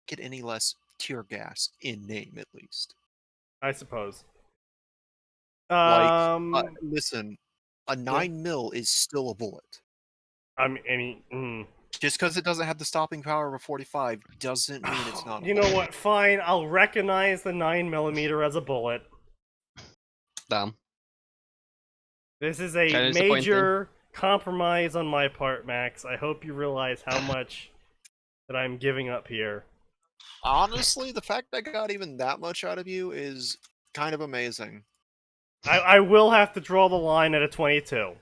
get any less tear gas in name, at least. I suppose. Listen, a 9mm is still a bullet. I mean, Just because it doesn't have the stopping power of a 45 doesn't mean it's not a bullet. You know what? Fine, I'll recognize the 9mm as a bullet. Damn. This is a major compromise on my part, Max. I hope you realize how much that I'm giving up here. Honestly, the fact I got even that much out of you is kind of amazing. I will have to draw the line at a 22.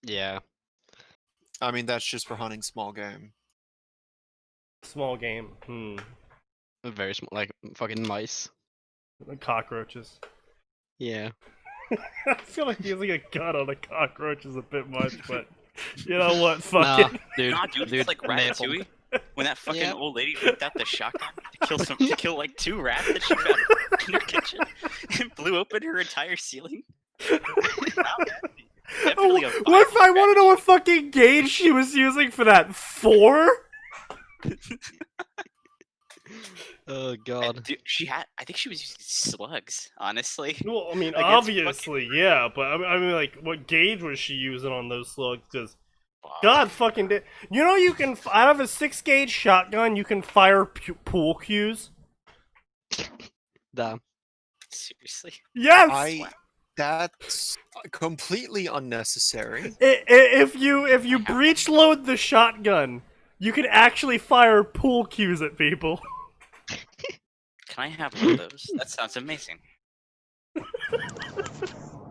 Yeah. I mean, that's just for hunting small game. Small game. Very small, like fucking mice. Cockroaches. Yeah. I feel like using a gun on a cockroach is a bit much, but you know what? Fuck it. Dude, Nah, dude, it's like Ratatouille. When that fucking old lady whipped out the shotgun to kill like 2 rats that she found in her kitchen and blew open her entire ceiling. Definitely a What if I want to know what fucking gauge she was using for that? 4? Oh god. Dude, I think she was using slugs, honestly. Well, I mean, Like, obviously, yeah, but I mean, like, what gauge was she using on those slugs? Because, God fucking did. You know, you can, out of a 6-gauge shotgun, you can fire pool cues? Damn. Seriously? Yes! That's completely unnecessary. If you breach load the shotgun, you can actually fire pool cues at people. Can I have one of those? That sounds amazing.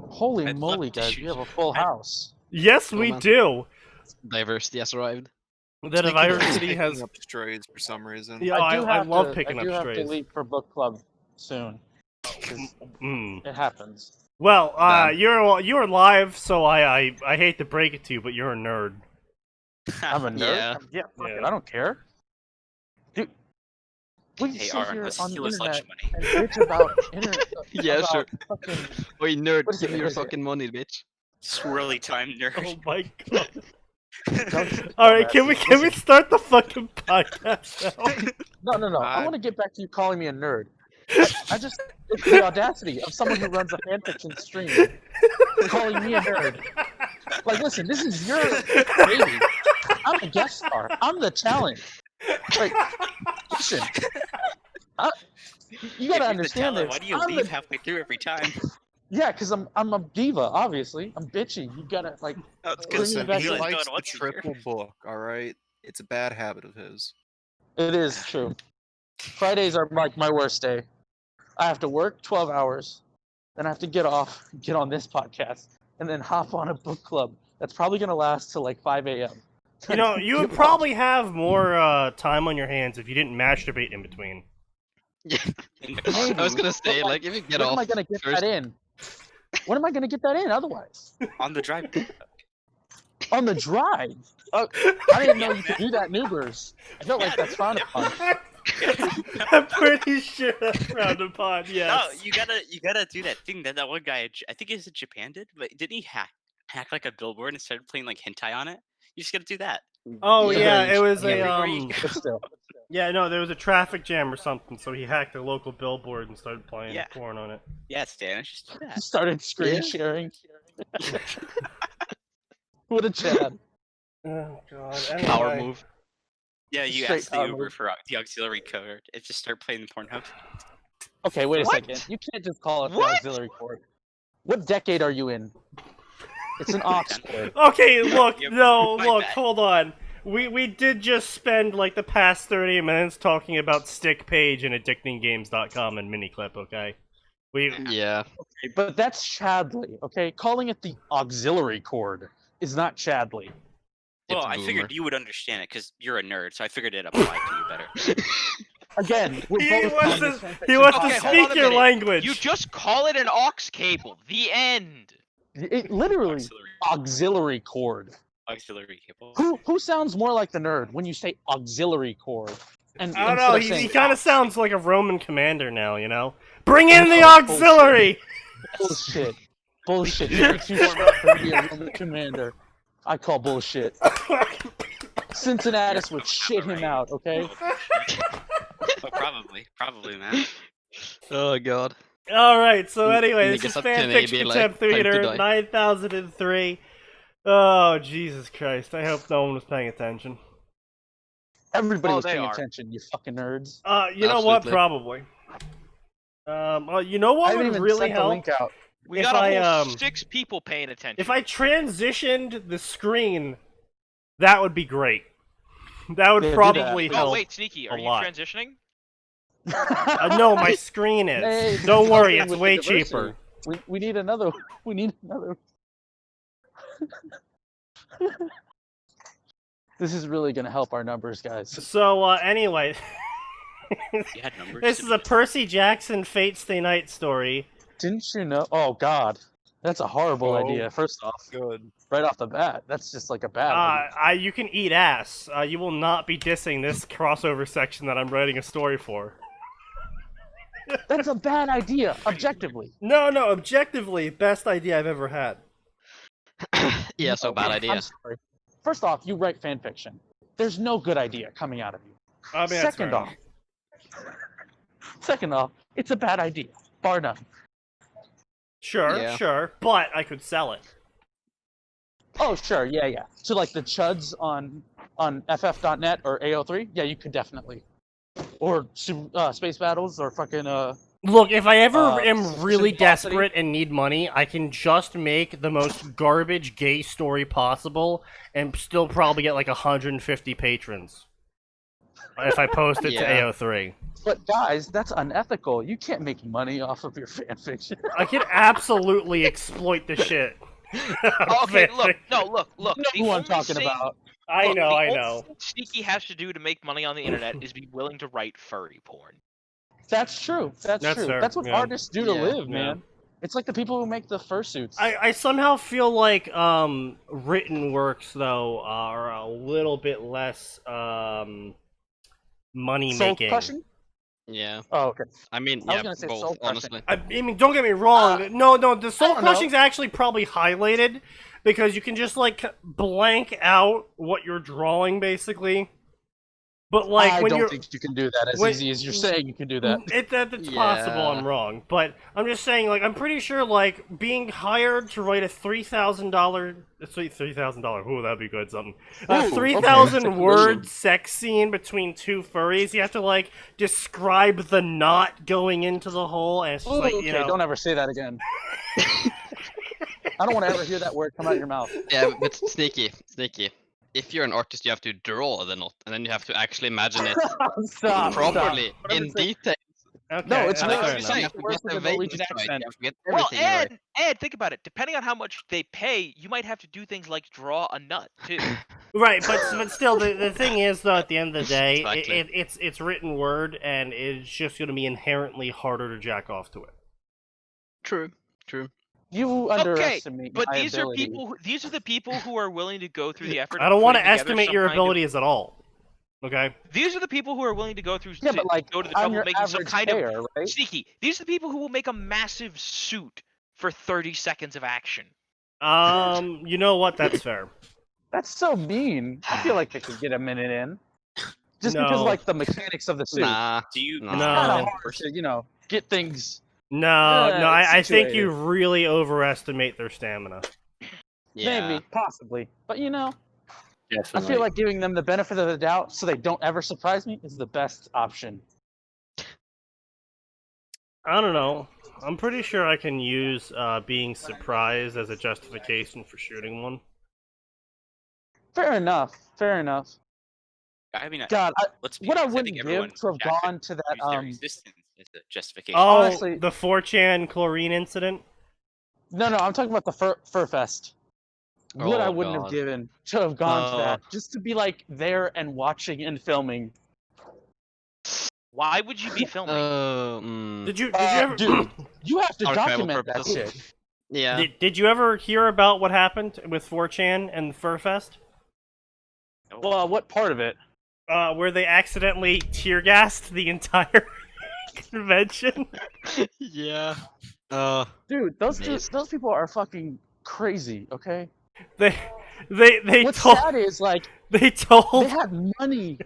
Holy I'd moly, love to guys, shoot we have a full house. Yes, Oh, we man. do. Diversity has arrived. The diversity Picking has. up strays for some reason. Yeah, I love picking up I do have strays. to leave for book club soon. 'Cause it happens. Well, Damn. you're live, so I hate to break it to you, but you're a nerd. I'm a nerd. Yeah. Yeah, fuck Yeah. it, I don't care. Dude, we Hey, sit Aaron, here let's on the steal his internet lunch money. and bitch about Yeah, about sure. fucking Oi, nerd, What is give it? me What your is it? fucking money, bitch. Swirly time nerd. Oh my god! Don't- All right, can Listen. we start the fucking podcast now? No. I I- want to get back to you calling me a nerd. I just it's the audacity of someone who runs a fanfiction stream calling me a nerd. Like, listen, this is your baby. I'm a guest star. I'm the talent. Like, listen, you gotta understand this. Why do you I'm leave the- halfway through every time? Yeah, because I'm a diva, obviously. I'm bitchy. You gotta, like, Oh, it's Bring me Listen, back he to- Really likes going, the what's here? triple book, alright? It's a bad habit of his. it is true. Fridays are like my worst day. I have to work 12 hours, then I have to get off, get on this podcast, and then hop on a book club that's probably gonna last till like 5 a.m. You know, you would probably have more time on your hands if you didn't masturbate in between. I was gonna say, like, if you get When off am I gonna get first... that in? When am I gonna get that in otherwise? On the drive. On the drive? I didn't know you could do that in Ubers. I felt like that's frowned upon. I'm pretty sure that's frowned upon. Yes. No, you gotta do that thing that one guy, I think he's in Japan did, but didn't he hack like a billboard and started playing like hentai on it? You just gotta do that. Oh Yeah, yeah, it was a everywhere you But still. Yeah, no, there was a traffic jam or something, so he hacked a local billboard and started playing Yeah. porn on it. Yeah, Stan, just do that. Started screen Yeah. sharing. What a Chad. Oh god. Power Anyway. move. Yeah, you Straight ask the power Uber move. for the auxiliary code. It just start playing the Pornhub. Okay, wait a What? second. You can't just call it the What? auxiliary cord. What decade are you in? It's an aux cord. Okay, look, Yep, no, my look, bad. hold on. We did just spend like the past 30 minutes talking about Stick Page and addictinggames.com and miniclip, okay? We Yeah. But that's Chadley, okay? Calling it the auxiliary cord is not Chadley. Well, It's I boomer. figured you would understand it because you're a nerd, so I figured it applied to you better. Again, we're He both wants on to- this fanfiction he wants to podcast. hold on speak a your minute. language. You just call it an aux cable. The end. It literally Auxiliary, auxiliary cord. auxiliary cable. Who sounds more like the nerd when you say auxiliary cord? And I don't instead know, of he saying kind of sounds like a Roman commander now, you know? Bring in the Oh, auxiliary! bullshit, bullshit. You're too smart to be a Roman commander. I call bullshit. Cincinnatus would shit him out, okay? Oh, probably, man. Oh god. Alright, so anyway, Niggas this is up to an Fanfiction AB, like, Contempt time to Theater die. 9003. Oh, Jesus Christ. I hope no one was paying attention. Everybody Oh, was they paying are. attention, you fucking nerds. You know what? Absolutely. Probably. You know I what haven't would even really sent the help? link out. We If got a I, whole 6 people paying attention. If I transitioned the screen, that would be great. That would Yeah, do probably that. help. Oh wait, Sneaky, a are you lot. transitioning? No, my screen is. Hey, Don't worry, helping it's with way the diversity. cheaper. We need another. We need another. This is really gonna help our numbers, guys. So, anyway. You had numbers. This is a Percy Jackson Fate Stay Night story. Didn't you know? Oh God, that's a horrible Oh. idea. First off, Good. right off the bat, that's just like a bad idea. You can eat ass. You will not be dissing this crossover section that I'm writing a story for. That's a bad idea, objectively. No, objectively, best idea I've ever had. Yeah, so bad idea. I'm sorry. First off, you write fan fiction. There's no good idea coming out of you. I mean, that's Second fair. off, it's a bad idea, bar none. Sure, Yeah. sure, but I could sell it. Oh sure, yeah. So like the chuds on ff.net or AO3, yeah, you could definitely. Or Space Battles or fucking Look, if I ever am Sufficient really Velocity? desperate and need money, I can just make the most garbage gay story possible and still probably get like 150 patrons. If I post it Yeah. to AO3. But guys, that's unethical. You can't make money off of your fan fiction. I can absolutely exploit the shit. Okay, look. You know the who I'm only talking thing- about. I look, know, the I only know. thing Sneaky has to do to make money on the internet is be willing to write furry porn. That's true. That's That's true. fair, That's what yeah. artists do to Yeah, live, yeah. man. It's like the people who make the fursuits. I somehow feel like written works though are a little bit less money Soul making. crushing? Yeah. Oh, okay. I mean, I was yeah, gonna say both, soul crushing. honestly. I mean, don't get me wrong. No, the soul don't know. crushing's actually probably highlighted because you can just like blank out what you're drawing, basically. But like I when don't you're, think you can do that as when- easy as you're saying you can do that. It's possible I'm wrong, but I'm just saying, like, I'm pretty sure, like, being hired to write a $3,000, ooh, that'd be good, something, a Ooh, 3,000 okay. word sex scene between two furries, you have to, like, describe the knot going into the hole, and it's just, like, okay, you know. don't ever say that again. I don't want to ever hear that word come out of your mouth. Yeah, but sneaky. If you're an artist, you have to draw the knot, and then you have to actually imagine it Stop. properly, Stop. in detail. Okay, No, it's And that's not. fair like enough. you say, you have to Worse get with the a Norwegian veins right, you accent. have to get Well, everything right. Ed, think about it. Depending on how much they pay, you might have to do things like draw a nut too. Right, but still, the thing is, though, at the end of the day, Exactly. it's written word, and it's just going to be inherently harder to jack off to it. True. You Okay, underestimate but my these ability. are people. These are the people who are willing to go through the effort. I of don't want to putting together estimate some your kind of- abilities at all. Okay? These are the people who are willing to go through. Yeah, but like, go to the I'm trouble your of making some average kind of pair, right? sneaky. These are the people who will make a massive suit for 30 seconds of action. You know what? That's fair. That's so mean. I feel like they could get a minute in. Just because, No. like, the mechanics of the suit. Nah. Do you? No. It's No. kind of hard to, get things. No, Yeah, I think you situated. really overestimate their stamina. Yeah. Maybe, possibly. But, I Definitely. feel like giving them the benefit of the doubt so they don't ever surprise me is the best option. I don't know. I'm pretty sure I can use being surprised as a justification for shooting one. Fair enough. I mean, God, let's be what I honest, wouldn't think give everyone to have in chat gone to that, use their existence as a justification. Oh, Honestly- the 4chan chlorine incident? No, I'm talking about the Fur Fest. What I Oh, wouldn't God. have given to have gone to No. that, just to be like there and watching and filming. Why would you be filming? Did you ever Dude, you have to Archival document that purposes. shit. Yeah. did you ever hear about what happened with 4chan and Furfest? Well, what part of it? Where they accidentally tear gassed the entire convention? Yeah. Dude, those Amazing. people are fucking crazy. Okay. They They What's told sad is like they told they had money,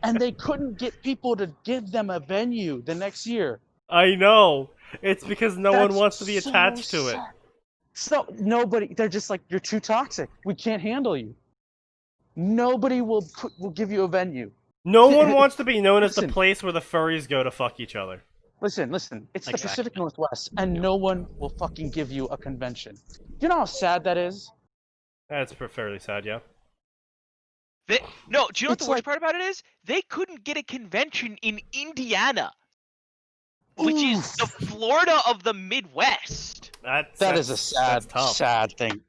and they couldn't get people to give them a venue the next year. I know. It's because no one That's wants to be so attached to it. sad. So nobody, they're just like, you're too toxic. We can't handle you. Nobody will give you a venue. No one wants to be known as the Listen. place where the furries go to fuck each other. Listen. It's the Exactly. Pacific Northwest, and no one will fucking give you a convention. You know how sad that is? That's fairly sad, yeah. No, do you know what It's the worst like- part about it is? They couldn't get a convention in Indiana, which is the Florida of the Midwest. That is a that's tough. sad thing.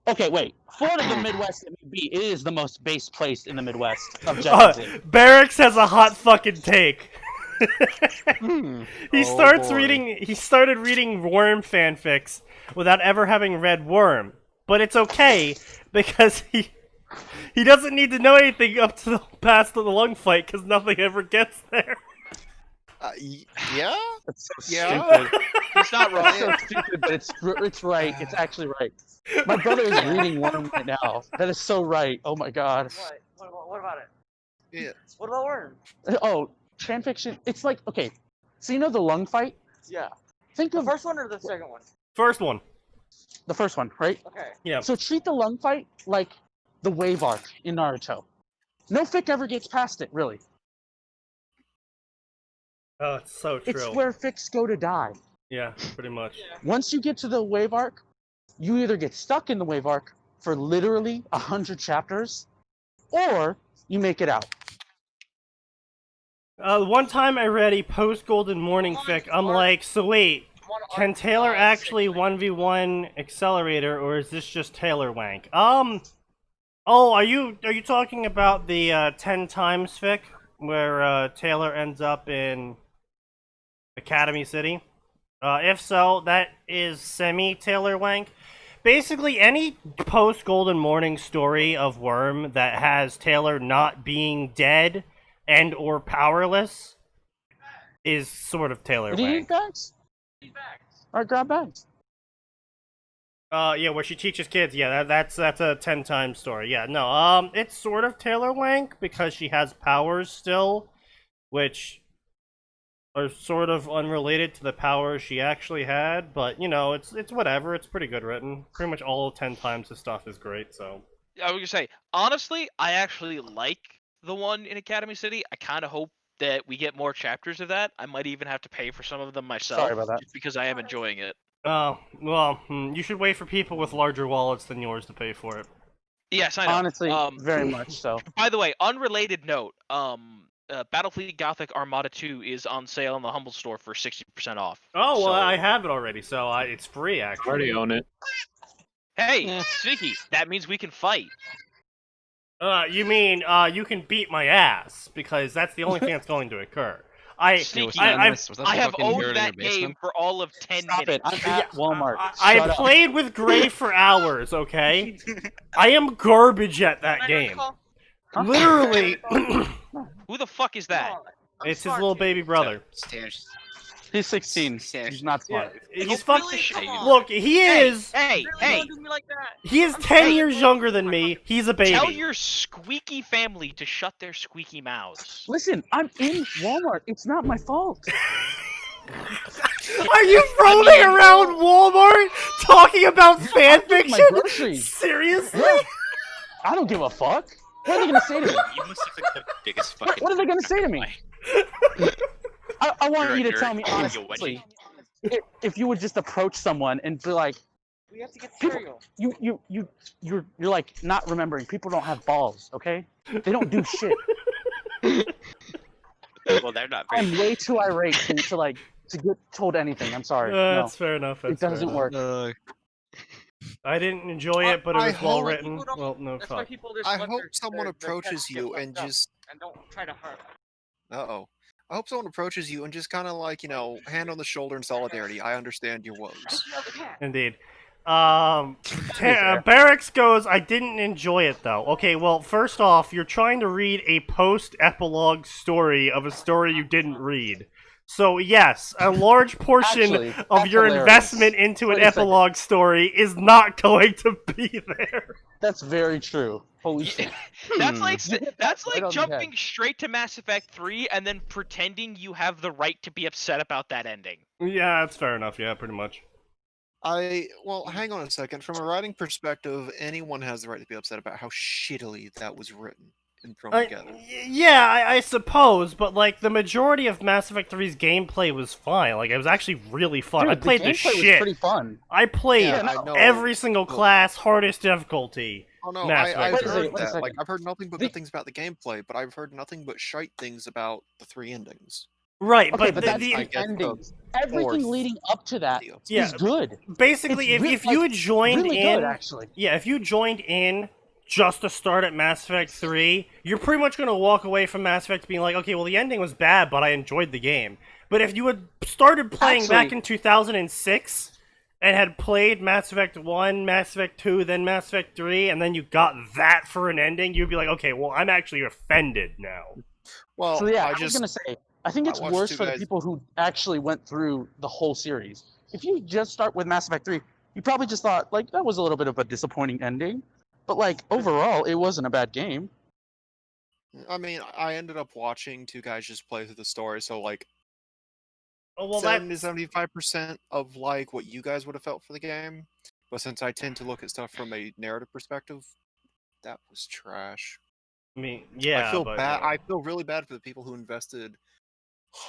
Okay, wait. Florida, the Midwest, it may be, it is the most base place in the Midwest, objectively. Barracks has a hot fucking take. He Oh, boy. He started reading Worm fanfics without ever having read Worm. But it's okay because he doesn't need to know anything up to past the lung fight because nothing ever gets there. Yeah? That's so Yeah. stupid. He's not wrong. It's so stupid, but it's right. It's actually right. My brother is reading Worm right now. That is so right. Oh my god. What about it? Yeah. What about Worm? Oh, fanfiction. It's like, okay, so you know the lung fight? Yeah. Think The of first one or the second one? First one. the first one, right? Okay. Yeah. So treat the lung fight like the wave arc in Naruto. No fic ever gets past it, really. Oh, it's so true. It's where fics go to die. Yeah, pretty much. Once you get to the wave arc, you either get stuck in the wave arc for literally 100 chapters, or you make it out. One time I read a post-Golden Morning fic, I'm like, so wait, can Taylor actually 1v1 Accelerator, or is this just Taylor wank? Oh, are you talking about the 10 times fic, where Taylor ends up in Academy City? If so, that is semi-Taylor wank. Basically, any post-Golden Morning story of Worm that has Taylor not being dead and or powerless is sort of Taylor Did you wank. eat bags? Alright, grab bags. Yeah, where she teaches kids. Yeah, that's a 10 times story. Yeah, no, it's sort of Taylor wank because she has powers still, which are sort of unrelated to the powers she actually had. But you know, it's whatever. It's pretty good written. Pretty much all 10 times the stuff is great. So I was gonna say, honestly, I actually like the one in Academy City. I kind of hope that we get more chapters of that. I might even have to pay for some of them myself. Sorry about that. Just because I am enjoying it. oh well, you should wait for people with larger wallets than yours to pay for it. Yes, I know. Honestly, very much so. By the way, unrelated note, Battlefleet Gothic Armada 2 is on sale in the Humble Store for 60% off. Oh well, So- I have it already, so it's free actually. Already own it. Hey, Sneaky, that means we can fight. You mean you can beat my ass because that's the only thing that's going to occur. Sneaky, I have owned that game for all of 10 Stop it. minutes. I'm at Walmart. I Shut up. played with Gray for hours, okay? I am garbage at that game. Literally, Who the fuck is that? it's his little baby brother. He's 16. He's not smart. He's Oh, fucking. really? Come on. Look, he is. Hey, hey, Don't do me like that. He is 10 years younger than me. He's a baby. tell your squeaky family to shut their squeaky mouths. Listen, I'm in Walmart. It's not my fault. Are you roaming around Walmart talking about fan I'm getting my fiction? groceries. Seriously? Yeah. I don't give a fuck. What are they gonna say to me? You must have been the biggest fucking. What are they gonna say to me? I want You're a you to nerd. tell me You're a honestly. If you would just approach someone and be like, We have to get People- cereal. you're like not remembering. People don't have balls, okay? They don't do shit. Well, they're not very. I'm way too irate to get told anything. I'm sorry. No, That's fair enough. it doesn't work. I didn't enjoy it, but it I was well hope- written. People don't- Well, no That's why fuck. people just I let hope their- someone their approaches pets get you and fucked up just. and don't try to hurt. Uh-oh. I hope someone approaches you and just kind of like, hand on the shoulder in solidarity. I understand your woes. Indeed. Barracks goes, I didn't enjoy it though. Okay, well, first off, you're trying to read a post-epilogue story of a story you didn't read. So yes, a large portion Actually, of that's your hilarious. investment into an Wait a second. epilogue story is not going to be there. That's very true. Holy shit. That's Hmm. like You hit that that's right like on the head. jumping straight to Mass Effect 3 and then pretending you have the right to be upset about that ending. Yeah, that's fair enough. Yeah, pretty much. Well, hang on a second. From a writing perspective, anyone has the right to be upset about how shittily that was written and thrown together. Yeah, I suppose, but like the majority of Mass Effect 3's gameplay was fine. Like it was actually really fun. Dude, I played the the gameplay was shit. pretty fun. I played Yeah, I know. every single Look. class, hardest difficulty. Oh no, Mass I've Effect heard Wait a that. second. Like I've heard nothing but The- good things about the gameplay, but I've heard nothing but shite things about the 3 endings. Right, Okay, but but the, that's the, I the guess endings. fourth Everything leading up to that video. Yeah, is good. basically, It's if you had joined really in, good, actually. yeah, if you joined in just to start at Mass Effect 3, you're pretty much gonna walk away from Mass Effect being like, okay, well the ending was bad, but I enjoyed the game. But if you had started playing back Actually- in 2006 and had played Mass Effect 1, Mass Effect 2, then Mass Effect 3, and then you got that for an ending, you'd be like, okay, well I'm actually offended now. Well, So yeah, I I was just gonna say, I think I it's watched worse two for the guys- people who actually went through the whole series. If you just start with Mass Effect 3, you probably just thought, like, that was a little bit of a disappointing ending. But, like, overall, it wasn't a bad game. I mean, I ended up watching 2 guys just play through the story, so like Oh well, 70 to that's 75% of like what you guys would have felt for the game. But since I tend to look at stuff from a narrative perspective, that was trash. I mean, yeah, I feel but, bad. yeah. I feel really bad for the people who invested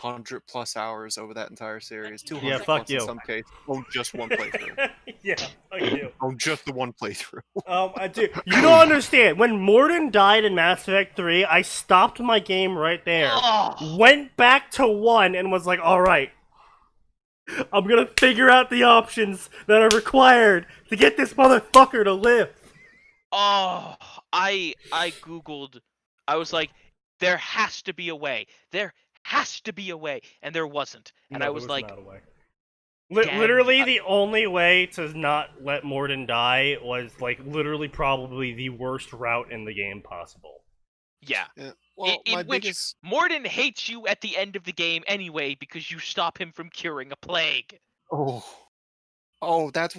100+ hours over that entire series. 200 fuck plus you. in some cases. On just one playthrough. Yeah, fuck you. On just the one playthrough. I do. You don't understand. When Mordin died in Mass Effect 3, I stopped my game right there. Oh, Went back to 1 and was like, alright. I'm gonna figure out the options that are required to get this motherfucker to live. oh, I googled. I was like, there has to be a way. There has to be a way, and there wasn't. And I was like, Damn, Literally, I- the only way to not let Mordin die was, like, literally probably the worst route in the game possible. yeah. Yeah. Well, in my which biggest Mordin hates you at the end of the game anyway because you stop him from curing a plague. Oh, that's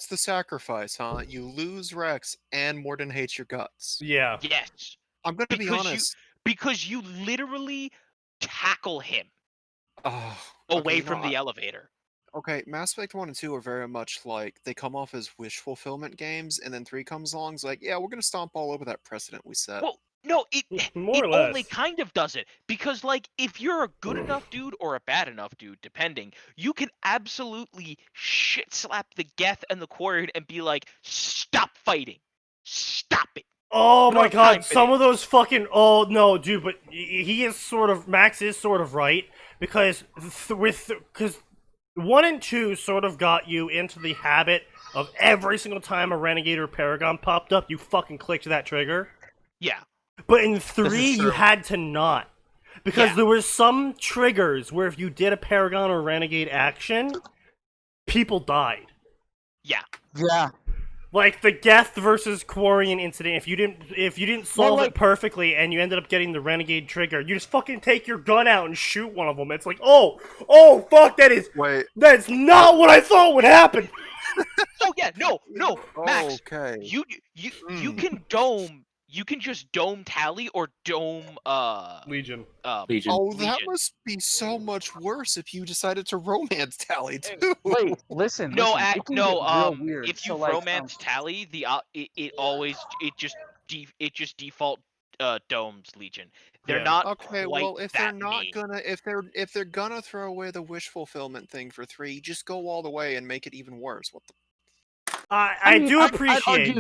the sacrifice, huh? You lose Rex and Mordin hates your guts. Yeah. Yes, I'm gonna be Because you- honest. because you literally tackle him Oh, away you know, from the elevator. Okay, Mass Effect 1 and 2 are very much like they come off as wish fulfillment games, and then 3 comes along, it's like, yeah, we're gonna stomp all over that precedent we set. Well, no, it More or only less. kind of does it because, like, if you're a good enough dude or a bad enough dude, depending, you can absolutely shit slap the Geth and the Quarried and be like, "Stop fighting, stop it." Oh You my don't have time god, for some this. of those fucking. Oh no, dude, but he is sort of. Max is sort of right. Because because 1 and 2 sort of got you into the habit of every single time a Renegade or Paragon popped up, you fucking clicked that trigger. Yeah, But in 3, you true. had to not. Because Yeah. there were some triggers where if you did a Paragon or Renegade action, people died. yeah. Yeah. Like the Geth versus Quarian incident, if you didn't solve like- it perfectly and you ended up getting the Renegade trigger, you just fucking take your gun out and shoot one of them. It's like, oh fuck, Wait, that's not what I thought would happen. Oh yeah, no, Max, okay. you Mm. can dome. You can just dome Tally or dome Legion. Legion. Oh, that Legion. must be so much worse if you decided to romance Tally too. Wait, listen. No, listen, it can get real weird. if you So, like, romance Tally, it just default domes Legion. They're Yeah. not Okay, quite well, if they're that not mean. gonna, if they're gonna throw away the wish fulfillment thing for 3, just go all the way and make it even worse. What the? I mean, do I'd appreciate.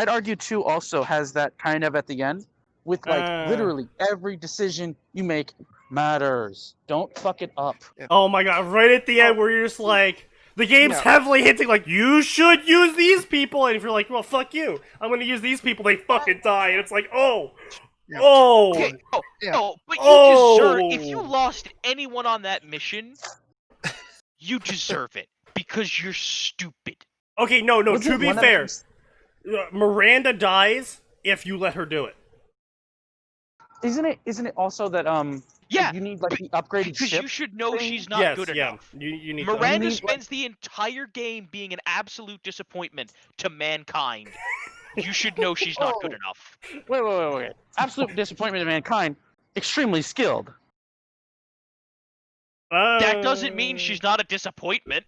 argue two also has that kind of at the end, with like literally every decision you make matters. Don't fuck it up. Oh my god, right at the end where you're just like, the game's Yeah. heavily hinting like, you should use these people, and if you're like, well, fuck you, I'm gonna use these people, they fucking die, and it's like, Yeah. Okay, Yeah. no, but you deserve. If you Oh. lost anyone on that mission, you deserve it because you're stupid. Okay, no, Was to it be one of fair, them- Miranda dies if you let her do it. Isn't it also that Yeah, You need like the upgraded because ship. you should know she's not yes, good yeah. enough. You need Miranda need, like- spends the entire game being an absolute disappointment to mankind. You should know she's not good Oh. enough. Wait. Absolute disappointment of mankind. Extremely skilled. That doesn't mean she's not a disappointment.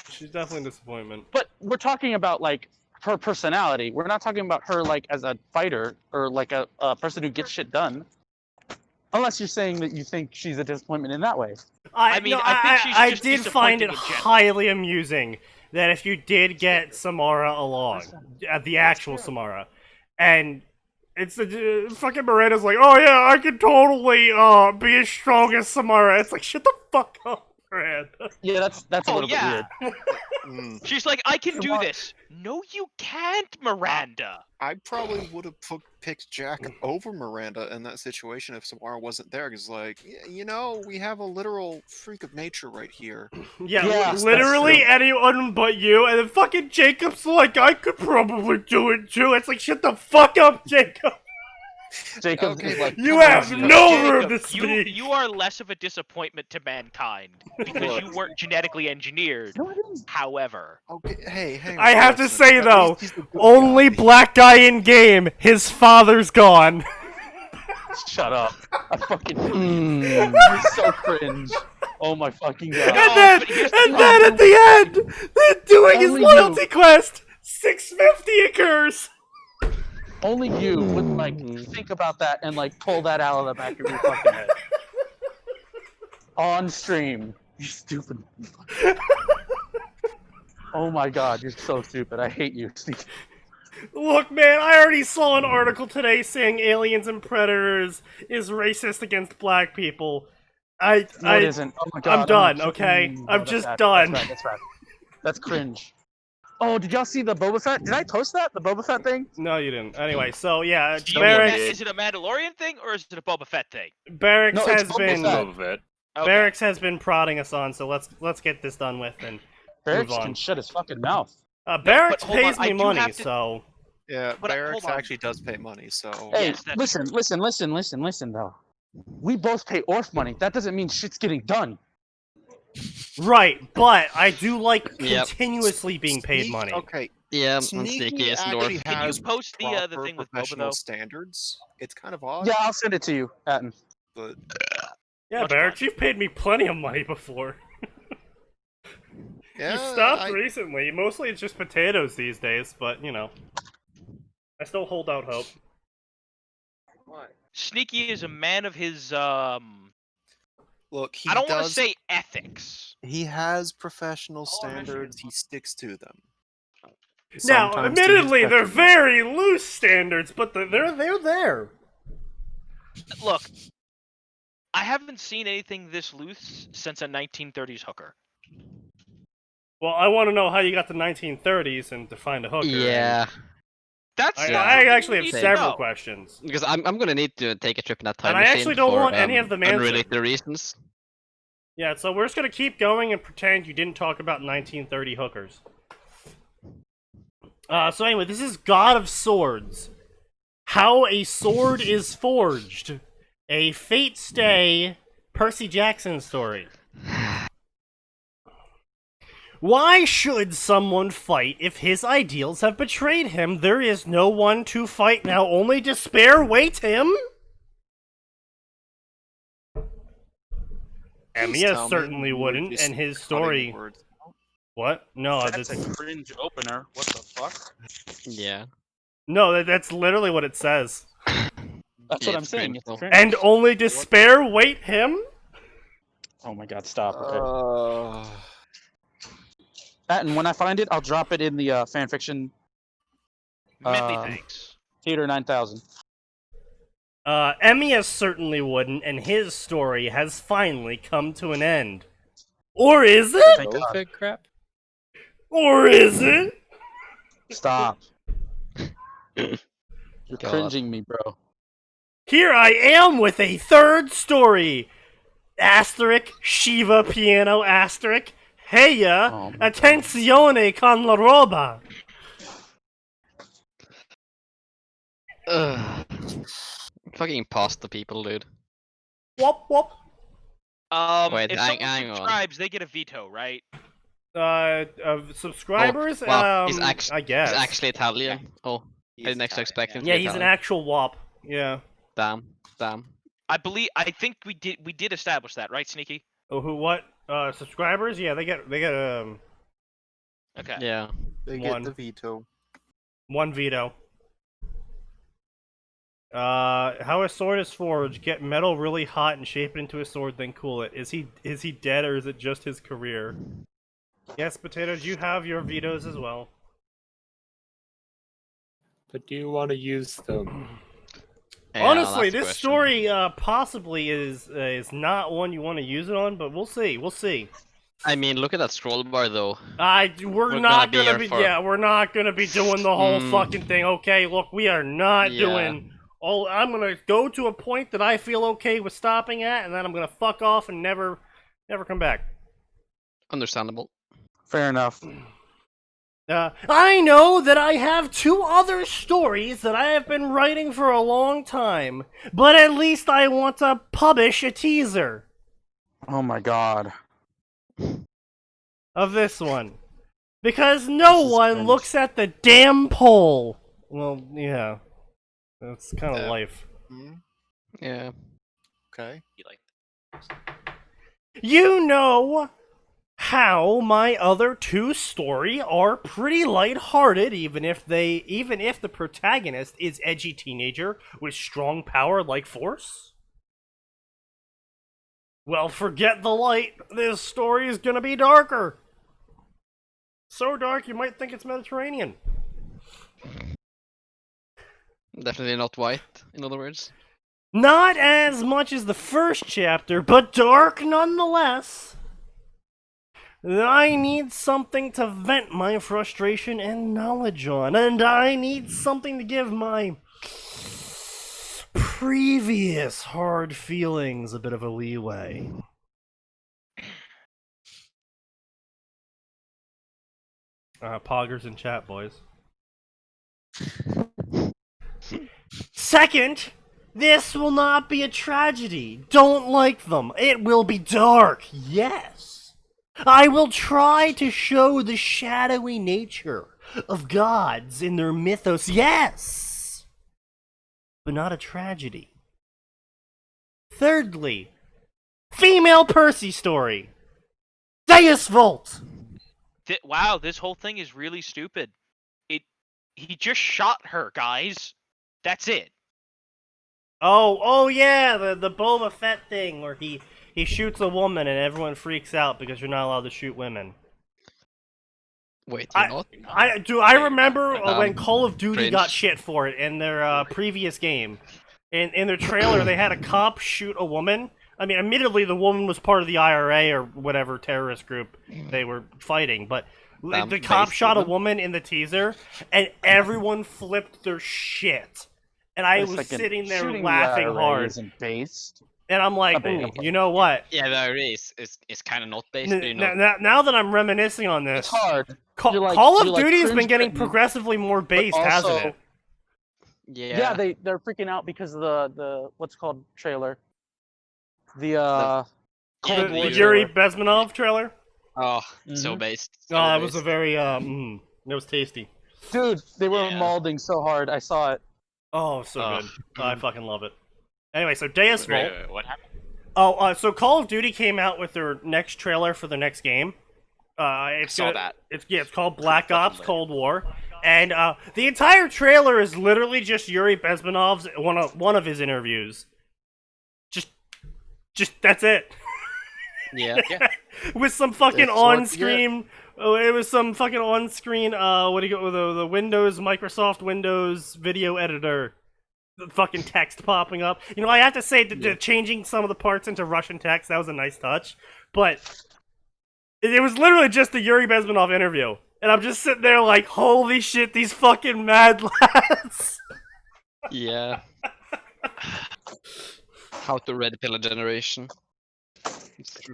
She's definitely a disappointment. But we're talking about like her personality. We're not talking about her like as a fighter or like a person who gets shit done. Unless you're saying that you think she's a disappointment in that way. I mean, I think she's just did find it disappointing in general. highly amusing that if you did get Samara along, the actual Samara, and it's fucking Miranda's like, oh yeah, I can totally be as strong as Samara. It's like, shut the fuck up, Miranda. Yeah, that's a Oh little yeah. bit weird. She's like, I can do What? this. No, you can't, Miranda. I probably would have picked Jack over Miranda in that situation if Samara wasn't there. Because, like, you know, we have a literal freak of nature right here. Yeah, Yes, literally that's anyone but you, and then fucking Jacob's like, I could probably do it too. It's like, shut the fuck up, Jacob. Jacob Okay, is like, You come have on, no Jacob. room to You, speak. you are less of a disappointment to mankind because you weren't genetically engineered. No, it is. However, Okay, hey, I have to listen, say, at though, least he's a good only guy. black guy in game, his father's gone. Shut up. I fucking you're so cringe. Oh my fucking god. And then, but here's and the then at the end, they're doing his Only loyalty you. quest. 650 occurs. Only you would like think about that and like pull that out of the back of your fucking head. On stream. You stupid. Oh my god, you're so stupid. I hate you. Look, man, I already saw an article today saying aliens and predators is racist against black people. No, it isn't. Oh my god. I'm done, not- okay? I'm that's just bad. done. That's bad. That's cringe. Oh, did y'all see the Boba Fett? Did I post that? The Boba Fett thing? No, you didn't. Anyway, so yeah, do you mean Barracks, is it a Mandalorian thing or is it a Boba Fett thing? Barracks No, it's has Boba been Fett. Boba Fett. Okay. Barracks has been prodding us on, so let's get this done with and Barracks move on. can shut his fucking mouth. Barracks hold on, pays I me do money, have to- so Yeah, But, Barracks hold on. actually does pay money, so... Hey, Yes, that's listen, though. We both pay Orf money. That doesn't mean shit's getting done. right. But I do like Yep. continuously being paid Sneak- money. Okay, Yeah, I'm Sneaky sneaky as actually North. Can you has post the proper thing with Boba professional though? standards. It's kind of odd, Yeah, I'll send it to you, Atin. but Yeah, Much Barracks, fun. you've paid me plenty of money before. yeah, You stopped I- recently. Mostly it's just potatoes these days, but you know, I still hold out hope. What? Sneaky is a man of his Look, he I don't want to does. say ethics. He has professional Oh, I'm standards. He sticks to them. Now, Sometimes to his admittedly, they're detriment. very loose standards, but they're there. Look, I haven't seen anything this loose since a 1930s hooker. Well, I want to know how you got the 1930s and to find a hooker. Yeah, That's I actually have you need to several know. questions. questions. because I'm gonna need to take a trip in that time And I machine actually don't for, want any of them answered. unrelated reasons. Yeah, so we're just gonna keep going and pretend you didn't talk about 1930 hookers. So anyway, this is God of Swords. How a Sword is Forged. A Fate Stay Percy Jackson story. Why should someone fight if his ideals have betrayed him? There is no one to fight now, only despair wait him. Please Emiya tell me certainly you were wouldn't, just and his cutting story. words. What? No, That's that's a cringe opener. What the fuck? Yeah. no, that's literally what it says. That's Yeah, what I'm it's saying. cringe, It's though. cringe. And only despair wait him. Oh my god, stop. Okay. Atin, when I find it, I'll drop it in the fanfiction Many Um, thanks. Theater 9000. Emiya certainly wouldn't, and his story has finally come to an end. Or is it? Thank God. Fig crap. Or is it? Stop. You're God. cringing me, bro. Here I am with a third story. Asterisk, Shiva piano asterisk. Heya, Oh my God. attenzione con la roba. Ugh. Fucking pasta people, dude. Whoop whoop. Wait, If hang someone on. subscribes, they get a veto, right? Of subscribers, Well, he's I guess. He's actually Italian. Yeah. Oh, I He's didn't actually Italian, expect him to Yeah, be he's an Italian. actual wop. Yeah. Damn. I think we did establish that, right, Sneaky? Oh, who? What? Subscribers? Yeah, they get Okay. Yeah. They One. get the veto. one veto. How a sword is forged: get metal really hot and shape it into a sword, then cool it. Is he dead or is it just his career? Yes, Potatoes, you have your vetoes as well. But do you want to use them? Yeah, Honestly, that's the this question. story possibly is not one you want to use it on, but we'll see. We'll see. I mean, look at that scroll bar though. We're We're not gonna gonna be be. here for- Yeah, we're not gonna be doing the whole Mm. fucking thing. Okay, look, we are not Yeah. doing. Oh, I'm gonna go to a point that I feel okay with stopping at, and then I'm gonna fuck off and never come back. Understandable. Fair enough. I know that I have 2 other stories that I have been writing for a long time, but at least I want to publish a teaser Oh my god. of this one. Because no This is one cringe. looks at the damn poll. Well, yeah. That's kind of Yeah. life. Hmm? Yeah. Okay. You like You know how my other 2 story are pretty lighthearted, even if the protagonist is edgy teenager with strong power like force? Well, forget the light. This story is gonna be darker. So dark you might think it's Mediterranean. Definitely not white, in other words. Not as much as the first chapter, but dark nonetheless. I need something to vent my frustration and knowledge on, and I need something to give my previous hard feelings a bit of a leeway. Poggers in chat, boys. Second, this will not be a tragedy. Don't like them. It will be dark, yes. I will try to show the shadowy nature of gods in their mythos, yes. But not a tragedy. Thirdly, female Percy story. Deus Vult. Wow, this whole thing is really stupid. He just shot her, guys. That's it. Oh yeah, the Boba Fett thing where he shoots a woman and everyone freaks out because you're not allowed to shoot women. Wait, you're not? I remember when Call of Duty cringe. got shit for it in their previous game. In their trailer, they had a cop shoot a woman. I mean, admittedly, the woman was part of the IRA or whatever terrorist group they were fighting, but the cop based shot a woman? woman in the teaser, and everyone flipped their shit. And I was Fucking sitting there shooting laughing IRA hard. Isn't based. And I'm like, Okay, ooh, okay. you know what? Yeah, the IRA is kind of not based, but you know. Now that I'm reminiscing on this, It's hard. Call You're like- of you're like Duty's been cringe getting bitten, progressively more based, hasn't also- it? Yeah, they're freaking out because of the what's it called trailer. The Cold The War Yuri trailer. Bezmenov trailer? Oh, so Mhm. based. Oh, that was a very, it was tasty. Dude, they were Yeah. molding so hard. I saw it. Oh, so Ugh. good. Oh, I fucking love it. Anyway, so Deus Vult. Wait, what happened? So Call of Duty came out with their next trailer for the next game. I saw that. It's called Black Fucking Ops lit. Cold War, and the entire trailer is literally just Yuri Bezmenov's one of his interviews. Just that's it. Yeah. With some fucking That's what you on-screen. Oh, it was some fucking on-screen. What do you go? The Windows, Microsoft Windows video editor. The fucking text popping up. You know, I have to say that changing some of the parts into Russian text, that was a nice touch. But it was literally just the Yuri Bezmenov interview, and I'm just sitting there like, holy shit, these fucking mad lads. Yeah. How to Red Pill a Generation.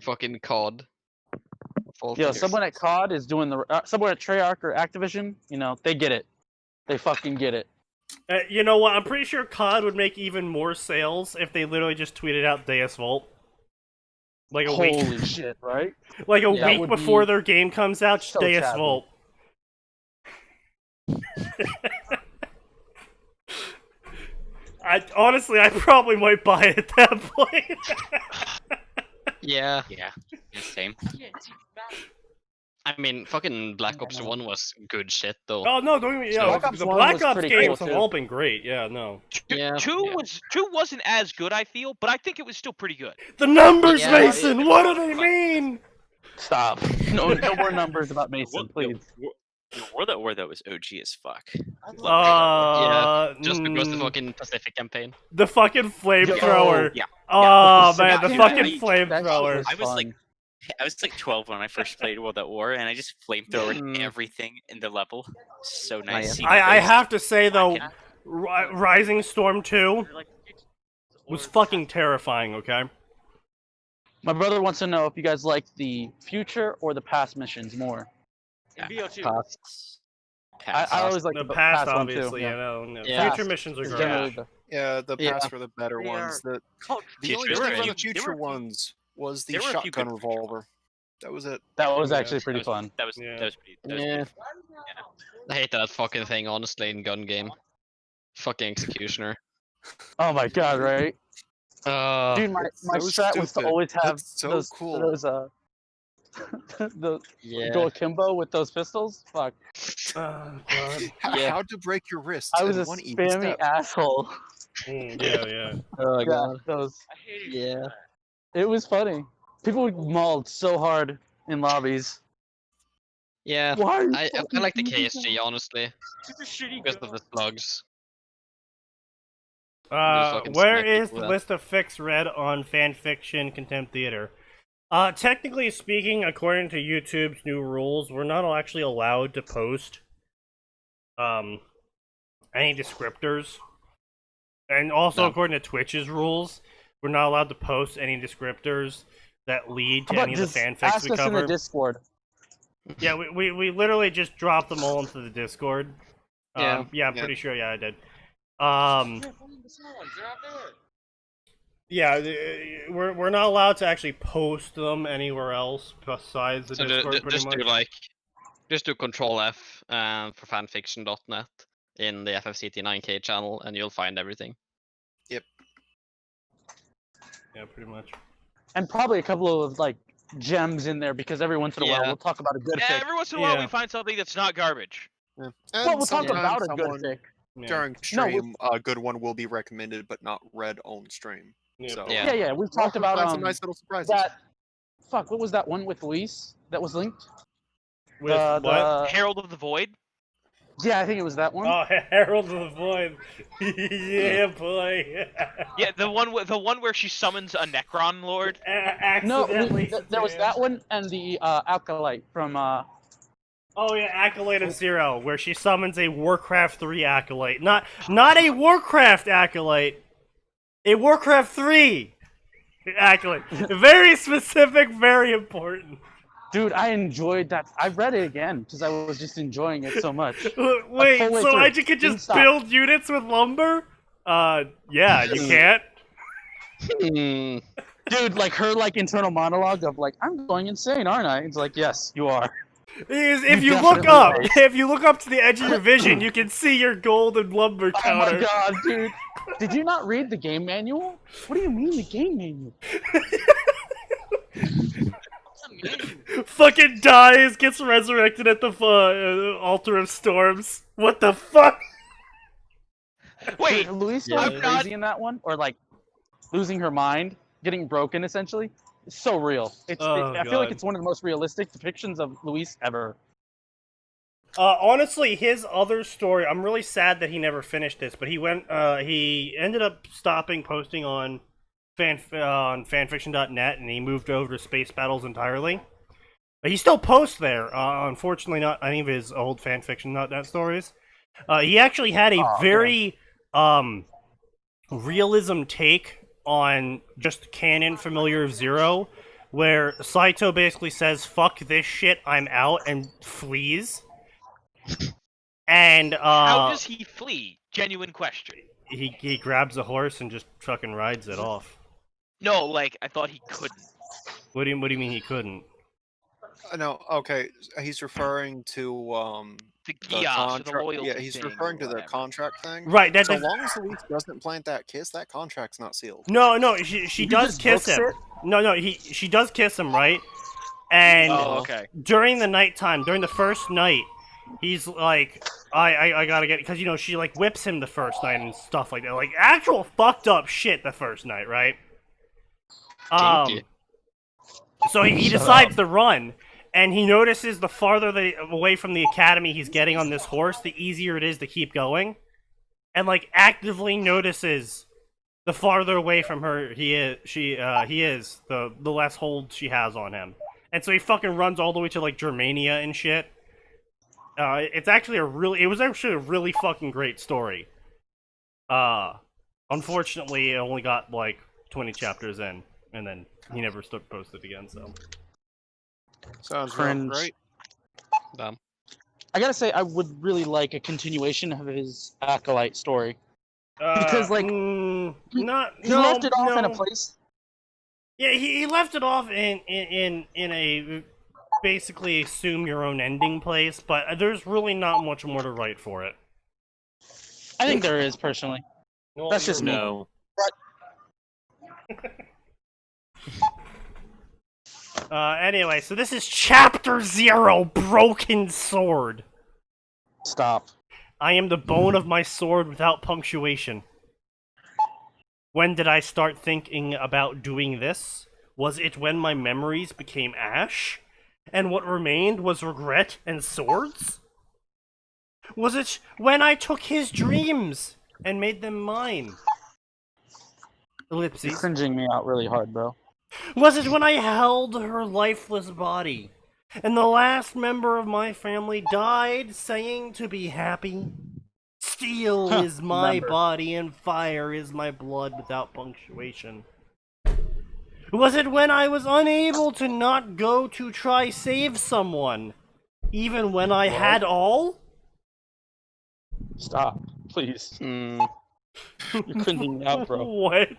Fucking COD. Yo, someone at COD is doing the someone at Treyarch or Activision. You know, they get it. They fucking get it. You know what? I'm pretty sure COD would make even more sales if they literally just tweeted out Deus Vult. Like a Holy week. shit, right? Like a Yeah, week would before be their game comes out, just so Deus chatty. Vult. Honestly, I probably might buy it at that point. Yeah. Yeah, same. I mean, fucking Black Ops 1 was good shit, though. Oh no, don't even. Black Yeah, Ops the 1 Black was Ops pretty games cool, have too. all been great. Yeah, no. Yeah. Two wasn't as good, I feel, but I think it was still pretty good. The numbers, Yeah, Mason. What do they mean? Stop. No more numbers about Mason, please. World at War that was OG as fuck. Yeah, just because the fucking Pacific campaign. the fucking flamethrower. Yeah. Oh Yeah. man, the Yeah. fucking That shit flamethrower. was I was fun. I was like 12 when I first played World at War, and I just flamethrowered everything in the level. So nice. I have to say though, Rising Storm 2 was fucking terrifying. Okay. My brother wants to know if you guys like the future or the past missions more. Pass. I always like The the past, one, obviously, too. you know. No, Yeah. Future missions are It's great. generally the- Yeah, the Yeah. past were the better ones. The only There were a thing few- from the future ones was the there were a few shotgun good future revolver. That was it. That was Yeah. actually pretty fun. That was Yeah. pretty. That was Yeah. pretty I hate that fucking thing, honestly, in gun game. Fucking executioner. Oh my god, right? Dude, my It's so strat was to stupid. always have It's so those cool. the yeah. go akimbo with those pistols. Fuck, Oh god. Yeah. How to break your wrists I was in a one easy spammy step. asshole. Yeah. Oh Yeah, god. those. Yeah. It was funny. People would mauled so hard in lobbies. Yeah. Why? Are you I fucking like the doing KSG, honestly. Because of the slugs. fucking Where smack is people the with list of fics read on Fanfiction Contempt Theater? Technically speaking, according to YouTube's new rules, we're not actually allowed to post any descriptors. And also, No. according to Twitch's rules, we're not allowed to post any descriptors that lead to How about any of the just fanfics ask we us in cover. the Discord? Yeah, we literally just dropped them all into the Discord. Yeah. I'm Yeah. pretty sure. Yeah, I did. Yeah, we're not allowed to actually post them anywhere else besides the So Discord. Pretty just much. just do Control F for fanfiction.net in the FFCT9K channel, and you'll find everything. Yeah, pretty much. And probably a couple of like gems in there because every once in a while Yeah. we'll talk about a good fic. Every once in a while, Yeah. we find something that's not garbage. Yeah. Well, And we'll talk sometimes about a good someone fic. Yeah. during No, we- stream, a good one will be recommended but not read on stream. Yeah. So Yeah. Yeah, we've we'll talked about find some nice little surprises. that. Fuck, what was that one with Luis that was linked? With The- what? Herald of the Void. Yeah, I think it was that one. Oh, Herald of the Void. Yeah, boy. Yeah, the one where she summons a Necron Lord. No, Accidentally. there was that one and the Acolyte from. Oh yeah, Acolyte of Zero, where she summons a Warcraft 3 Acolyte. Not a Warcraft Acolyte. A Warcraft 3 Acolyte. Very specific, very important. Dude, I enjoyed that. I read it again because I was just enjoying it so much. Wait, full way so through. I could Didn't just stop. build units with lumber? Yeah, you can't. Hmm. Dude, like her internal monologue of like, I'm going insane, aren't I? It's like, yes, you are. If you You look definitely up, are. if you look up to the edge of your vision, you can see your golden lumber Oh counter. my god, dude. Did you not read the game manual? What do you mean the game manual? Fucking dies, gets resurrected at the altar of storms. What the fuck? Wait, Dude, Luis Yeah. going crazy in that one, or like losing her mind, getting broken essentially. It's so real. I feel like God. it's one of the most realistic depictions of Luis ever. Honestly, his other story, I'm really sad that he never finished this, but he ended up stopping posting on on fanfiction.net, and he moved over to Space Battles entirely. But he still posts there. Unfortunately, not any of his old fanfiction.net stories. He actually had a very realism take on just canon Familiar of Zero, where Saito basically says, "Fuck this shit, I'm out," and flees. And How does he flee? Genuine question. he grabs a horse and just fucking rides it off. No, like I thought he couldn't. What do you mean he couldn't? No, okay. He's referring to The the Gios or the contract. loyalty Yeah, he's thing referring or to the whatever. contract thing. Right. So long as the leaf doesn't plant that kiss, that contract's not sealed. No. She does kiss him. No. She does kiss him, right? And Oh, okay. during the nighttime, during the first night, he's like, I gotta get, because, you know, she, like, whips him the first night and stuff like that. Like, actual fucked up shit the first night, right? Kinky. So he decides to run, and he notices the farther away from the academy he's getting on this horse, the easier it is to keep going. And, like, actively notices the farther away from her he is, the less hold she has on him. And so he fucking runs all the way to, like, Germania and shit. It was actually a really fucking great story. Unfortunately, it only got, like, 20 chapters in, and then he never posted again, so. Sounds Cringe. great. Damn. I gotta say, I would really like a continuation of his acolyte story. Because, like, he left it off in a place. Yeah, he left it off in a basically assume your own ending place, but there's really not much more to write for it. I think there is, personally. That's just me. No. Anyway, so this is Chapter 0, Broken Sword. Stop. I am the bone of my sword without punctuation. When did I start thinking about doing this? Was it when my memories became ash? And what remained was regret and swords? Was it when I took his dreams and made them mine? You're Ellipses. cringing me out really hard, bro. Was it when I held her lifeless body, and the last member of my family died, saying to be happy? Steel is my remember. body, and fire is my blood without punctuation. Was it when I was unable to not go to try save someone, even when I had all? Stop, please. Hmm. You're cringing me out, bro. What?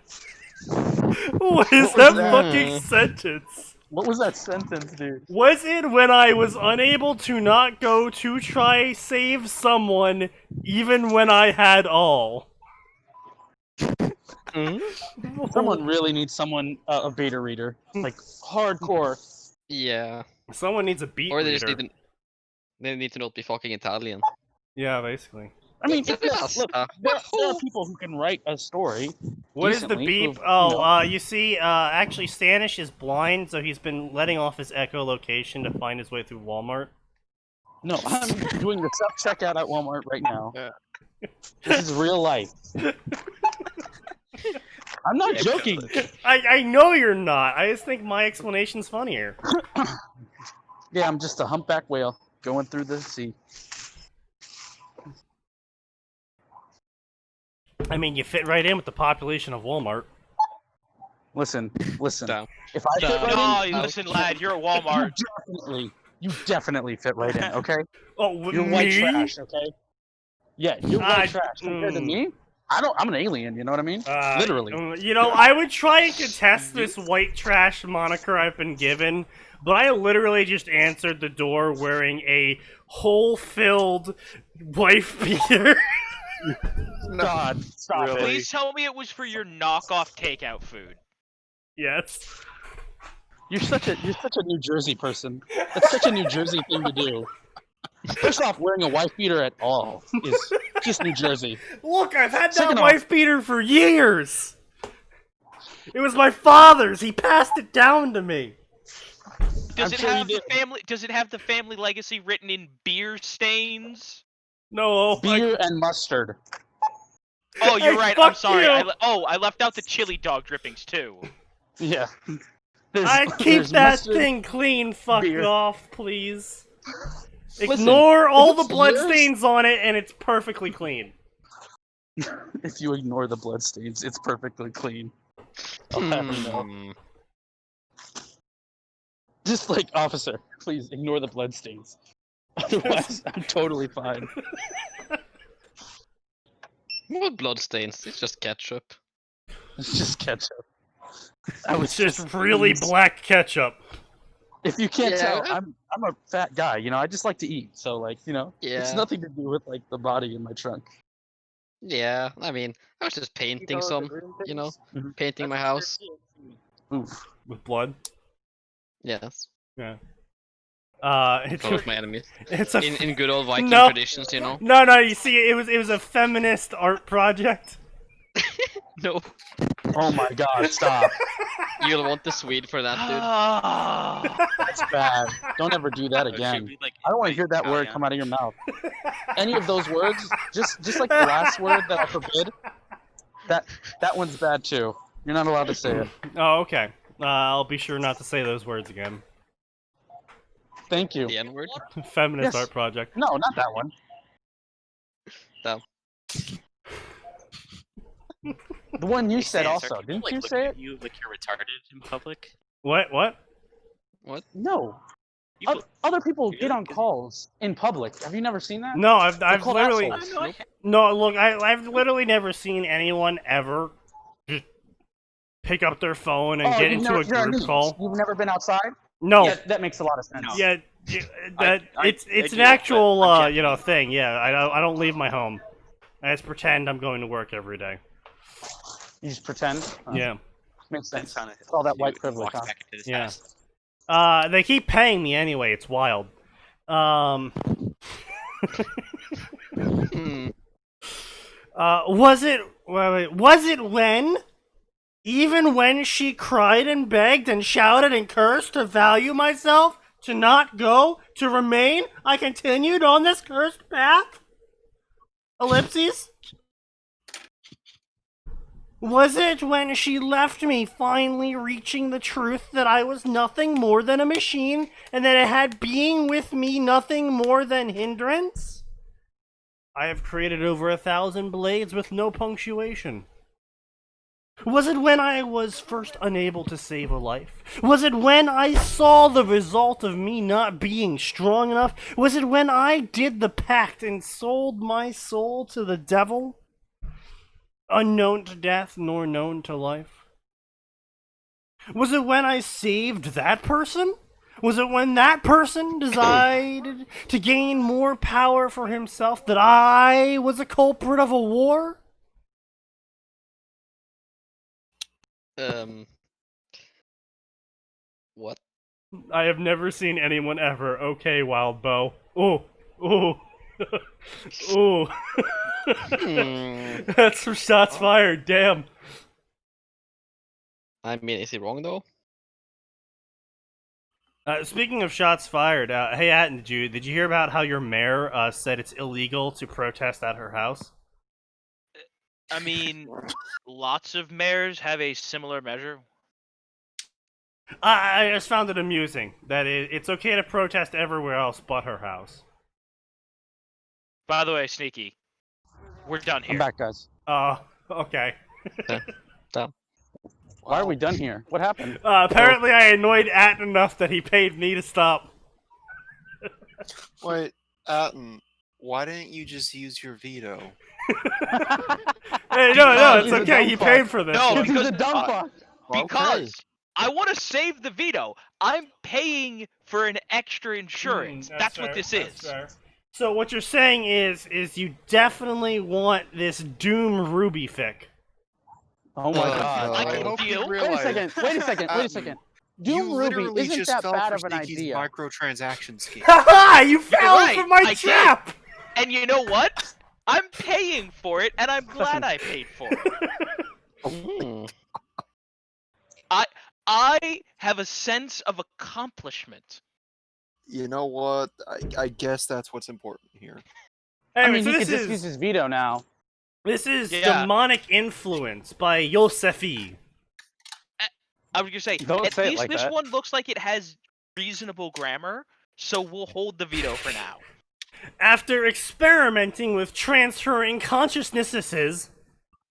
What is What was that that? fucking sentence? What was that sentence, dude? Was it when I was unable to not go to try save someone, even when I had all? Someone really needs a beta reader, like hardcore. Yeah. Someone needs a beat Or they reader. just they need to not be fucking Italian. Yeah, basically. I mean, It's a yes, look, pasta. there are people who can write a story. What is the decently, beep? who've, Oh, you see, actually, Stanish is blind, so he's been letting off his echolocation to find his way through Walmart. No, I'm doing the self-checkout at Walmart right now. Yeah. This is real life. I'm not joking. I know you're not. I just think my explanation's funnier. Yeah, I'm just a humpback whale going through the sea. I mean, you fit right in with the population of Walmart. Listen. Damn. If I fit No, right in, listen, lad, you're at Walmart. you definitely fit right in, okay? Oh, You're me? white trash, okay? Yeah, you're white trash compared to mm. me. I'm an alien, you know what I mean? Literally. You know, I would try and contest this white trash moniker I've been given, but I literally just answered the door wearing a hole-filled wife beater. God, stop Really? it. Please tell me it was for your knockoff takeout food. Yes. You're such a New Jersey person. That's such a New Jersey thing to do. First off, wearing a wife beater at all is just New Jersey. Look, I've had that Second off- wife beater for years. It was my father's. He passed it down to me. Does I'm it sure you have the did. family? Does it have the family legacy written in beer stains? No, Beer and mustard. Oh, you're Hey, right. fuck I'm sorry. you. I left out the chili dog drippings too. Yeah. I'd keep There's that mustard. thing clean. Fuck beer. off, please. Listen, Ignore all the it's bloodstains on it, and it's perfectly clean. If you ignore the bloodstains, it's perfectly clean. I'll have you know. Hmm. Just like, officer, please ignore the bloodstains. Otherwise, I'm totally fine. What bloodstains? It's just ketchup. It's just ketchup. It's just really black ketchup. If you can't Yeah. tell, I'm a fat guy. You know, I just like to eat. So like, you know, it's Yeah. nothing to do with like the body in my trunk. Yeah, I mean, I was just painting some, you know, Mhm. painting my house. Oof. With blood. Yes, Yeah. It's close my enemies. it's a In good old Viking No. traditions, you know. no. You see, it was a feminist art project. No, Oh my God! Stop. you'll want the Swede for that, dude. Ah. That's bad. Don't ever do that It should again. be like I don't want to hear that word Italian. come out of your mouth. Any of those words, just like the last word that I forbid. That one's bad too. You're not allowed to say it. Oh, okay. I'll be sure not to say those words again. Thank you. The N-word. Feminist Yes. art project. No, not that one. No. The one you Hey, said Sans, also. are people, Didn't like, you looking say at it? You like you're retarded in public. What? No. People, Other people Really? get on calls in public. Have you never seen that? No, I've They're called literally assholes. no. Look, I've literally never seen anyone ever just pick up their phone and get you've into never, a you're group news. call. You've never been outside? No. Yeah, that makes a lot of sense. No. Yeah. That I it's do, an but actual I'm you know thing. Yeah, I don't leave my home. I just pretend I'm going to work every day. You just pretend? Yeah. Makes sense. That's on it. It's all that white He privilege, walks huh? back into this Yeah. house. They keep paying me anyway. It's wild. Hmm. Was it when, even when she cried and begged and shouted and cursed to value myself, to not go, to remain, I continued on this cursed path? Ellipses? Was it when she left me finally reaching the truth that I was nothing more than a machine and that it had being with me nothing more than hindrance? I have created over 1,000 blades with no punctuation. Was it when I was first unable to save a life? Was it when I saw the result of me not being strong enough? Was it when I did the pact and sold my soul to the devil? Unknown to death nor known to life? Was it when I saved that person? Was it when that person decided to gain more power for himself that I was a culprit of a war? What? I have never seen anyone ever. Okay, Wild Bow. Ooh. Ooh. That's some shots fired, damn. I mean, is he wrong though? Speaking of shots fired, hey Atin, did you hear about how your mayor said it's illegal to protest at her house? I mean, lots of mayors have a similar measure. I just found it amusing that it's okay to protest everywhere else but her house. By the way, Sneaky, we're done here. I'm back, guys. Okay. Why are we done here? What happened? Apparently I annoyed Atin enough that he paid me to stop. Wait, Atin, why didn't you just use your veto? Hey, no, it's He's a okay, dumb he fuck. paid for this. No, Because he's because a dumb fuck. Because I want to save the veto. I'm paying for an extra insurance. That's what this is. So what you're saying is you definitely want this Doom Ruby fic. Oh my god. I can hope you deal. Wait a realize- second. You Doom Ruby literally isn't just that fell bad for of an Sneaky's idea. microtransaction scheme. Haha! You fell right, for my I did. trap! And you know what? I'm paying for it, and I'm glad I paid for it. I have a sense of accomplishment. You know what? I guess that's what's important here. Anyway, I mean, so he this could just use his veto now. is Yeah. Demonic Influence by Yosefi. I was gonna say, Don't at say it least like this that. one looks like it has reasonable grammar, so we'll hold the veto for now. After experimenting with transferring consciousnesses,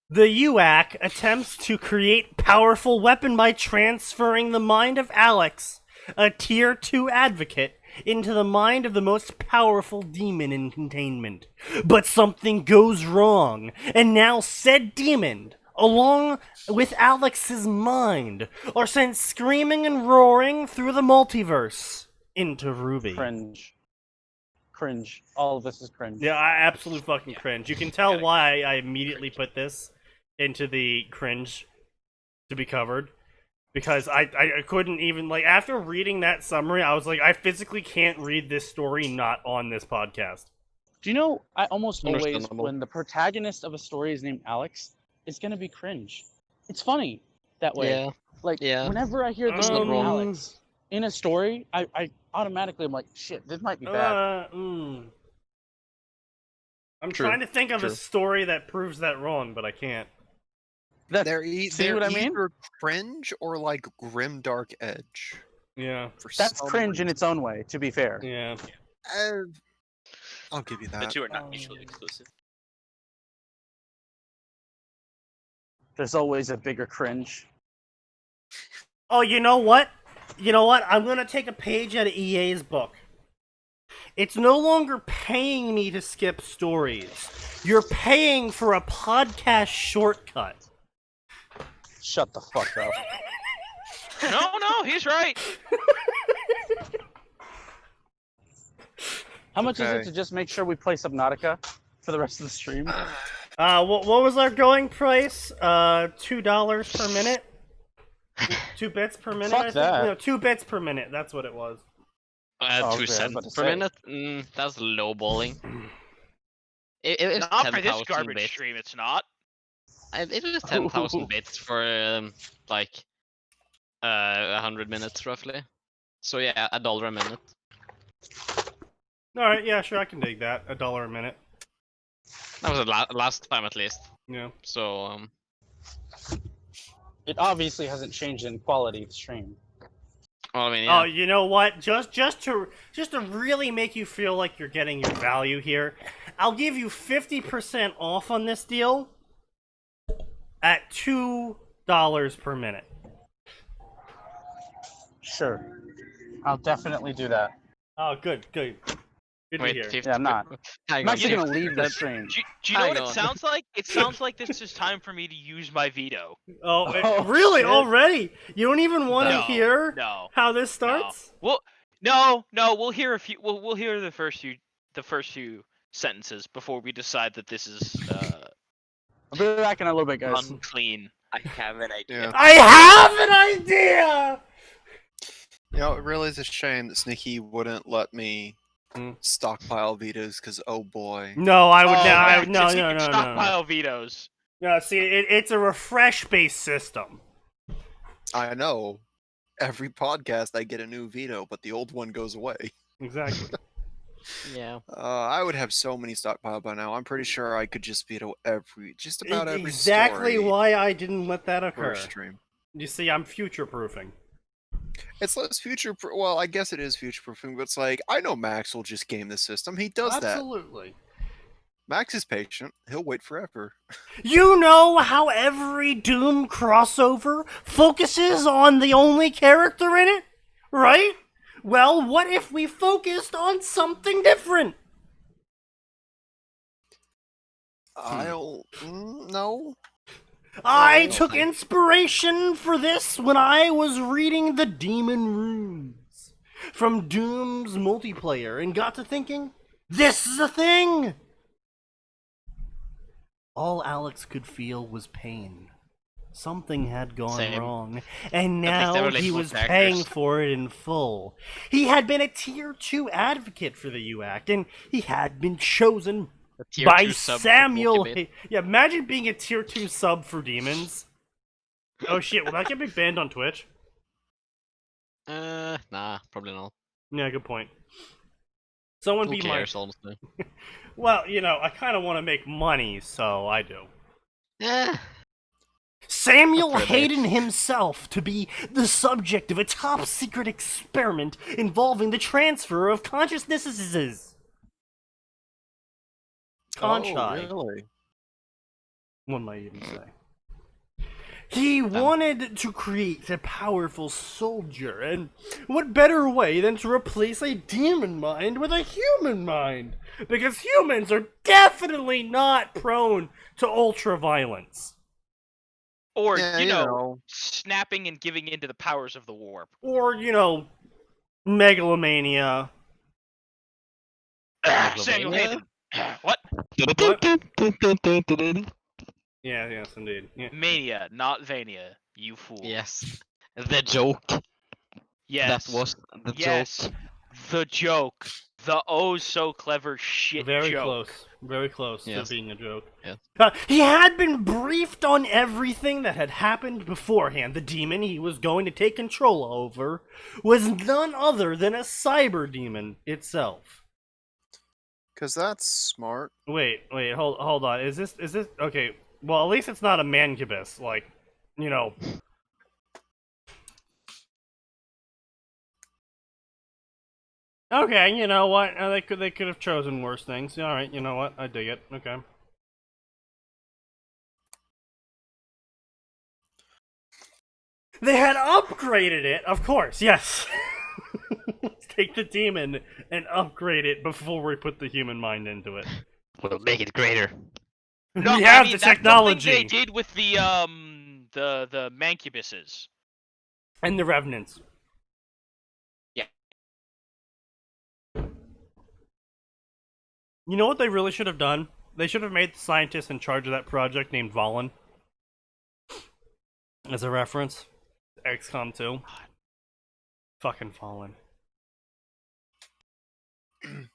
the UAC attempts to create powerful weapon by transferring the mind of Alex, a tier 2 advocate, into the mind of the most powerful demon in containment. But something goes wrong, and now said demon, along with Alex's mind, are sent screaming and roaring through the multiverse into Ruby. Cringe. All of this is cringe. Yeah, I absolute fucking cringe. You can tell why I immediately put this into the cringe to be covered. Because I couldn't even, like, after reading that summary, I was like, I physically can't read this story not on this podcast. Do you know, I almost always, Understandable. when the protagonist of a story is named Alex, it's gonna be cringe. It's funny that way. Yeah. Like, Yeah. whenever I hear the That's name not wrong. Alex in a story, I automatically am like, shit, this might be bad. I'm True, trying to think of a true. story that proves that wrong, but I can't. They're see what I mean? either cringe or like grimdark edge. Yeah, For That's some cringe in reason. its own way, to be fair. yeah. I'll give you The that. two are not mutually exclusive. There's always a bigger cringe. Oh, you know what? I'm gonna take a page out of EA's book. It's no longer paying me to skip stories. You're paying for a podcast shortcut. Shut the fuck up. No, he's right. How much is Okay. it to just make sure we play Subnautica for the rest of the stream? What was our going price? $2 per minute? 2 bits per minute, Fuck I think? that. No, 2 bits per minute, that's what it was. Oh, 2 okay, I was about cents to per say. minute? That's low balling. It's Not for this 10,000 garbage bits. stream, it's not. It was 10,000 bits for like 100 minutes roughly. So yeah, $1 a minute. Alright, yeah, sure, I can dig that. $1 a minute. That was the last time at least. Yeah. So It obviously hasn't changed in quality of the stream. well, I mean, yeah. Oh, you know what? Just to really make you feel like you're getting your value here, I'll give you 50% off on this deal at $2 per minute. Sure. I'll definitely do that. Oh, good. Good to Wait, hear. 50 Yeah, I'm not. Hang I'm on, actually gonna leave the that- stream. Do you know Hang what on. it sounds like? It sounds like this is time for me to use my veto. Oh, Oh, really? shit. Already? You don't even want to No, hear No. how this starts? Well, no. We'll hear a few. We'll hear the first few sentences before we decide that this is I'll be back in a little bit, guys. unclean. I have an idea. Yeah. I have an idea! You know, it really is a shame that Sneaky wouldn't let me stockpile Vitas, because oh boy. No, I would Oh, not. yeah, No. so you can stockpile vetoes. No, see, it's a refresh-based system. I know. Every podcast I get a new veto, but the old one goes away. Exactly. Yeah. I would have so many stockpiled by now. I'm pretty sure I could just veto just about every Exactly story why I didn't let that for occur. a stream. You see, I'm future-proofing. It's less well, I guess it is future-proofing, but it's like, I know Max will just game the system. He does that. Absolutely. Max is patient. He'll wait forever. You know how every Doom crossover focuses on the only character in it? Right? Well, what if we focused on something different? No. I took inspiration for this when I was reading the Demon Runes from Doom's multiplayer and got to thinking, this is a thing! All Alex could feel was pain. Something had gone Same. wrong, and At least they now were he little was daggers. paying for it in full. He had been a tier 2 advocate for the UAC, and he had been chosen A tier by 2 sub for Samuel. Pokemon. Yeah, imagine being a tier 2 sub for demons. Oh shit, will that get me banned on Twitch? Nah, probably not. Yeah, good point. Someone Who be my. cares, honestly? Well, you know, I kind of want to make money, so I do. Yeah. Samuel Not really. Hayden himself to be the subject of a top secret experiment involving the transfer of consciousnesses. Conchai, Oh, really? one might even say. He wanted to create a powerful soldier, and what better way than to replace a demon mind with a human mind? Because humans are definitely not prone to ultra-violence. Or, Yeah, you know, snapping and giving into the powers of the warp. Or, you know, megalomania. Samuel Hayden. What? Yeah, yes, indeed. Yeah. Mania, not Vania. You fool. Yes. The joke. Yes. That was the yes. joke. The joke. The oh so clever shit Very joke. close. Very close to Yes. being a joke. Yes. He had been briefed on everything that had happened beforehand. The demon he was going to take control over was none other than a cyber demon itself. Because that's smart. Wait, hold on. Is this okay? Well, at least it's not a mancubus, like, you know. Okay, you know what? They could have chosen worse things. All right, you know what? I dig it. Okay. They had upgraded it, of course. Yes. Let's take the demon and upgrade it before we put the human mind into it. We'll make it greater. No, we have I mean, the that's technology something they did with the mancubuses. and the revenants. Yeah. You know what they really should have done? They should have made the scientist in charge of that project named Valen. As a reference. XCOM 2. Fucking Fallen. And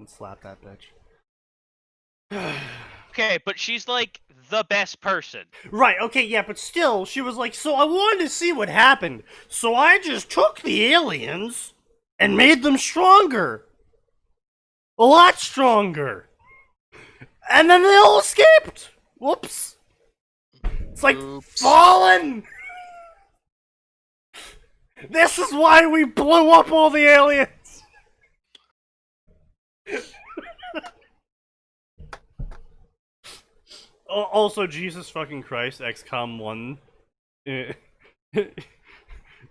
slap that bitch. Okay, but she's like the best person. Right, okay, yeah, but still, she was like, so I wanted to see what happened. So I just took the aliens and made them stronger. A lot stronger. And then they all escaped. Whoops. It's like, Oops. Fallen! This is why we blew up all the aliens! Also, Jesus fucking Christ, XCOM 1.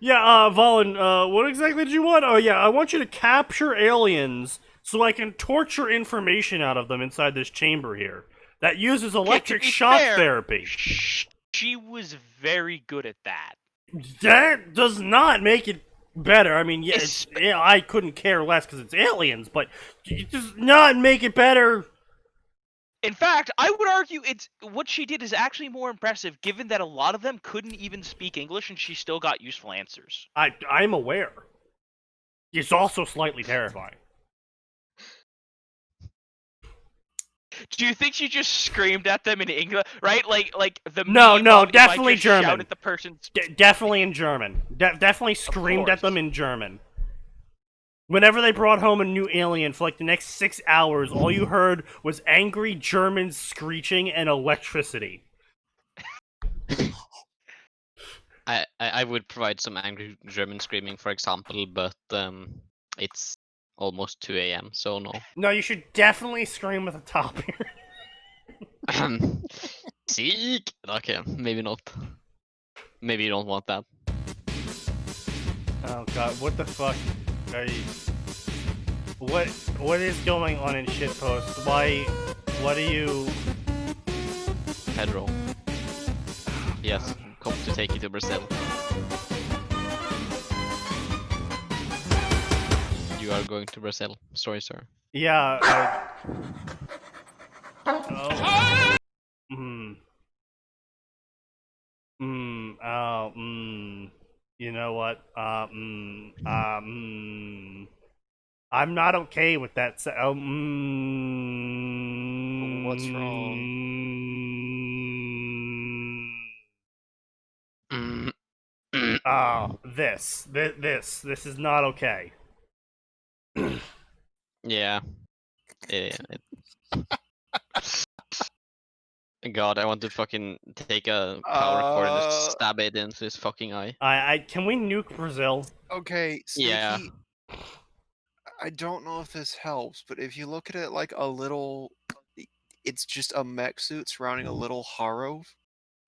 Yeah, Valen, what exactly did you want? Oh yeah, I want you to capture aliens so I can torture information out of them inside this chamber here. That uses electric to be shock fair, therapy. She was very good at that. That does not make it better. I mean, yeah, I couldn't care less because it's aliens, but it does not make it better. In fact, I would argue it's what she did is actually more impressive, given that a lot of them couldn't even speak English, and she still got useful answers. I'm aware. It's also slightly terrifying. Do you think she just screamed at them in English? Right, like the No, meme no, of if I definitely just shout German. at the person's... Definitely in German. Definitely screamed at course. them in German. Whenever they brought home a new alien for like the next 6 hours, all you heard was angry German screeching and electricity. I would provide some angry German screaming, for example, but it's almost 2 a.m., so no. No, you should definitely scream at the top here. Seek! Okay, maybe not. Maybe you don't want that. Oh god, what the fuck are you... What is going on in shitpost? Why... What are you... Pedro. Yes, come to take you to Brazil. You are going to Brazil. Sorry, sir. Yeah, oh. You know what? I'm not okay with that. What's wrong? This is not okay. Yeah. God, I want to fucking take a power cord and just stab it into his fucking eye. Can we nuke Brazil? Okay, Sneaky, Yeah. I don't know if this helps, but if you look at it like a little, it's just a mech suit surrounding a little Haro.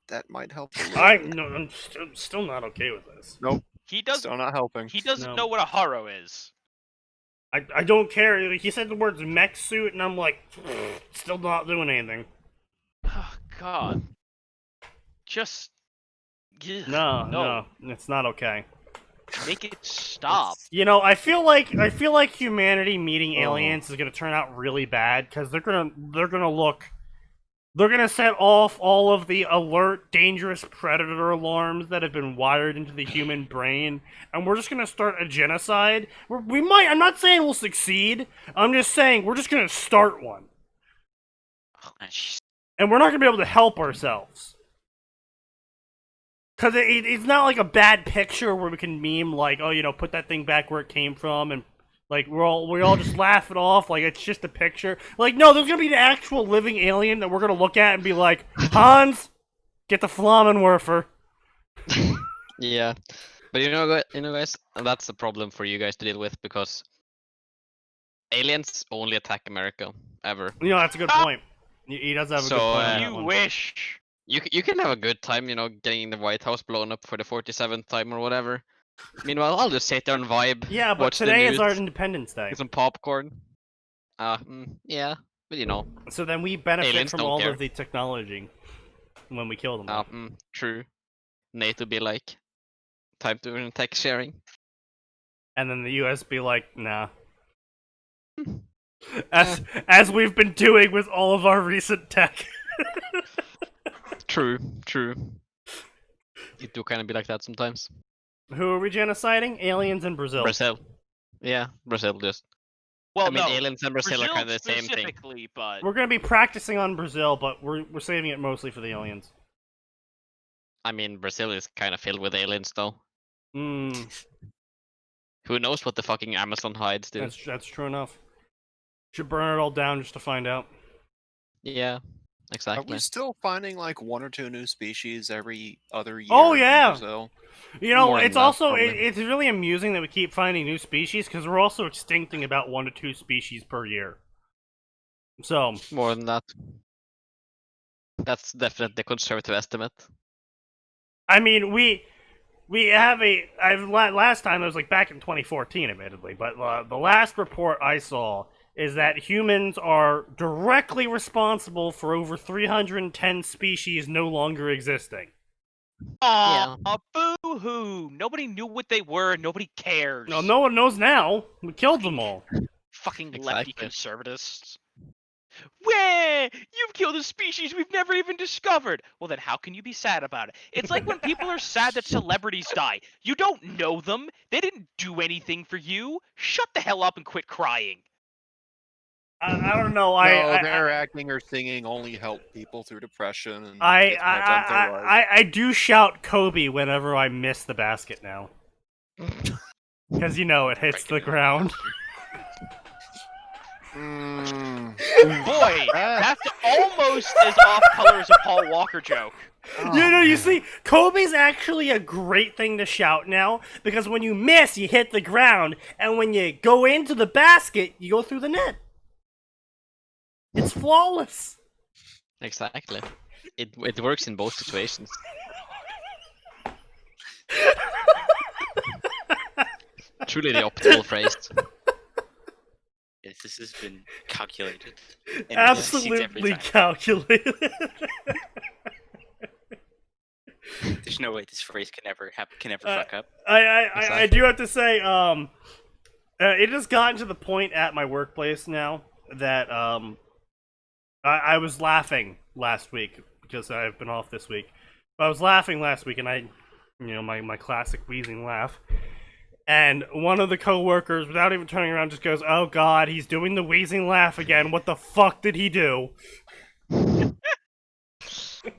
that might help. I'm still not okay with this. Nope. He doesn't. Still not helping. He doesn't No. know what a haro is. I don't care. He said the words mech suit, and I'm like, still not doing anything. Oh God. Just. Ugh, No, it's not okay. Make it stop. You know, I feel like humanity meeting aliens is gonna turn out really bad because they're gonna set off all of the alert, dangerous predator alarms that have been wired into the human brain, and we're just gonna start a genocide. We might. I'm not saying we'll succeed. I'm just saying we're just gonna start one, and we're not gonna be able to help ourselves. Because it's not like a bad picture where we can meme, like, oh, you know, put that thing back where it came from, and, like, we all just laugh it off, like, it's just a picture. Like, no, there's gonna be an actual living alien that we're gonna look at and be like, Hans, get the Flammenwerfer. Yeah. But guys, that's a problem for you guys to deal with, because aliens only attack America, ever. You know, that's a good point. He does have a good point. on that You one. wish. You can have a good time, getting the White House blown up for the 47th time or whatever. Meanwhile, I'll just sit there and vibe. Yeah, but watch the today is news, our Independence Day. get some popcorn. Yeah, but So then we benefit aliens from don't all care. of the technology when we kill them. True. NATO be like, time to tech sharing. And then the US be like, nah. As we've been doing with all of our recent tech. True. It do kind of be like that sometimes. Who are we genociding? Aliens in Brazil. Brazil. Yeah, Brazil just. Well, I mean, no. aliens and Brazil are kind of the same thing. Specifically, but We're gonna be practicing on Brazil, but we're saving it mostly for the aliens. I mean, Brazil is kind of filled with aliens, though. Mm, Who knows what the fucking Amazon hides do? that's true enough. Should burn it all down just to find out. Yeah, Are exactly. we still finding like 1 or 2 new species every other year? Oh, in yeah! Brazil? You know, More than it's that, also probably. it's really amusing that we keep finding new species because we're also extincting about 1 to 2 species per year. So More than that. That's definitely a conservative estimate. I mean, last time it was like back in 2014, admittedly, but the last report I saw is that humans are directly responsible for over 310 species no longer existing. aw, boo-hoo! Nobody knew what they were. Nobody cares. No one knows now. We killed them all. Fucking lefty Exactly. conservatists. Where you've killed a species we've never even discovered. Well, then how can you be sad about it? It's like when people are sad that celebrities die. You don't know them. They didn't do anything for you. Shut the hell up and quit crying. I don't know. No, their acting or singing only help people through depression. And it's more bent their life. I do shout Kobe whenever I miss the basket now. Because, you know, it hits the ground. Boy, that's almost as off-color as a Paul Walker joke. You see, Kobe's actually a great thing to shout now, because when you miss, you hit the ground, and when you go into the basket, you go through the net. It's flawless. Exactly. It works in both situations. Truly the optimal phrase. Yes, this has been calculated. And it succeeds every Absolutely time. calculated. There's no way this phrase can ever fuck up. I do have to say, it has gotten to the point at my workplace now that I was laughing last week because I've been off this week. I was laughing last week, and my classic wheezing laugh. And one of the coworkers, without even turning around, just goes, "Oh God, he's doing the wheezing laugh again. What the fuck did he do?"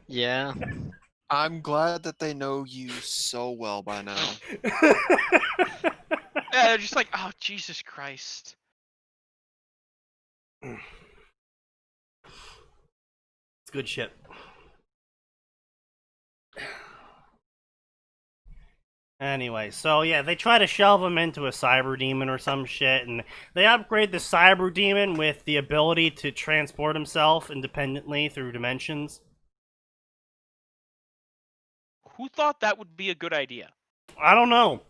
Yeah. I'm glad that they know you so well by now. Yeah, they're just like, oh, Jesus Christ. It's good shit. Anyway, so yeah, they try to shove him into a cyber demon or some shit, and they upgrade the cyber demon with the ability to transport himself independently through dimensions. Who thought that would be a good idea? I don't know.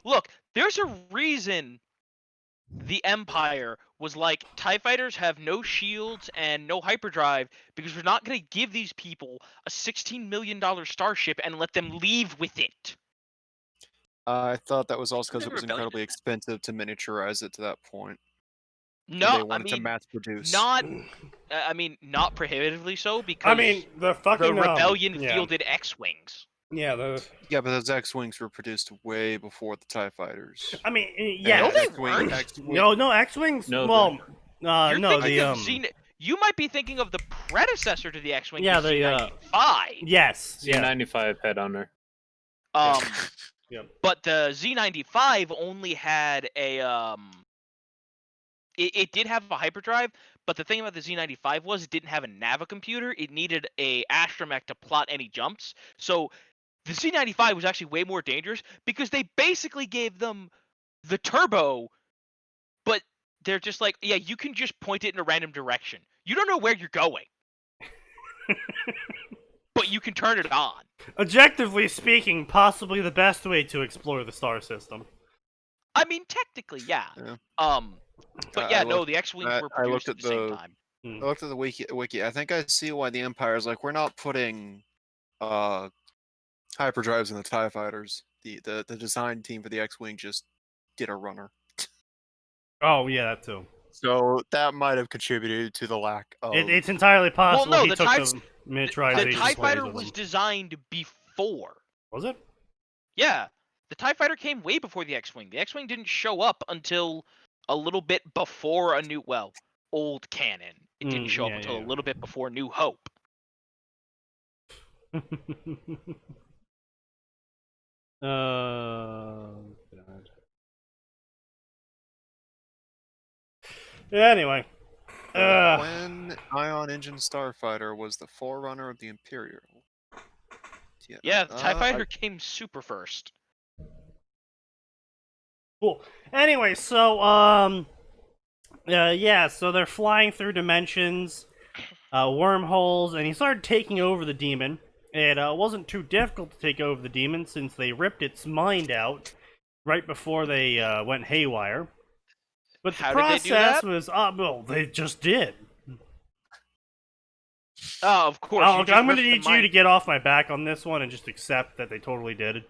Look, there's a reason the Empire was like, TIE fighters have no shields and no hyperdrive because we're not going to give these people a $16 million starship and let them leave with it. I thought that was also because The it was rebellion incredibly did that. expensive to miniaturize it to that point. No, they I wanted to mean, mass produce. not prohibitively so because I mean, the fucking the rebellion yeah. fielded X-wings. Yeah, Yeah, but those X-wings were produced way before the TIE fighters. I mean, And yeah. No, they X-wing- weren't. X-wing- No, X-wings. No, well, You're no, thinking the of you might be thinking of the predecessor to the X-wing, Yeah, the the, Z95. yes, yeah. Z95 head on her. Yep. But the Z95 only had a It did have a hyperdrive, but the thing about the Z95 was it didn't have a navicomputer. It needed a astromech to plot any jumps. So the Z95 was actually way more dangerous because they basically gave them the turbo, but they're just like, yeah, you can just point it in a random direction. You don't know where you're going. But you can turn it on. Objectively speaking, possibly the best way to explore the star system. I mean, technically, yeah. Yeah. But I yeah, no, looked the X-wings were I produced looked at at the same the- time. I looked at the wiki. I think I see why the Empire is like, we're not putting hyperdrives in the TIE fighters. The design team for the X-wing just did a runner. Oh yeah, that too. So that might have contributed to the lack of. It's entirely possible no, he the took TIE the miniaturization. The TIE plays fighter with was him. designed before. Was it? Yeah, the TIE fighter came way before the X-wing. The X-wing didn't show up until a little bit before old canon. It didn't show up until a little bit before New Hope. God. Anyway. When Ion Engine Starfighter was the forerunner of the Imperial. Yeah, the TIE fighter came super first. Cool. Anyway, so yeah, so they're flying through dimensions, wormholes, and he started taking over the demon. It wasn't too difficult to take over the demon since they ripped its mind out right before they went haywire. But the How did they do process that? was, well, they just did. Oh, of course. I'm going to need you to get off my back on this one and just accept that they totally did.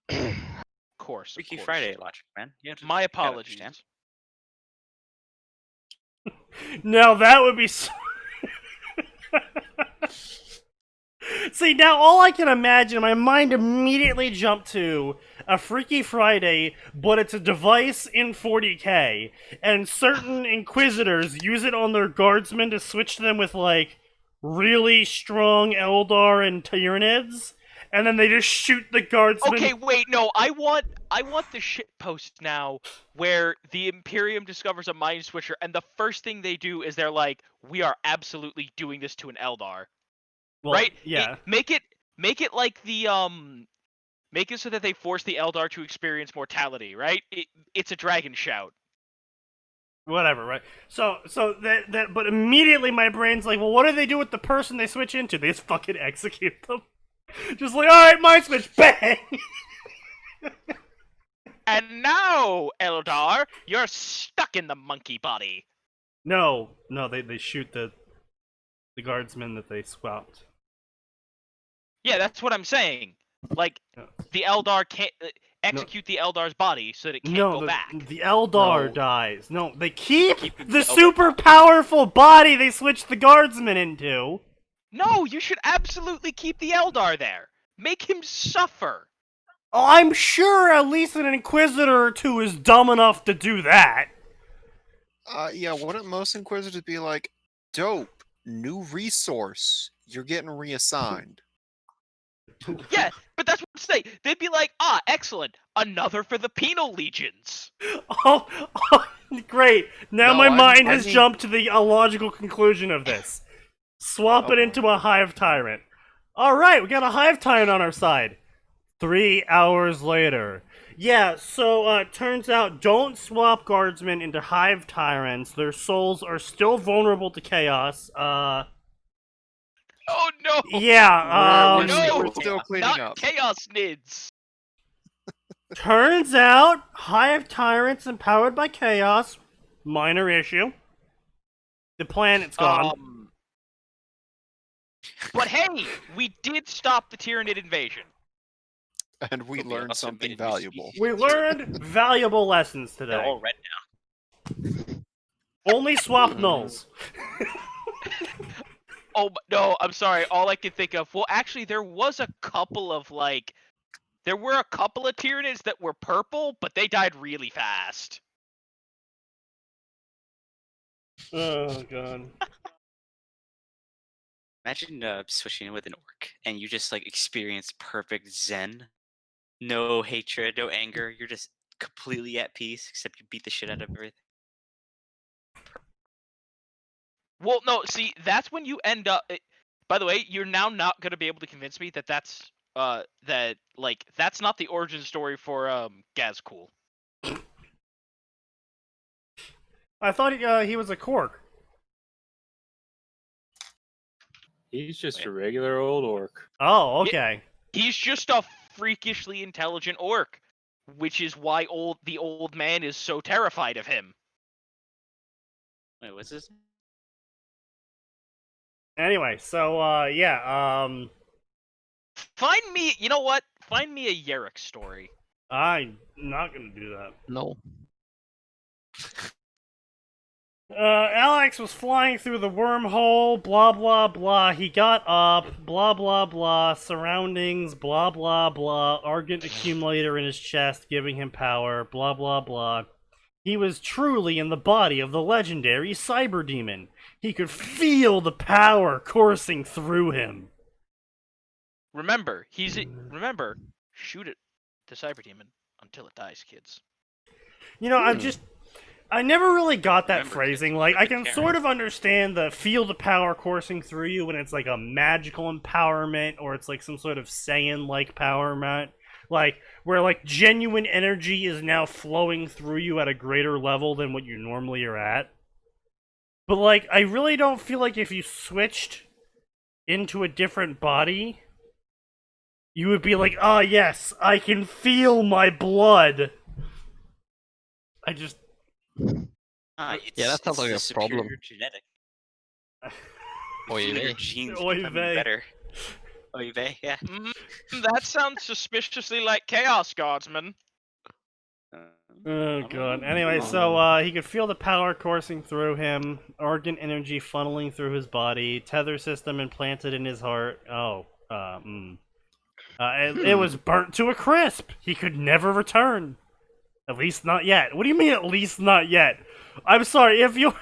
Of course. Freaky Friday logic, man. My gotta apologies. understand. No, that would be so... See, now all I can imagine, my mind immediately jumped to a Freaky Friday, but it's a device in 40k, and certain Inquisitors use it on their guardsmen to switch them with, like, really strong Eldar and Tyranids, and then they just shoot the guardsmen. Okay, wait, no, I want the shit post now where the Imperium discovers a mind switcher, and the first thing they do is they're like, we are absolutely doing this to an Eldar. Well, right? Yeah. Make it like the make it so that they force the Eldar to experience mortality, right? It's a dragon shout. Whatever, right? So that but immediately my brain's like, well, what do they do with the person they switch into? They just fucking execute them. Just like, alright, mind switch, bang! And now, Eldar, you're stuck in the monkey body. No, they shoot the guardsmen that they swapped. Yeah, that's what I'm saying. Like, the Eldar can't execute the Eldar's body so that it can't go back. The Eldar dies. No, they keep the Eldar. super powerful body they switched the guardsmen into. No, you should absolutely keep the Eldar there. Make him suffer. Oh, I'm sure at least an Inquisitor or two is dumb enough to do that. Yeah, wouldn't most Inquisitors be like, dope, new resource, you're getting reassigned? Yeah, but that's what I'm saying. They'd be like, excellent, another for the penal legions. Oh, great. Now No, my mind I has mean- jumped to the logical conclusion of this. Swap it into a Hive Tyrant. Alright, we got a Hive Tyrant on our side. 3 hours later. Yeah, so turns out don't swap guardsmen into Hive Tyrants. Their souls are still vulnerable to chaos. Oh no! Yeah, we're still cleaning not up. Chaos Nids. turns out Hive Tyrants empowered by Chaos, minor issue. The planet's gone. But hey, we did stop the Tyranid invasion. And we But we learned also something made a new valuable. We learned valuable lessons They're today. all red now. Only swap nulls. Oh no, I'm sorry. All I can think of. Well, actually, there was a couple of there were a couple of Tyranids that were purple, but they died really fast. Oh god. Imagine switching in with an orc, and you just like experience perfect zen. No hatred, no anger. You're just completely at peace, except you beat the shit out of everything. Well, no, see, that's when you end up. By the way, you're now not gonna be able to convince me that that's that's not the origin story for Gazcool. I thought he was a Cork. He's just a regular old orc. Oh, okay. He's just a freakishly intelligent orc, which is why the old man is so terrified of him. Wait, what's this? Anyway, so yeah, Find me, you know what? Find me a Yerrick story. I'm not gonna do that. No. Alex was flying through the wormhole, blah blah blah. He got up, blah blah blah. Surroundings, blah blah blah. Argent accumulator in his chest, giving him power, blah blah blah. He was truly in the body of the legendary cyber demon. He could feel the power coursing through him. Remember, shoot it, the cyber demon until it dies, kids. You know, I never really got that Remember, phrasing. kids, Like, I Karen. can sort of understand the feel the power coursing through you when it's like a magical empowerment or it's like some sort of Saiyan-like empowerment. Like, where like genuine energy is now flowing through you at a greater level than what you normally are at. But like, I really don't feel like if you switched into a different body, you would be like, ah, yes, I can feel my blood. I just... Yeah, that sounds like it's a the problem. superior Genetic. Oy Your vey. genes Oy becoming vey. better. Oy vey, yeah. That sounds suspiciously like Chaos Guardsman. Oh god. Anyway, so he could feel the power coursing through him, organ energy funneling through his body, tether system implanted in his heart. It was burnt to a crisp. He could never return. At least not yet. What do you mean at least not yet? I'm sorry, if you...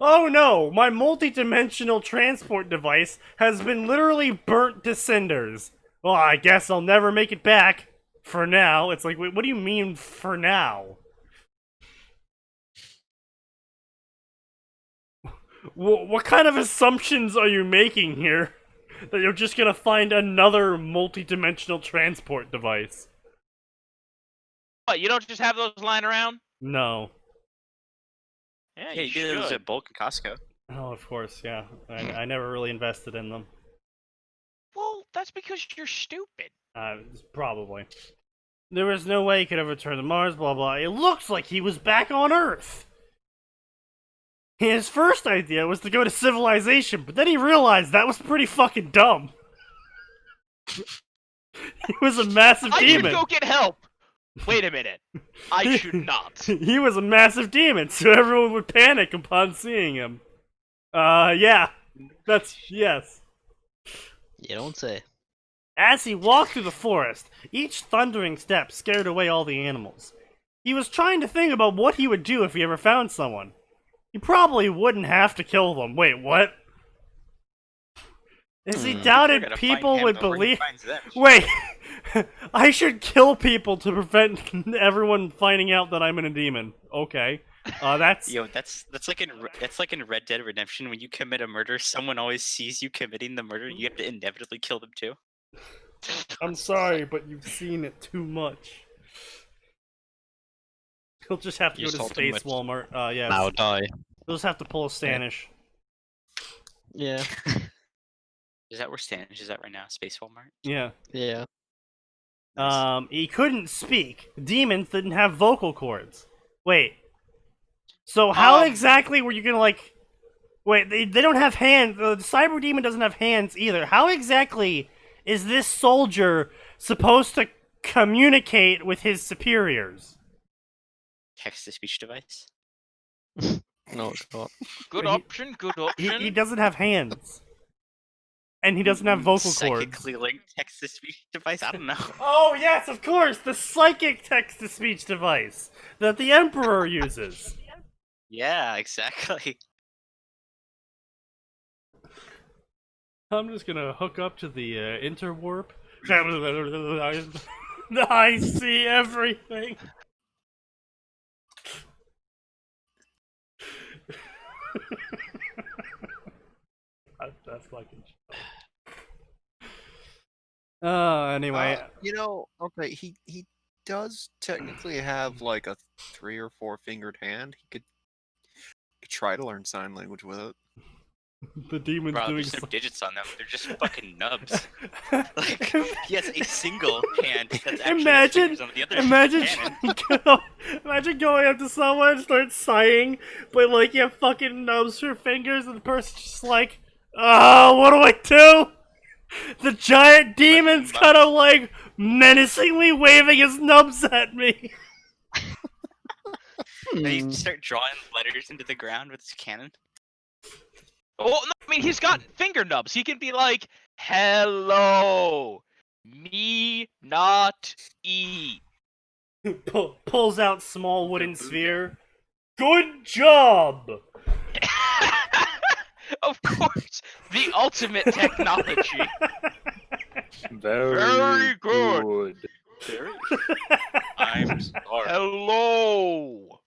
Oh no, my multi-dimensional transport device has been literally burnt to cinders. Well, I guess I'll never make it back. For now. It's like, wait, what do you mean, for now? What kind of assumptions are you making here? That you're just gonna find another multi-dimensional transport device? What, you don't just have those lying around? No. Yeah, Yeah, you get those at bulk in Costco. Oh, of course, yeah. I never really invested in them. Well, that's because you're stupid. Probably. There was no way he could have returned to Mars, blah blah. It looks like he was back on Earth. His first idea was to go to civilization, but then he realized that was pretty fucking dumb. He was a massive I demon. should go get help! Wait a minute. I should not. He was a massive demon, so everyone would panic upon seeing him. Yeah. Yes. You don't say. As he walked through the forest, each thundering step scared away all the animals. He was trying to think about what he would do if he ever found someone. He probably wouldn't have to kill them. Wait, what? Is he doubted Gotta find people him would before he believe... finds them. Wait, I should kill people to prevent everyone finding out that I'm a demon. Okay. That's... Yo, that's like in Red Dead Redemption when you commit a murder, someone always sees you committing the murder, you have to inevitably kill them too. I'm sorry, but you've seen it too much. He'll just have to You go to told him Space which- Walmart. Yeah. Now die. He'll just have to pull a Stanish. Yeah. Is that where Stanage is at right now? Space Walmart? Yeah. Yeah. Nice. He couldn't speak. Demons didn't have vocal cords. Wait. So how exactly were you gonna like? Wait, they don't have hands. The cyber demon doesn't have hands either. How exactly is this soldier supposed to communicate with his superiors? Text-to-speech device? No, God. Good He- option. Good option. He doesn't have hands. And he doesn't have vocal cords. Psychically linked text-to-speech device? I don't know. Oh, yes, of course! The psychic text-to-speech device that the Emperor uses. Yeah, exactly. I'm just gonna hook up to the interwarp. I see everything. That's fucking. Anyway. Okay, he does technically have like a 3 or 4 fingered hand. He could try to learn sign language with it. The demon's Bro, doing there's no digits on them. They're just fucking nubs. Like, he has a single hand that's actually Imagine, fingers on the other cannon. imagine going up to someone and start sighing, but like you have fucking nubs for fingers, and the person's just like, "Oh, what do I do?" The giant demon's kind of like menacingly waving his nubs at me. Then you start drawing letters into the ground with his cannon. Oh, no, I mean, he's got finger nubs. He can be like, "Hello, me not eat." Pulls out small wooden sphere. Good job. Of course, the ultimate technology. Very good. I'm sorry. Hello.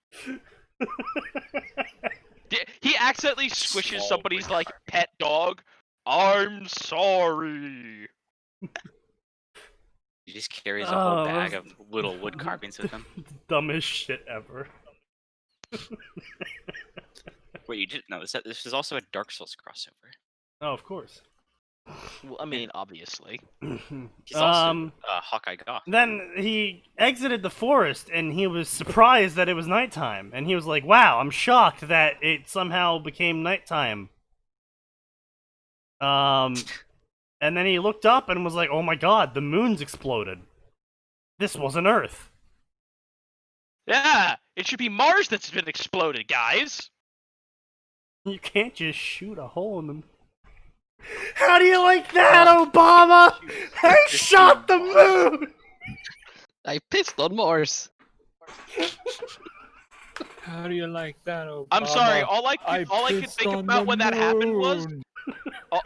He accidentally squishes somebody's like pet dog. I'm sorry. He just carries a whole bag of little wood carvings with him. Dumbest shit ever. Wait, you didn't know this is also a Dark Souls crossover. Oh, of course. Well, I mean, obviously. He's also Hawkeye Goth. Then he exited the forest, and he was surprised that it was nighttime. And he was like, "Wow, I'm shocked that it somehow became nighttime." And then he looked up and was like, "Oh my god, the moon's exploded. This wasn't Earth." Yeah, it should be Mars that's been exploded, guys. You can't just shoot a hole in them. How do you like that, Obama? I shot the moon! I pissed on Mars. How do you like that, Obama? I'm sorry. All I could think about when that happened was moon.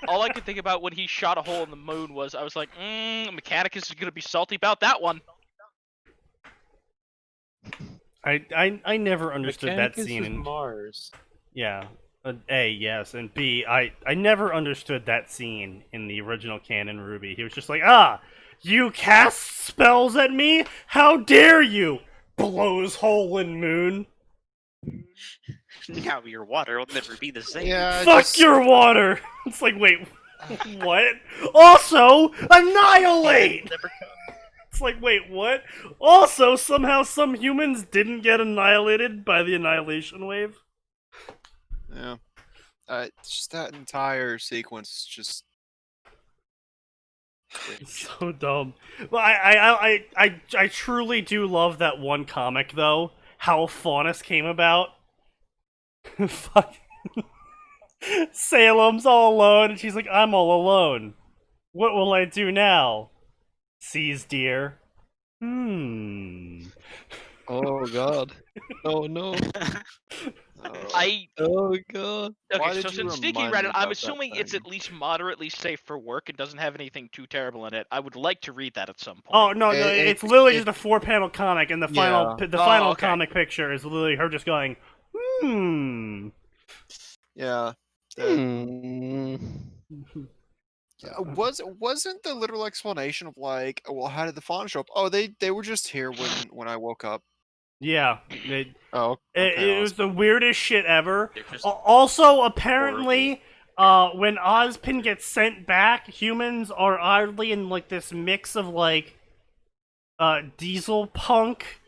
all I could think about when he shot a hole in the moon was I was like, Mechanicus is gonna be salty about that one. I never understood that Mechanicus scene is in Mars. yeah. A, yes, and B, I never understood that scene in the original canon Ruby. He was just like, you cast spells at me? How dare you? Blows hole in moon. Now your water will never be the same. Yeah, Fuck your water! It's like, wait, what? Also, annihilate! It's like, wait, what? Also, somehow some humans didn't get annihilated by the annihilation wave? Yeah. Just that entire sequence is just It's so dumb. Well, I truly do love that one comic though. How Faunus came about. Fuck. Salem's all alone, and she's like, "I'm all alone. What will I do now?" Sees deer. Oh god. Oh no. Oh god. Why Okay, did so you since Sneaky remind read me it, I'm about that assuming it's thing? at least moderately safe for work and doesn't have anything too terrible in it. I would like to read that at some point. Oh no, it's literally just a 4-panel comic, and the final final okay. comic picture is literally her just going, yeah. Wasn't the literal explanation of like, well, how did the fawn show up? Oh, they were just here when I woke up. Yeah. Oh, okay, It was the weirdest shit ever. They're just Also, apparently, when Ozpin gets sent back, humans are oddly in like this mix of like diesel punk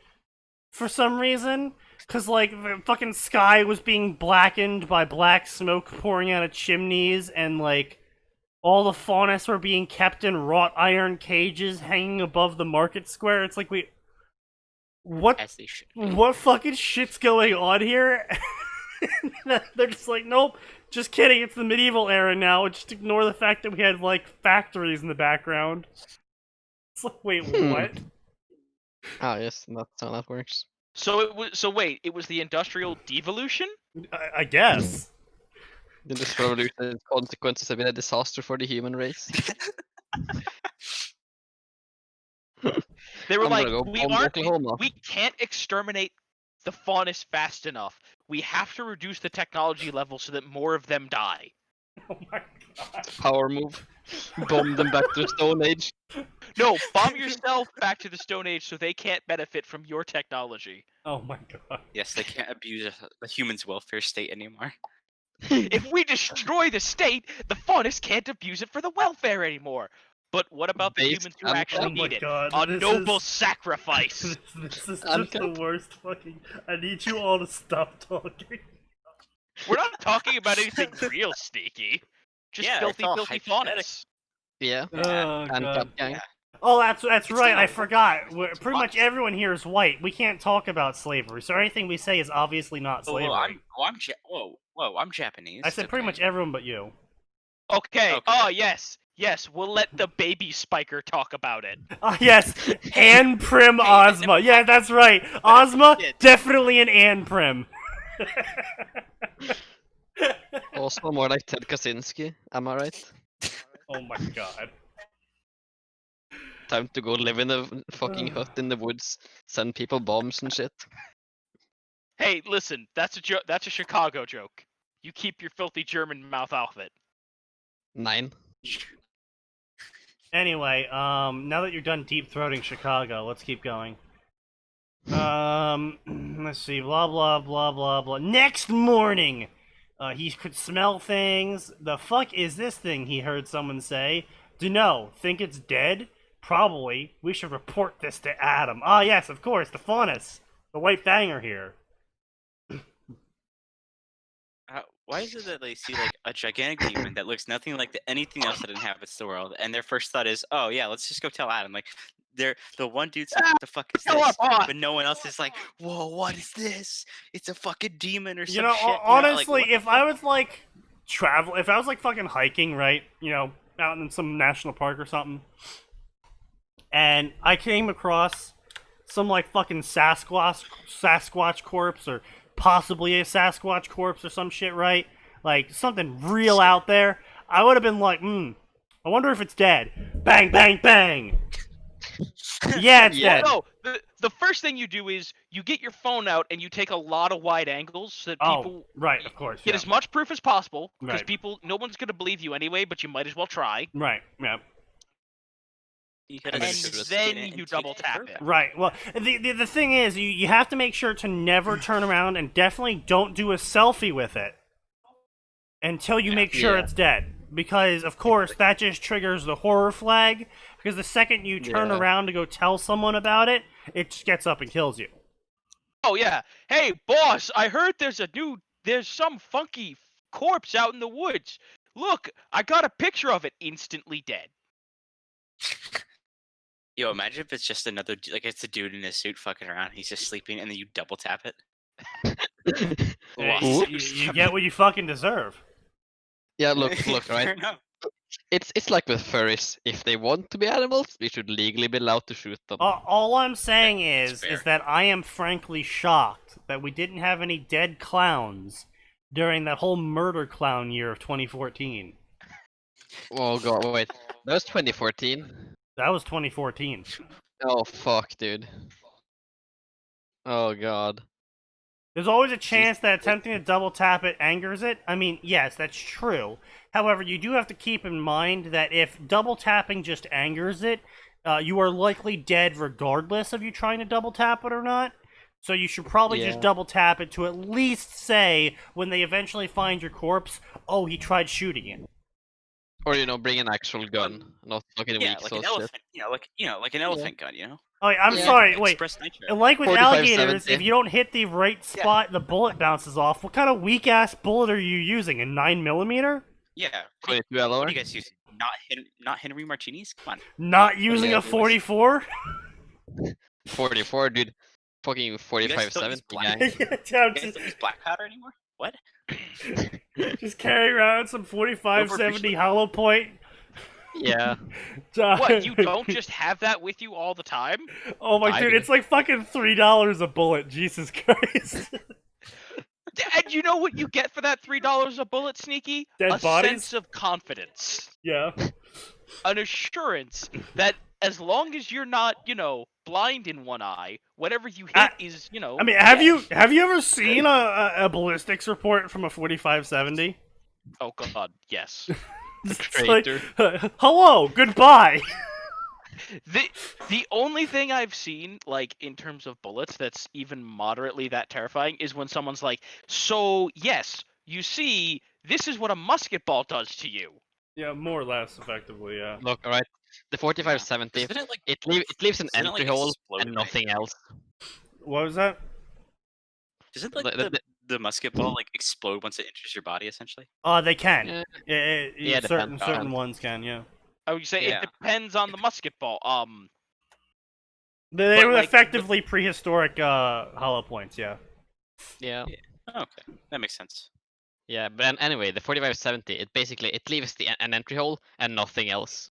for some reason. Cause like the fucking sky was being blackened by black smoke pouring out of chimneys, and like all the faunus were being kept in wrought iron cages hanging above the market square. It's like what fucking shit's going on here? They're just like, nope, just kidding, it's the medieval era now, just ignore the fact that we had like factories in the background. It's like, wait, what? Ah, yes, that's how that works. So wait, it was the industrial devolution? I guess. The Industrial Revolution's consequences have been a disaster for the human race. They were I'm like, gonna go Oklahoma. we can't exterminate the faunus fast enough. We have to reduce the technology level so that more of them die. Oh my god. Power move. Bomb them back to the Stone Age. No, bomb yourself back to the Stone Age so they can't benefit from your technology. Oh my god. Yes, they can't abuse the human's welfare state anymore. If we destroy the state, the faunus can't abuse it for the welfare anymore. But what about the humans who actually need it? A noble sacrifice! This is just the worst fucking... I need you all to stop talking. We're not talking about anything real sneaky. Just filthy faunus. Yeah. Oh, And god. Gang. Yeah. Oh, that's right, I forgot. Pretty much everyone here is white. We can't talk about slavery, so anything we say is obviously not slavery. I'm Japanese. I said pretty much everyone but you. Okay. Oh, yes. Yes, we'll let the baby spiker talk about it. Yes, Ann Prim Ozma. Yeah, that's right. Ozma, definitely an Ann Prim. Also more like Ted Kaczynski, am I right? Oh my god. Time to go live in a fucking hut in the woods, send people bombs and shit. Hey, listen, that's a Chicago joke. You keep your filthy German mouth off it. 9. Anyway, now that you're done deep-throating Chicago, let's keep going. Let's see, blah, blah, blah, blah, blah. Next morning! He could smell things. The fuck is this thing, he heard someone say. Dunno, think it's dead? Probably. We should report this to Adam. Ah, yes, of course, the faunus. The white fanger here. Why is it that they see like a gigantic demon that looks nothing like anything else that inhabits the world, and their first thought is, "Oh yeah, let's just go tell Adam." Like, they're the one dude's like, "What the fuck is this?" But no one else is like, "Whoa, what is this? It's a fucking demon or some shit." Honestly, if I was like if I was like fucking hiking, right? You know, out in some national park or something, and I came across some like fucking Sasquatch corpse, or possibly a Sasquatch corpse or some shit, right? Like something real out there, I would have been like, I wonder if it's dead. Bang, bang, bang. Yeah, it's dead. No, the first thing you do is you get your phone out and you take a lot of wide angles so that people of course, get as much proof as possible, because right. no one's gonna believe you anyway, but you might as well try. Right. Yeah. And then you double tap it. Right. Well, the thing is, you have to make sure to never turn around, and definitely don't do a selfie with it until you make sure it's dead. Because, of course, that just triggers the horror flag. Because the second you turn around to go tell someone about it, it just gets up and kills you. Oh, yeah. Hey, boss, I heard there's some funky corpse out in the woods. Look, I got a picture of it. Instantly dead. Yo, imagine if it's just another, like, it's a dude in a suit fucking around. He's just sleeping, and then you double tap it. You get what you fucking deserve. Yeah, look, right? It's like with furries. If they want to be animals, we should legally be allowed to shoot them. All I'm saying is that I am frankly shocked that we didn't have any dead clowns during that whole murder clown year of 2014. Oh god, wait. That was 2014? That was 2014. Oh fuck, dude. Oh god. There's always a chance that attempting to double tap it angers it. I mean, yes, that's true. However, you do have to keep in mind that if double tapping just angers it, you are likely dead regardless of you trying to double tap it or not. So you should probably Yeah. just double tap it to at least say, when they eventually find your corpse, oh, he tried shooting it. Or bring an actual gun, not fucking Yeah, weak like sauce an shit. elephant. Like an elephant gun. Oh, wait, I'm Yeah. sorry, wait. Express nitro. Like with alligators, 45-70. if you don't hit the right spot, the bullet bounces off. What kind of weak-ass bullet are you using? A 9mm? Yeah. 22 What LR. do you guys use? Not Henry Martinis? Come on. Not using Yeah, a 44? 44, dude. Fucking You guys don't 45-70, use black. gang. Yeah, You guys don't use black powder anymore? What? just carry around some 4570 hollow point. Yeah. What, you don't just have that with you all the time? Oh my I dude, do. it's like fucking $3 a bullet. Jesus Christ. And you know what you get for that $3 a bullet, Sneaky? Dead a bodies? sense of confidence. Yeah. An assurance that as long as you're not, blind in one eye, whatever you hit is, I mean, have you ever seen a ballistics report from a 4570? Oh god, yes. It's like, Traitor. hello, goodbye. The only thing I've seen, like, in terms of bullets that's even moderately that terrifying is when someone's like, so, yes, you see, this is what a musket ball does to you. Yeah, more or less, effectively, yeah. Look, alright. The 45-70, Isn't it like it leaves an Isn't it, entry like, hole exploded, and right? nothing else. What was that? Doesn't like The- the musket ball like explode once it enters your body essentially? They can. Yeah. Yeah, certain depends. ones can, yeah. I would say Yeah. it depends on the musket ball. They But, were like, effectively prehistoric hollow points, yeah. Yeah. Oh, okay, that makes sense. Yeah, but anyway, the 45-70, it leaves an entry hole and nothing else.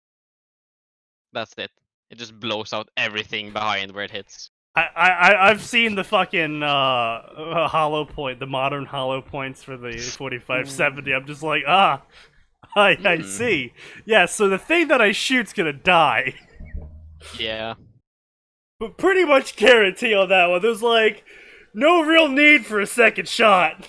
That's it. It just blows out everything behind where it hits. I've seen the fucking hollow point, the modern hollow points for the 4570. I'm just like, I see. Yeah, so the thing that I shoot's gonna die. Yeah. But pretty much guarantee on that one. There's like no real need for a second shot.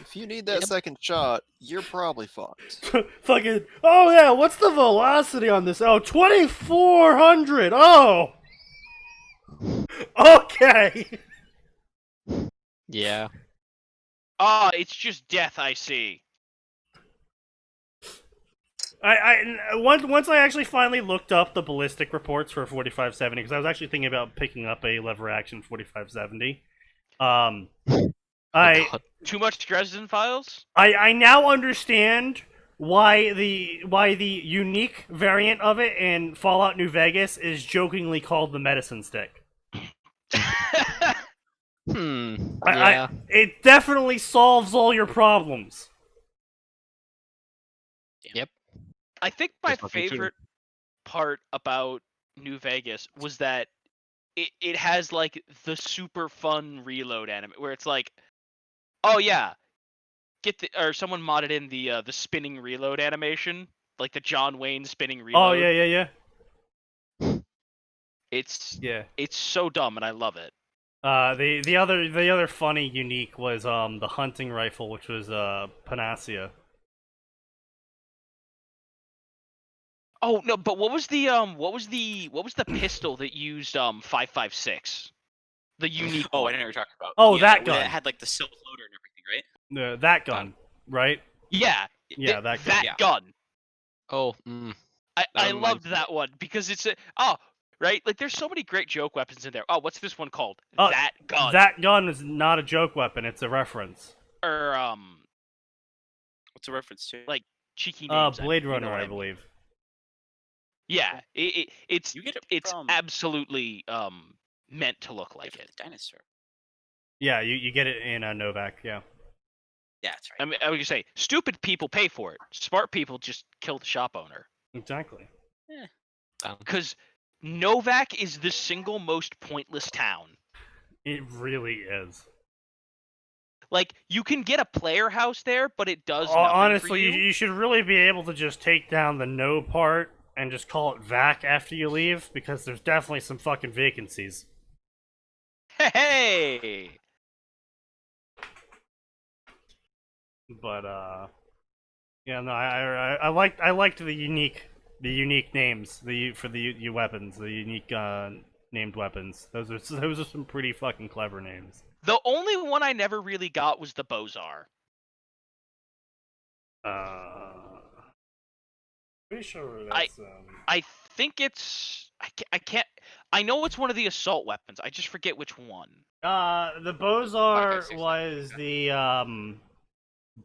If you need that second shot, you're probably fucked. Fucking, oh yeah, what's the velocity on this? Oh, 2400. Oh. Okay. Yeah. It's just death, I see. Once I actually finally looked up the ballistic reports for 4570, because I was actually thinking about picking up a lever action 4570. Too much Dresden Files? I now understand why the unique variant of it in Fallout New Vegas is jokingly called the medicine stick. Yeah. It definitely solves all your problems. Yep. I think my There's nothing to it. favorite part about New Vegas was that it has like the super fun reload anime where it's like, oh yeah, or someone modded in the spinning reload animation, like the John Wayne spinning reload. Oh yeah. It's Yeah. so dumb and I love it. The other funny unique was the hunting rifle, which was Panacea. Oh no, but what was the pistol that used 5.56? The unique Oh, I one. know what you're talking about. Oh, Yeah, that where gun. It had like the silk loader and everything, right? That gun, right? Yeah. Yeah, that gun. Yeah. gun. Oh, I That loved reminds me. that one because it's right? Like there's so many great joke weapons in there. Oh, what's this one called? Oh, That gun. That gun is not a joke weapon, it's a reference. Or What's the reference to? like cheeky names. Blade you know Runner, what I mean. believe. Yeah, it's You get it it's from absolutely meant to look like the it. dinosaur. Yeah, you get it in Novak, yeah. Yeah, that's right. I mean, I would just say, stupid people pay for it. Smart people just kill the shop owner. Exactly. Because Novak is the single most pointless town. It really is. Like, you can get a player house there, but it does nothing Honestly, for you. you should really be able to just take down the no part and just call it VAC after you leave, because there's definitely some fucking vacancies. Hey! But yeah, no, I liked the unique names for the weapons, the unique named weapons. Those are some pretty fucking clever names. The only one I never really got was the Bozar. Pretty sure that's I think it's I can't. I know it's one of the assault weapons. I just forget which one. the Bozar 5.56, was okay. the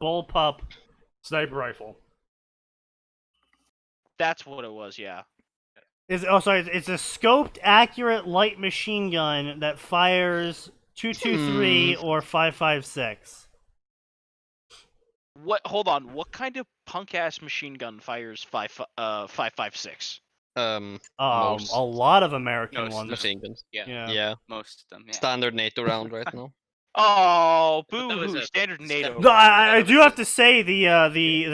bullpup sniper rifle. That's what it was. Yeah. It's a scoped, accurate light machine gun that fires 223 or 5.56. What? Hold on. What kind of punk ass machine gun fires 5.56? Most A lot of American No, ones. machine guns. Yeah. Yeah. Most of them. Yeah. Standard NATO round right now. Oh, But that was boo-hoo! a Standard step- NATO. No, I that do was have a- to say the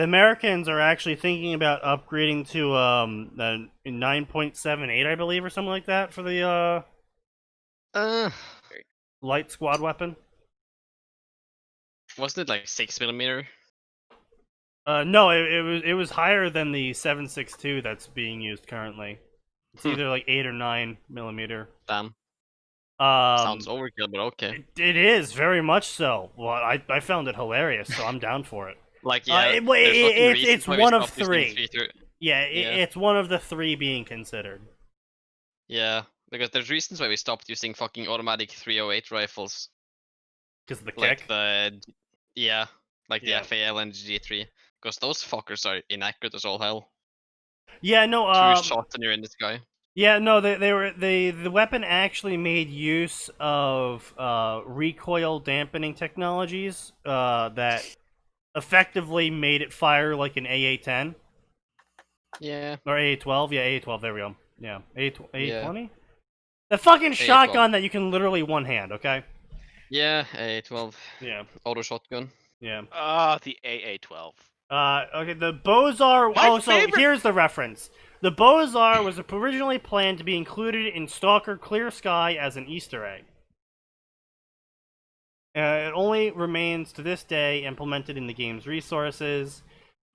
Americans are actually thinking about upgrading to the 9.78, I believe, or something like that for the light squad weapon. Wasn't it like 6mm? No, it was higher than the 7.62 that's being used currently. It's either like 8 or 9mm. Damn. Sounds overkill, but okay. It is very much so. Well, I found it hilarious, so I'm down for it. Like, yeah, it's one of three. Yeah. It's one of the three being considered. Yeah, because there's reasons why we stopped using fucking automatic 308 rifles. Because of the Like kick. the Yeah. FAL and G3. Because those fuckers are inaccurate as all hell. Yeah, no. Two shots and you're in the sky. Yeah, no. The weapon actually made use of recoil dampening technologies that effectively made it fire like an AA-10. Yeah. Or AA-12. Yeah, AA-12. There we go. Yeah, AA-20. Yeah. The fucking AA-12. shotgun that you can literally one hand. Okay. Yeah, AA-12. Yeah. Auto shotgun. Yeah. The AA-12. Okay, the Bozar. My So favorite- here's the reference. The Bozar was originally planned to be included in Stalker Clear Sky as an Easter egg. It only remains to this day implemented in the game's resources.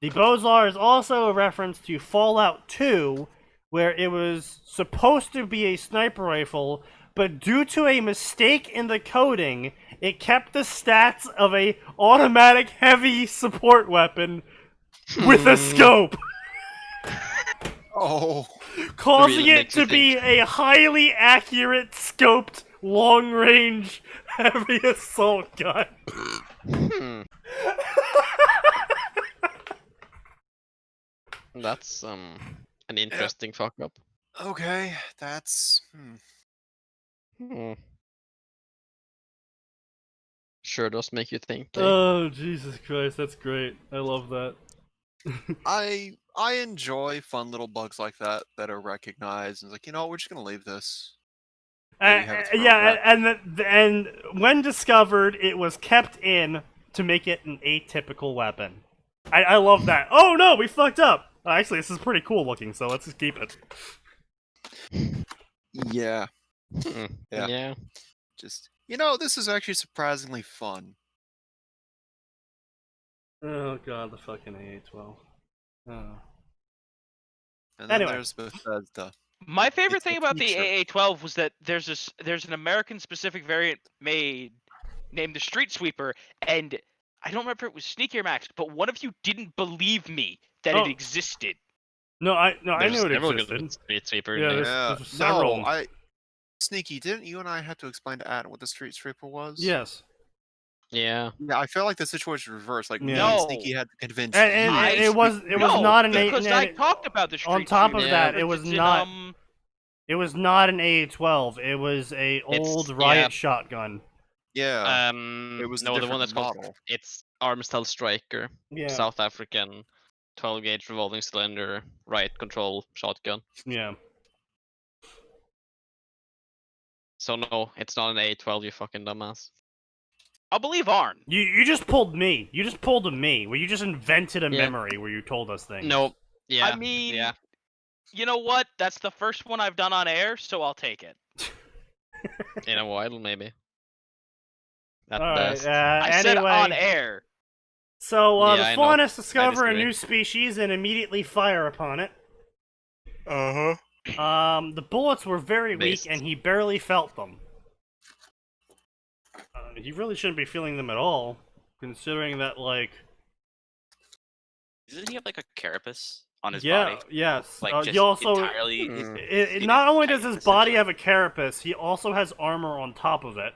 The Bozar is also a reference to Fallout 2, where it was supposed to be a sniper rifle, but due to a mistake in the coding, it kept the stats of a automatic heavy support weapon with a scope, Oh, causing Really it makes you to be a highly accurate scoped long-range heavy assault gun. Hmm. That's an interesting fuck up. okay. That's. Hmm. Sure does make you think. Eh? Oh, Jesus Christ, that's great. I love that. I enjoy fun little bugs like that that are recognized and it's like, you know what, we're just gonna leave this. Maybe have it thrown back. and when discovered, it was kept in to make it an atypical weapon. I love that. Oh no, we fucked up. Actually, this is pretty cool looking, so let's just keep it. Yeah. Hmm. Yeah. Yeah. Just, you know, this is actually surprisingly fun. Oh god, the fucking AA-12. Oh. And then Anyway. there's Bethesda. My favorite It's a thing about the feature. AA-12 was that there's an American specific variant made named the Street Sweeper, and I don't remember if it was Sneaky or Max, but one of you didn't believe me that Oh. it existed. No, I There's knew it several existed. good Street Sweeper. Yeah, names. there's several. No, Sneaky, didn't you and I have to explain to Adam what the Street Sweeper was? Yes. Yeah. Yeah, I felt like the situation was reversed. Like, me Yeah. and No. Sneaky had to convince And you. it was No, not an because I talked about the Street on top Sweeper. of that, because it was it's in, not. It was not an AA-12. It was a old riot yeah. shotgun. Yeah. It was a no, the different one that's called model. it's Armstel Striker, Yeah. South African, 12 gauge revolving cylinder, riot control shotgun. Yeah. So no, it's not an A12, you fucking dumbass. I'll believe Arn. You just pulled me. You just pulled a me. Where you just invented a Yeah. memory where you told us things. No. Yeah. I mean, yeah. you know what? That's the first one I've done on air, so I'll take it. In a while, maybe. At All right. best. I said Anyway, on air. Yeah, so I the know. faunists discover a disagree. new species and immediately fire upon it. Uh-huh. The bullets were very weak, Based. and he barely felt them. He really shouldn't be feeling them at all, considering that, like... Doesn't he have like a carapace on his yeah, body? yes. Like just He also... entirely. not only does his Titan, body essentially. have a carapace, he also has armor on top of it.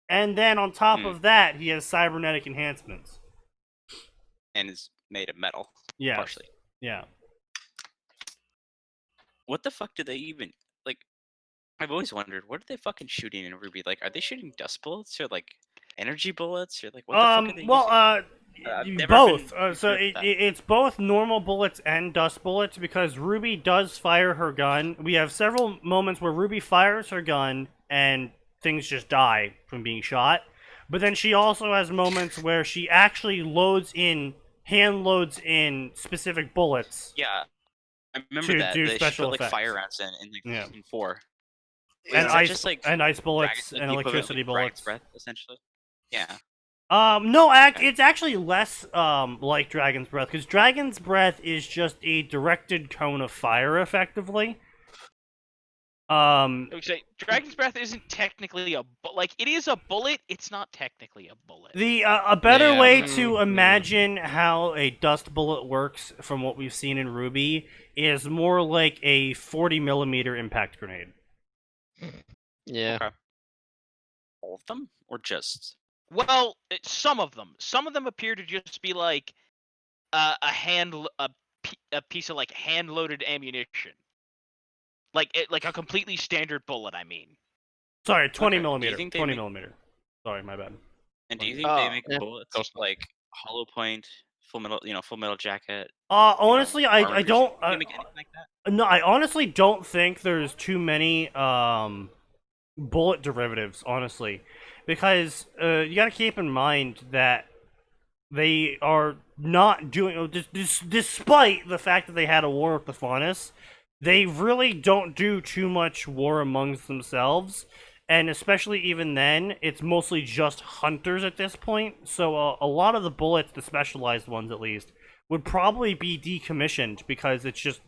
And then on top of that, he has cybernetic enhancements. And is made of metal. Yes. Partially. Yeah. What the fuck do they even like? I've always wondered, what are they fucking shooting in Ruby? Like, are they shooting dust bullets or like energy bullets or like what the fuck are they using? Both. been So good at that. it's both normal bullets and dust bullets because Ruby does fire her gun. We have several moments where Ruby fires her gun and things just die from being shot. But then she also has moments where she actually hand loads in specific bullets. Yeah, I remember to that. do She special put like effects. fire rounds in like Yeah. season 4. And Is that ice, just like and ice bullets Dragon- and the equivalent of, electricity like, Dragon's bullets. Breath, essentially. Yeah. No, it's actually less like Dragon's Breath, because Dragon's Breath is just a directed cone of fire, effectively. Okay, Dragon's Breath isn't technically a like it is a bullet. It's not technically a bullet. The a better Yeah, way to imagine how a dust bullet works, from what we've seen in Ruby, is more like a 40mm impact grenade. Yeah. Okay. All of them, or just? Well, some of them. Some of them appear to just be like a piece of like hand-loaded ammunition. Like a completely standard bullet. I mean. Sorry, 20 Okay. Do you millimeter. think they 20 make- millimeter. Sorry, my bad. And do you think Oh, they make yeah, bullets close enough. like hollow point, full metal jacket? Honestly, armor I don't. piercing? Do they make anything like that? No, I honestly don't think there's too many bullet derivatives, honestly, because you got to keep in mind that they are not doing, despite the fact that they had a war with the Faunus, they really don't do too much war amongst themselves, and especially even then, it's mostly just hunters at this point. So a lot of the bullets, the specialized ones at least, would probably be decommissioned because it's just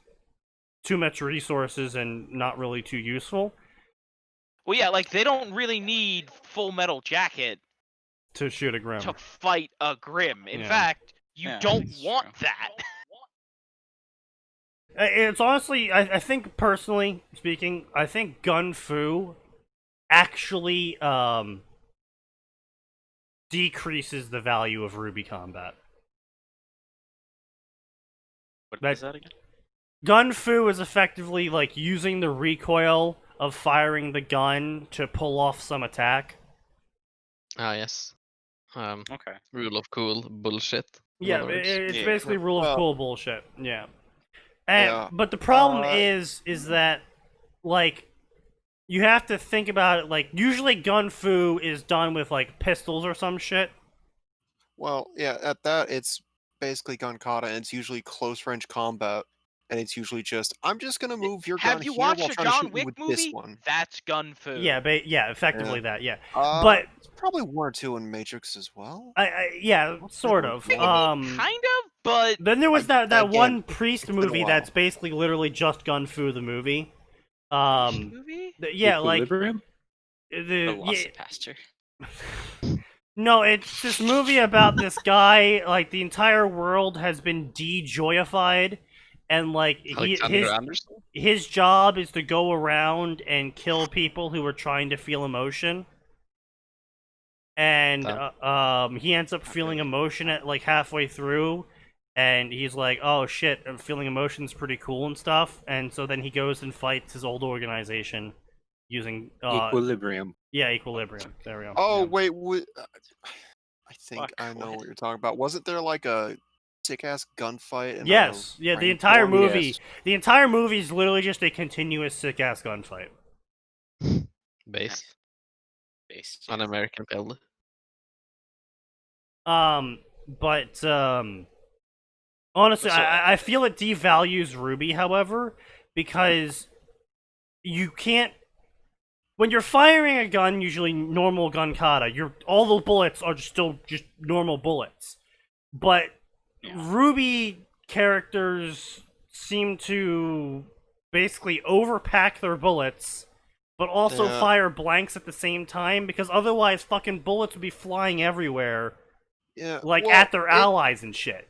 too much resources and not really too useful Well, yeah, like they don't really need Full Metal Jacket to shoot a Grim. to fight a Grim. In Yeah. fact, you Yeah, don't that's want true. that. It's honestly, I think personally speaking, I think Gun Fu actually decreases the value of Ruby combat. What That- is that again? Gun Fu is effectively like using the recoil of firing the gun to pull off some attack. Ah, yes. Okay. Rule of cool bullshit. in Yeah, other words. it's Yeah. basically rule of Well- cool bullshit. Yeah. Yeah. But the problem Uh, is that, like, you have to think about it, like, usually Gun Fu is done with, like, pistols or some shit. Well, yeah, at that, it's basically gun kata, and it's usually close range combat, and it's usually just, I'm just gonna move your gun Have you here while watched a trying to John shoot you Wick with movie? this one. That's Gun Fu. Yeah, effectively that, yeah. Uh, But, probably one or two in Matrix as well. yeah, sort of. Maybe, kind of, but Then there was that Again, one priest been a movie while. that's basically literally just Gun Fu the movie. movie? Yeah, like, Equilibrium? The Lost yeah, Pastor. no, it's this movie about this guy, like, the entire world has been de-joyified, and, like, Alexander Anderson? his job is to go around and kill people who are trying to feel emotion. And, he ends up feeling emotion at, like, halfway through, and he's like, oh shit, I'm feeling emotion's pretty cool and stuff, and so then he goes and fights his old organization using, Equilibrium. yeah, Equilibrium. There we go. Oh, yeah. wait, I think Fuck, I know what? what you're talking about. Wasn't there like a sick-ass gunfight? In Yes, yeah, the entire rainstorm? movie. Yes. The entire movie is literally just a continuous sick-ass gunfight. Based Based. on American Pill. But honestly, So- I feel it devalues Ruby, however, because you can't. When you're firing a gun, usually normal gun kata, all the bullets are still just normal bullets. But Yeah. Ruby characters seem to basically overpack their bullets, but also Yeah. fire blanks at the same time, because otherwise fucking bullets would be flying everywhere, Yeah, like well, at their allies and shit.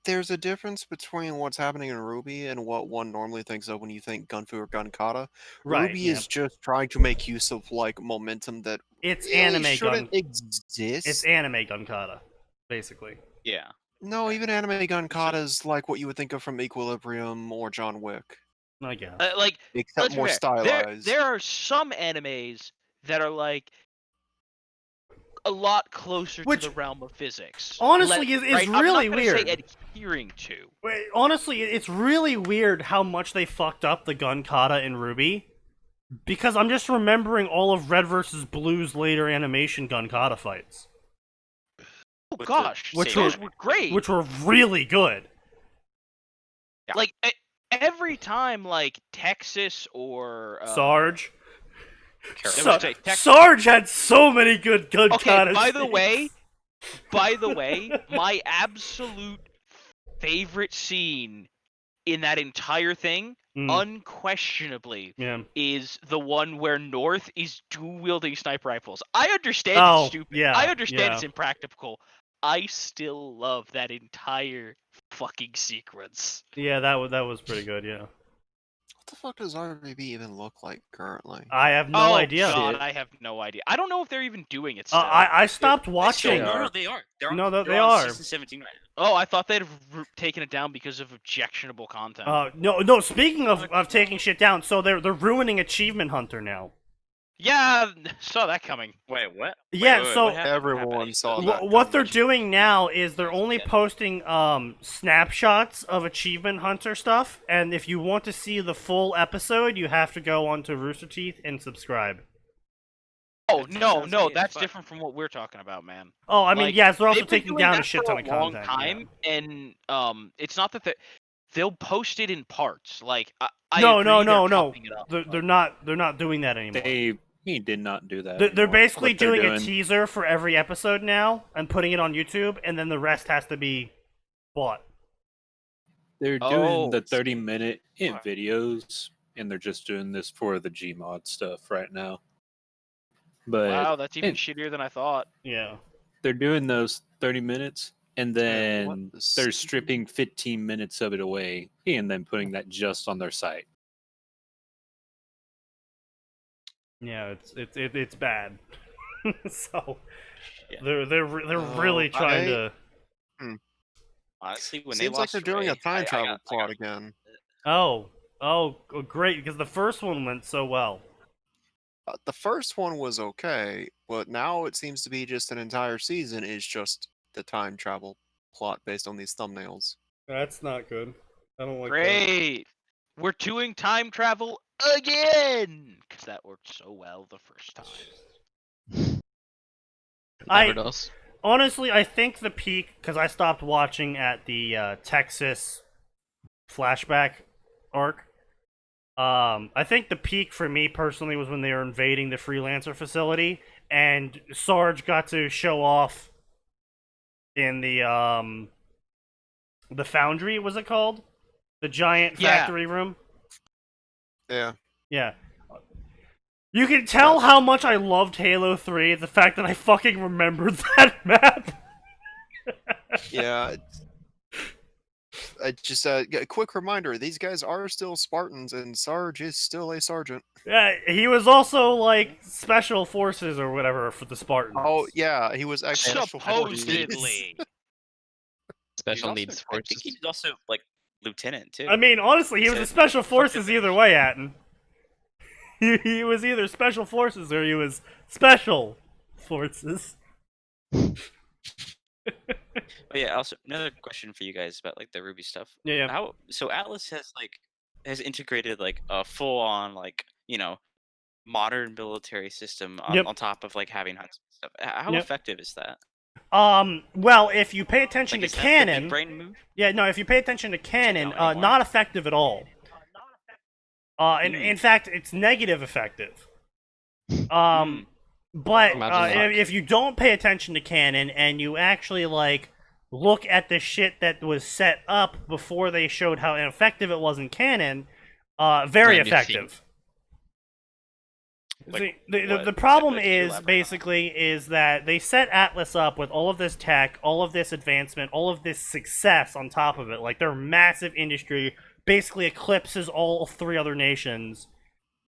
there's a difference between what's happening in Ruby and what one normally thinks of when you think Gunfu or Gun Kata. Right, Ruby yeah. is just trying to make use of like momentum that It's really anime shouldn't gun. exist. It's anime gun kata, basically. Yeah. No, even anime Gun Kata is like what you would think of from Equilibrium or John Wick, I guess. Like, except let's be more fair, stylized. There are some animes that are like a lot closer Which, to the realm of physics. honestly, is right? really I'm not gonna weird. say adhering to. Wait, honestly, it's really weird how much they fucked up the gun kata in Ruby. Because I'm just remembering all of Red vs. Blue's later animation gun kata fights. Oh With the gosh, Which those were- were great. Which were really good. Yeah. Like every time, like Texas or Sarge. Careful. There was a Tex- Sarge had so many good gun Okay, kata by the scenes. way, my absolute favorite scene in that entire thing, unquestionably, Yeah. is the one where North is dual-wielding sniper rifles. I understand Oh, it's stupid. yeah, I understand yeah. it's impractical. I still love that entire fucking sequence. Yeah, that was pretty good, yeah. What the fuck does RVB even look like currently? I have no oh, idea. God, Shit. I have no idea. I don't know if they're even doing it still. I stopped Still, watching. no, they are. They're on, No, they're they on are. Season 17 right Oh, I thought they'd taken it down because of objectionable content. No. Speaking of taking shit down, so they're ruining Achievement Hunter now. Yeah, saw that coming. now. Wait, what? Yeah, Wait, so- what happened? Everyone saw that. What they're coming. doing now is they're only posting snapshots of Achievement Hunter stuff, and if you want to see the full episode, you have to go onto Rooster Teeth and subscribe. Oh That no, sounds no, weird. that's Fuck. different from what we're talking about, man. Oh, I mean, Like, yes, they're also They've been taking doing down that a shit for ton of a long content. time, and it's not that they'll post it in parts. Like I No, agree no, they're no. chopping it up, They're but- not doing that anymore. He did not do that. They're anymore. basically What they're doing a teaser for every episode now and putting it on YouTube, and then the rest has to be bought. They're Oh, doing the see. 30-minute Wow. videos, and they're just doing this for the Gmod stuff right now. But Wow, that's even and shittier than I thought. Yeah. they're doing those 30 minutes, and Yeah, then what the they're s- stripping 15 minutes of it away, and then putting that just on their site. Yeah, it's bad. So Yeah. they're really trying to. Honestly, when they Seems like lost they're doing a Ray, time I travel got- plot again. Oh, great, because the first one went so well. The first one was okay, but now it seems to be just an entire season is just the time travel plot based on these thumbnails. That's not good. I don't like Great, we're doing time travel again because that worked so well the first time. Never does. Honestly, I think the peak, because I stopped watching at the Texas flashback arc. I think the peak for me personally was when they were invading the freelancer facility, and Sarge got to show off in the foundry. Was it called the giant Yeah. factory room? Yeah. Yeah. You can tell how much I loved Halo 3, the fact that I fucking remembered that map. Yeah. I just a quick reminder: these guys are still Spartans, and Sarge is still a sergeant. Yeah, he was also like special forces or whatever for the Spartans. Oh yeah, he was actually Supposedly. He's Special also- needs I think forces. he's also like lieutenant too. I mean, honestly, he was a Said- special forces either way, Atin. He was either special forces or he was special forces. But yeah, also another question for you guys about like the Ruby stuff. Yeah. How so Atlas has integrated like a full on like, you know, modern military system on, Yep. on top of like having hunts and stuff. How Yep. effective is that? Well, if you pay attention Like, to is that the big canon, brain move? yeah, no, if you pay attention to canon, anymore. not effective at all. In fact, it's negative effective. But Imagine that. if you don't pay attention to canon and you actually like look at the shit that was set up before they showed how ineffective it was in canon, Very Anything. effective. Like, The what problem exactly? Could you is elaborate on that? basically is that they set Atlas up with all of this tech, all of this advancement, all of this success on top of it. Like their massive industry basically eclipses all 3 other nations.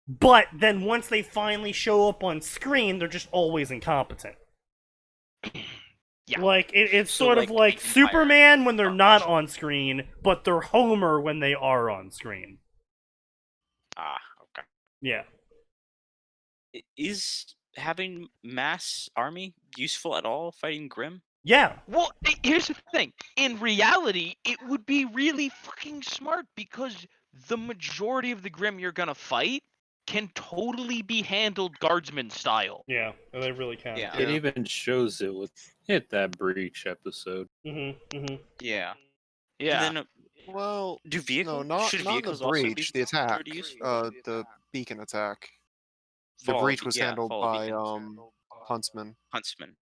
But then once they finally show up on screen, they're just always incompetent. Yeah. Like it's So, sort of like, like the Empire Superman when they're not Foundation. on screen, but they're Homer when they are on screen. Ah, okay. Yeah. Is having mass army useful at all fighting Grim? Yeah. Well, here's the thing. In reality, it would be really fucking smart because the majority of the Grim you're gonna fight can totally be handled guardsman style. Yeah, they really can. Yeah. It even shows it with that breach episode. Yeah. Yeah. And then, Well, do vehicles? no, Should not the vehicles also be breach, the attack, considered useful? the beacon attack. The Fall, breach was yeah, handled fall by beacons. Huntsman. Huntsman.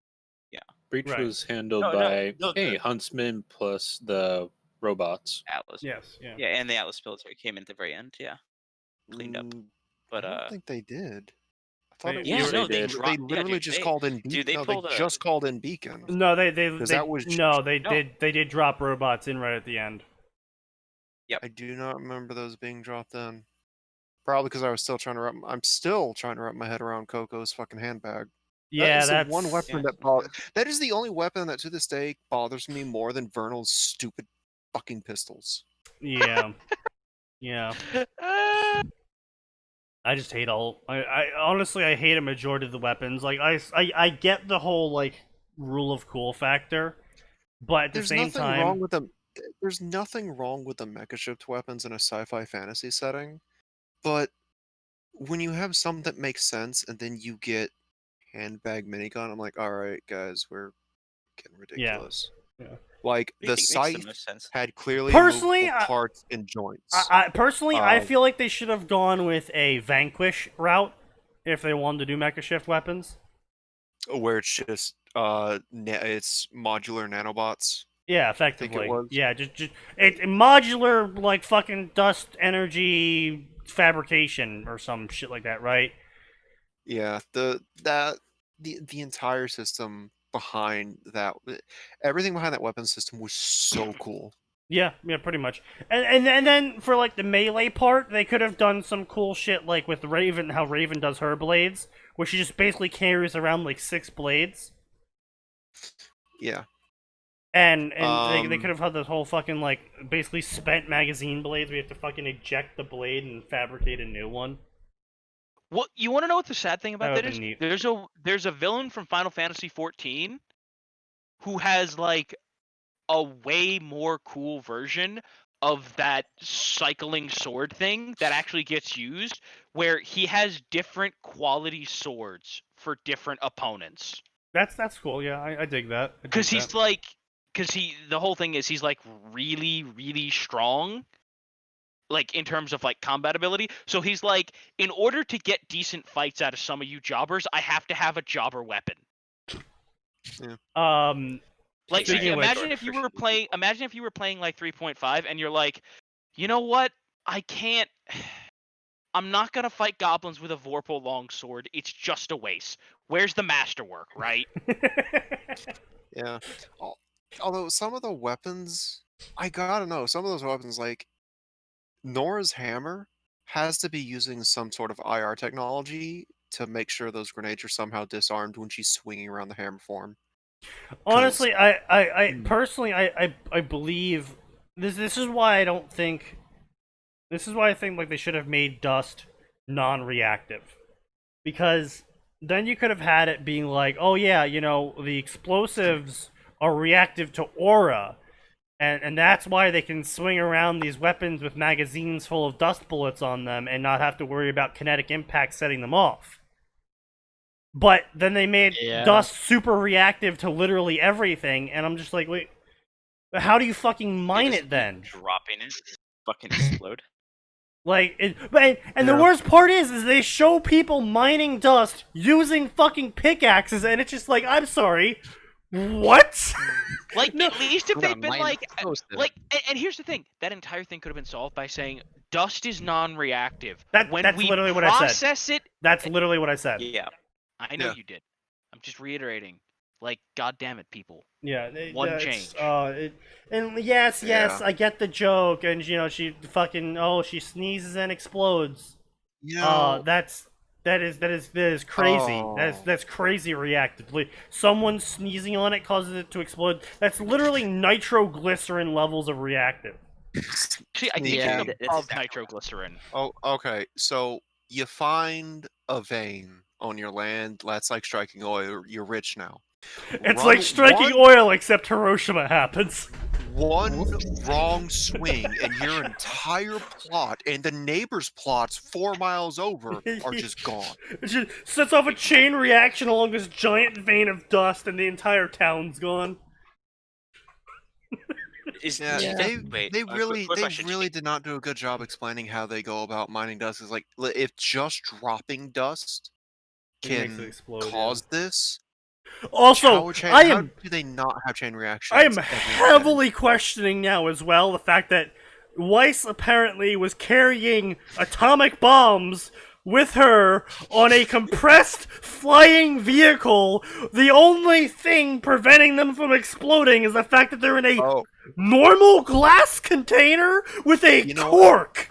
Breach Right. was handled No, by no, Huntsman plus the robots. Atlas. Yes. Yeah. Yeah, and the Atlas military came in at the very end. Yeah, cleaned up. But I don't think they did. I thought They- it yeah, was no, they they did. dropped. They yeah, literally dude, just they, called in. dude, they no, pulled they a- just called in Beacon. No, they 'Cause that was did drop robots in right at the end. I do not remember those being dropped in. Probably because I was still trying to wrap. I'm still trying to wrap my head around Coco's fucking handbag. Yeah, that is that's the one weapon that is the only weapon that to this day bothers me more than Vernal's stupid fucking pistols. Yeah. Yeah. I just hate all. I honestly I hate a majority of the weapons. Like I get the whole like rule of cool factor, but at the There's same nothing time, wrong with them. There's nothing wrong with the mecha-shipped weapons in a sci-fi fantasy setting, but when you have some that make sense and then you get handbag minigun, I'm like, all right, guys, we're getting ridiculous. Yeah. Like I the think it makes the scythe most sense. had clearly Personally, movable parts and joints. I personally I Uh, feel like they should have gone with a Vanquish route if they wanted to do mecha shift weapons. Where it's just it's modular nanobots. Yeah, think it effectively. was. Yeah, just modular like fucking dust energy fabrication or some shit like that, right? Yeah, the entire system behind that, everything behind that weapon system was so cool. Yeah, pretty much. And then for like the melee part, they could have done some cool shit like with Raven, how Raven does her blades, where she just basically carries around like 6 blades. Yeah. And they Um, could have had this whole fucking like basically spent magazine blades. We have to fucking eject the blade and fabricate a new one. Well, you want to know what the sad thing That about that would've is? been neat. There's a villain from Final Fantasy 14 who has like a way more cool version of that cycling sword thing that actually gets used, where he has different quality swords for different opponents. That's cool. Yeah, I dig that. I dig Because he's that. like, the whole thing is he's like really, really strong, like in terms of like combat ability. So he's like, in order to get decent fights out of some of you jobbers, I have to have a jobber weapon. Like, Speaking of which- imagine if you were playing like 3.5 and you're like, you know what? I'm not gonna fight goblins with a Vorpal longsword. It's just a waste. Where's the masterwork, right? Yeah. Although some of the weapons, I gotta know, some of those weapons, like Nora's hammer, has to be using some sort of IR technology to make sure those grenades are somehow disarmed when she's swinging around the hammer form. Honestly, I personally, I believe this is why I don't think. This is why I think like they should have made dust non-reactive, because then you could have had it being like, oh yeah, you know, the explosives are reactive to aura, and that's why they can swing around these weapons with magazines full of dust bullets on them and not have to worry about kinetic impact setting them off. But then they made dust super reactive to literally everything, and I'm just like, wait, how do you fucking mine it then? Dropping it, fucking explode. Like, and the worst part is they show people mining dust using fucking pickaxes, and it's just like, I'm sorry, what? Like, No. at least if I'm they'd gonna been mind like, posted. and here's the thing: that entire thing could have been solved by saying dust is non-reactive. That's when we literally what I said. process it, That's literally what I said. Yeah. I know Yeah. you did. I'm just reiterating. Like, god damn it, people. Yeah, One it's- change. And yes, Yeah. I get the joke, and she fucking she sneezes and explodes. You know, That is crazy. That's crazy reactively. Someone sneezing on it causes it to explode. That's literally nitroglycerin levels of reactive. See, I think Yeah, it's that's above exactly nitroglycerin. oh, okay. So you find a vein on your land. That's like striking oil. You're rich now. It's like striking oil, except Hiroshima happens. One wrong swing, and your entire plot and the neighbor's plots 4 miles over are just gone. It just sets off a chain reaction along this giant vein of dust, and the entire town's gone. Yeah, Wait, they quick really question. did not do a good job explaining how they go about mining dust. Is like if just dropping dust It makes it can explode, cause this. Also, How do they not have chain reactions? I am every day? heavily questioning now as well the fact that Weiss apparently was carrying atomic bombs with her on a compressed flying vehicle. The only thing preventing them from exploding is the fact that they're in a Oh, normal glass container with a You know, cork.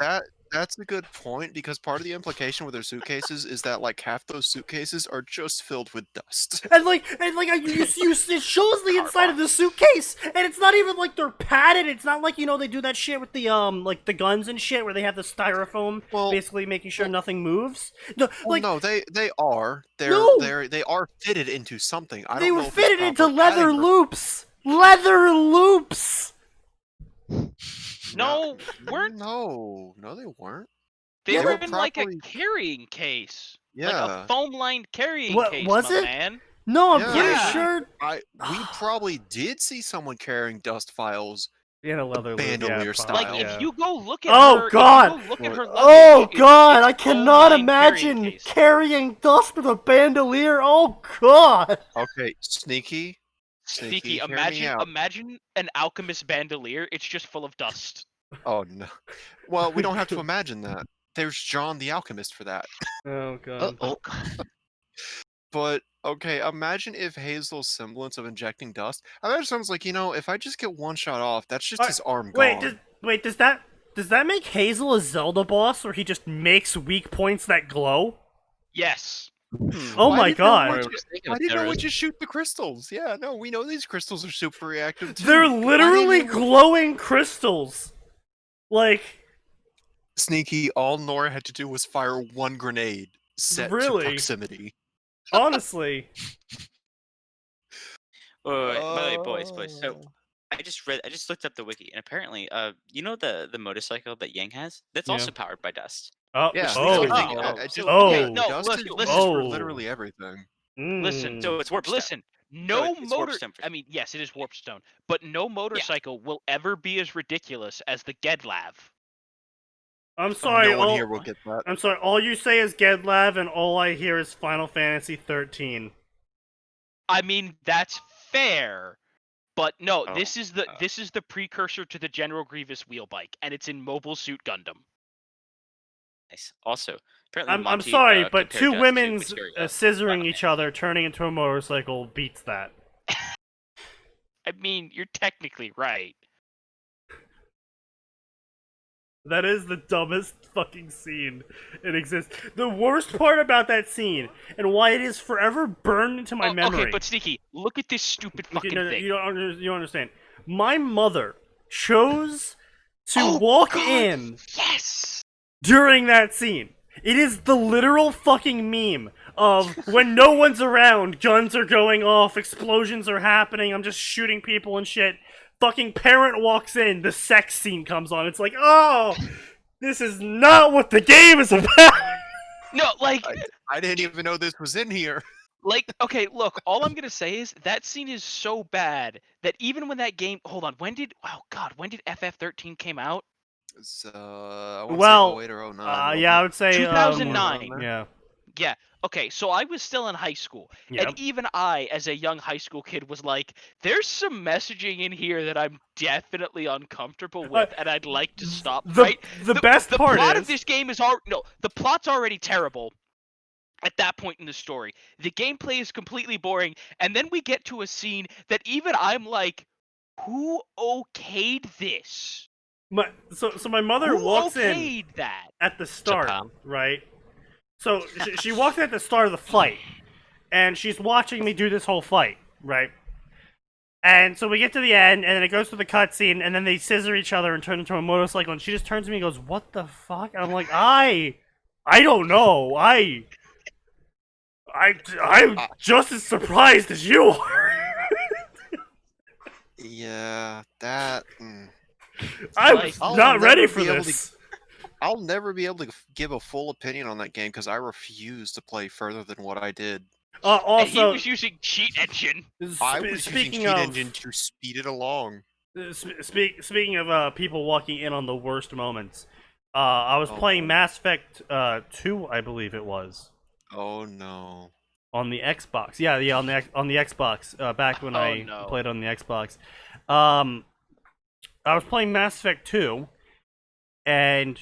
that's a good point because part of the implication with their suitcases is that like half those suitcases are just filled with dust. And it shows the inside of the suitcase, and it's not even like they're padded. It's not like they do that shit with the like the guns and shit where they have the styrofoam, Well, basically making sure nothing moves. No, Well, like no, they are. No! They are fitted into something. I they don't were know if it's fitted into proper leather padding or- loops. Leather loops. No, weren't No, they weren't. they They were were in like a properly- carrying case? Like Yeah. a foam-lined carrying What case, was my it? man. No, I'm Yeah, pretty yeah. sure. We probably did see someone carrying dust files. In a leather loop, Bandolier yeah, style. Like, probably, if yeah. you go look at Oh, her, God! if you go look at her luggage, Oh it's god, I cannot foam-lined carrying imagine case. carrying dust with a bandolier. Oh god. Okay, sneaky. Sneaky, hear me out. imagine an alchemist bandolier. It's just full of dust. Oh no. Well, we don't have to imagine that. There's John the Alchemist for that. Oh god. Oh god. But okay, imagine if Hazel's semblance of injecting dust. I bet it sounds like if I just get one shot off, that's just his arm gone. Does that make Hazel a Zelda boss, where he just makes weak points that glow? Yes. Oh Why my didn't no one god. just- Why didn't no one just shoot the crystals? Yeah, no, we know these crystals are super reactive too. They're Why didn't literally you- glowing crystals. Like, Sneaky, all Nora had to do was fire one grenade set Really? to proximity. honestly. Wait, by the way, boys. So I just looked up the wiki, and apparently, the motorcycle that Yang has, that's Yeah. also powered by dust. Oh, Yeah. oh, Okay, no, dust listen, is listen. used for Oh. literally everything. Listen, So it's warp stone. Listen, no it's warp motor. stone for I mean, yes, it is warp stone, but no motorcycle will ever be as ridiculous as the Gedlav. I'm sorry. No one here will get that. I'm sorry. All you say is Gedlav, and all I hear is Final Fantasy 13. I mean, that's fair, but no, Oh, this is the precursor to the General Grievous wheel bike, and it's in Mobile Suit Gundam. Nice. Also, apparently I'm Monty, sorry, but compared two dust to women's materia. scissoring each other, turning into a motorcycle beats that. I mean, you're technically right. That is the dumbest fucking scene in existence. The worst part about that scene, and why it is forever burned into my memory. Okay, but Sneaky, look at this stupid fucking thing. You don't understand. My mother chose to walk in Yes. during that scene. It is the literal fucking meme of when no one's around, guns are going off, explosions are happening, I'm just shooting people and shit. Fucking parent walks in, the sex scene comes on. It's like, oh, this is not what the game is about. No, like, I didn't even know this was in here. okay, look, all I'm gonna say is that scene is so bad that even when that game, hold on, when did FF13 came out? It's, I want to Well, say 08 or 09. yeah, I would say 2009. Yeah. Yeah, Okay, so I was still in high school, Yep. and even I, as a young high school kid, was like, "There's some messaging in here that I'm definitely uncomfortable with, and I'd like to stop." Right? The best the part plot is of this game is the plot's already terrible at that point in the story. The gameplay is completely boring, and then we get to a scene that even I'm like, "Who okayed this? so my mother Who walks in okayed that?" at the start, Japan. right? So she walks in at the start of the fight, and she's watching me do this whole fight, right? And so we get to the end, and then it goes to the cutscene, and then they scissor each other and turn into a motorcycle, and she just turns to me and goes, "What the fuck?" And I'm like, I don't know. I'm just as surprised as you are. Yeah, that. I was I'll not ready never for be able this. I'll never be able to give a full opinion on that game because I refuse to play further than what I did. And he Also, was using cheat engine. I was using speaking cheat of engine to speed it along. speaking of people walking in on the worst moments, I was playing Oh. Mass Effect 2, I believe it was, Oh no. on the Xbox. Yeah, on the Xbox. Back when Oh, I no. played on the Xbox, I was playing Mass Effect 2, and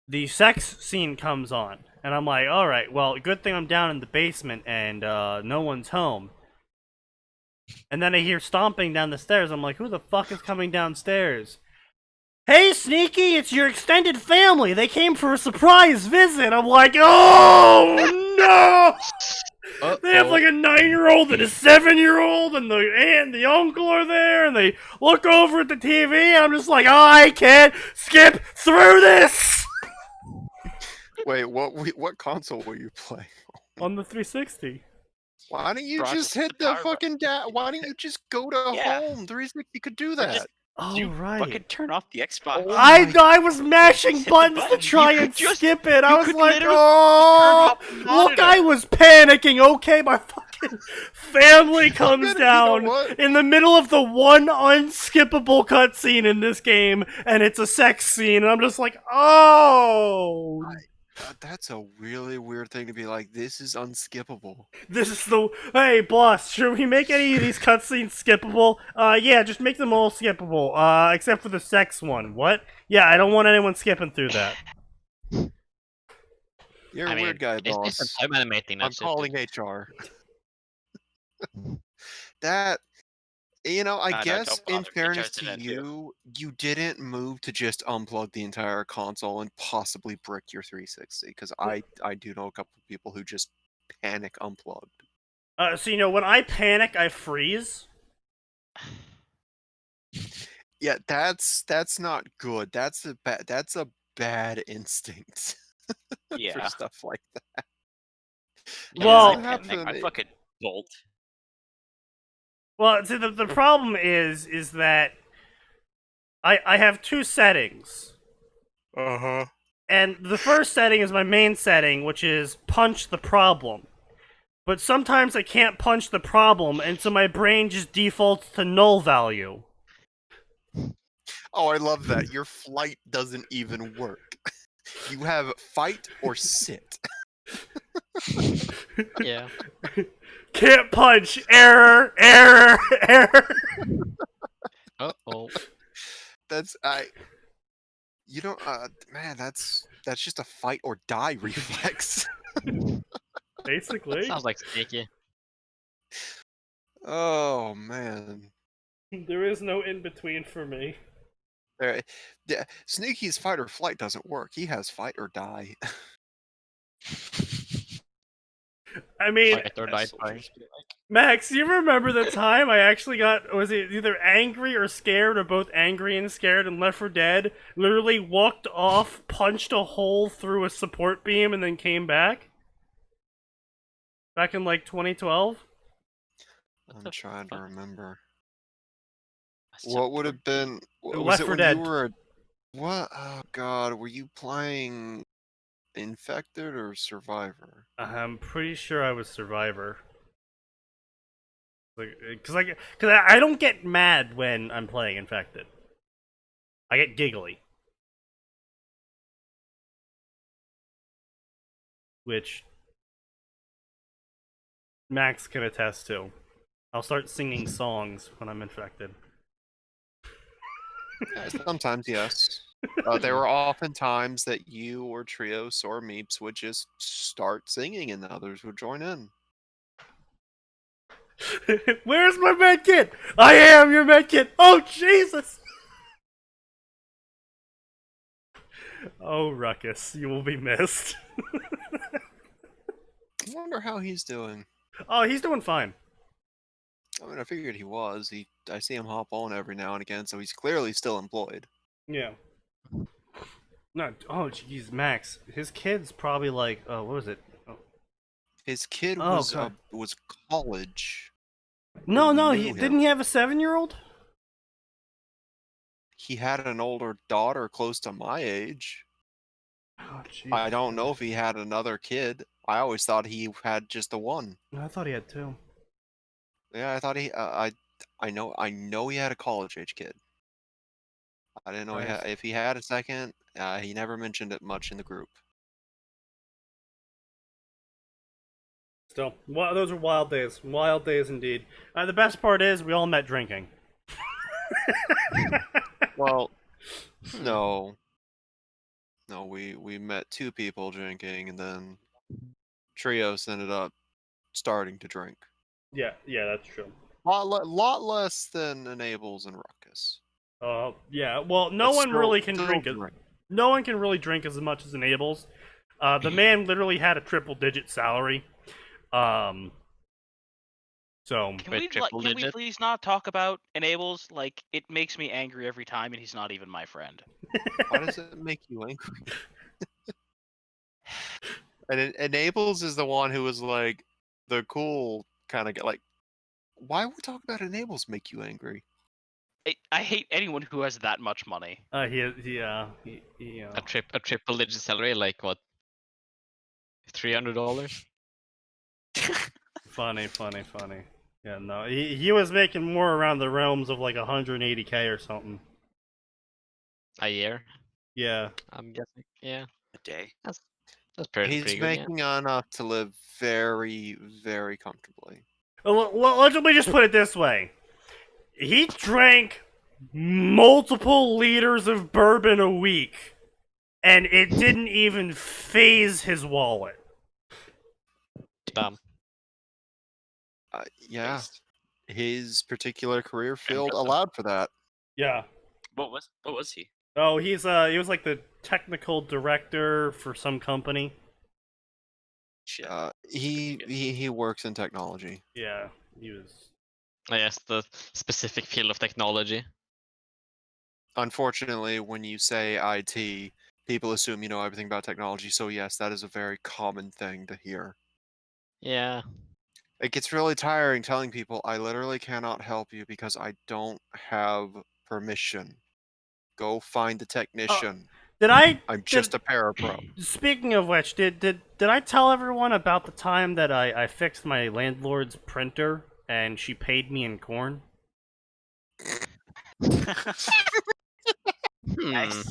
the sex scene comes on, and I'm like, all right, well, good thing I'm down in the basement and no one's home. And then I hear stomping down the stairs. I'm like, who the fuck is coming downstairs? Hey, Sneaky, it's your extended family. They came for a surprise visit. I'm like, oh no! They have like a 9-year-old and a 7-year-old, and the aunt and the uncle are there, and they look over at the TV, and I'm just like, oh, I can't skip through this! Wait, what console were you playing? On the 360. Why don't you Brought just us hit the the power fucking Why don't you just go to Yeah. home? 360 could do Or just that. Oh, you right. fucking turn off the Xbox. Oh I was mashing Hit the buttons to button. try You and could just- skip it. I you was could like, literally oh, turn off the look, I monitor. was panicking. Okay, my fucking family comes You know down what? in the middle of the one unskippable cutscene in this game, and it's a sex scene, and I'm just like, oh. That's a really weird thing to be like, this is unskippable. This is the hey boss. Should we make any of these cutscenes skippable? Yeah, just make them all skippable. Except for the sex one. What? Yeah, I don't want anyone skipping through that. You're I a mean, weird guy, it's boss. just time animating I'm that calling HR. That, I No, guess don't in bother. fairness HR's in to it too. you didn't move to just unplug the entire console and possibly brick your 360, because I do know a couple of people who just panic unplugged. So when I panic, I freeze. Yeah, that's not good. That's a bad instinct for Yeah. stuff like that. Well- Doesn't I panic. I happen. fucking bolt. Well, see, the problem is that I have two settings. Uh-huh. And the first setting is my main setting, which is punch the problem. But sometimes I can't punch the problem, and so my brain just defaults to null value. Oh, I love that. Your flight doesn't even work. You have fight or sit. Yeah. Can't punch. Error. Uh-oh. That's man, that's just a fight or die reflex. Basically. Sounds like Sneaky. Oh man. There is no in-between for me. Sneaky's fight or flight doesn't work. He has fight or die. I mean, Fight or die As trying. soldiers be like. Max, you remember the time I actually was it either angry or scared, or both angry and scared, and Left 4 Dead literally walked off, punched a hole through a support beam, and then came back? Back in, 2012? I'm trying to remember. That's What would so have been? Was Left it 4 when Dead. you were? What? Oh God, were you playing Infected or Survivor? I'm pretty sure I was Survivor. Because I don't get mad when I'm playing Infected. I get giggly. Which Max can attest to. I'll start singing songs when I'm infected. Sometimes, yes. There were often times that you or Trios or Meeps would just start singing and the others would join in. Where's my medkit? I am your medkit. Oh, Jesus. Oh, Ruckus, you will be missed. I wonder how he's doing. Oh, he's doing fine. I mean, I figured he was. I see him hop on every now and again, so he's clearly still employed. Yeah. No, oh, jeez, Max. His kid's probably like, what was it? Oh. His kid Oh, was God. was college. No, knew he him. didn't he have a 7-year-old? He had an older daughter close to my age. Oh, jeez. I don't know if he had another kid. I always thought he had just the one. I thought he had 2. Yeah, I thought he. I know he had a college age kid. I didn't know Christ. if he had a second. He never mentioned it much in the group. Still, those were wild days. Wild days indeed. The best part is we all met drinking. Well, no, we met 2 people drinking, and then Trios ended up starting to drink. Yeah, that's true. Lot less than Enables and Ruckus. Yeah. Well, no But one still- really can still drink it. No one can really drink as much as Enables. The man literally had a triple-digit salary. So Can Wait, we please not talk about Enables? Like, it makes me angry every time, and he's not even my friend. Why does it make you angry? And Enables is the one who was like the cool kind of guy. Like, why would talk about Enables make you angry? I hate anyone who has that much money. he A triple digit salary, like what? $300? funny. Yeah, no, he was making more around the realms of like 180K or something. A year? Yeah. I'm guessing. Yeah. A day. That's pretty He's good. making enough to live very, very comfortably. Let me just put it this way. He drank multiple liters of bourbon a week, and it didn't even phase his wallet. Dumb. Yeah, Based. his particular career field allowed for that. Yeah. What was he? Oh, he was like the technical director for some company. Shit. He works in technology. Yeah, he was. Yes, the specific field of technology. Unfortunately, when you say IT, people assume you know everything about technology. So yes, that is a very common thing to hear. Yeah. It gets really tiring telling people, I literally cannot help you because I don't have permission. Go find the technician. I'm just a parapro. Speaking of which, did I tell everyone about the time that I fixed my landlord's printer and she paid me in corn? Nice.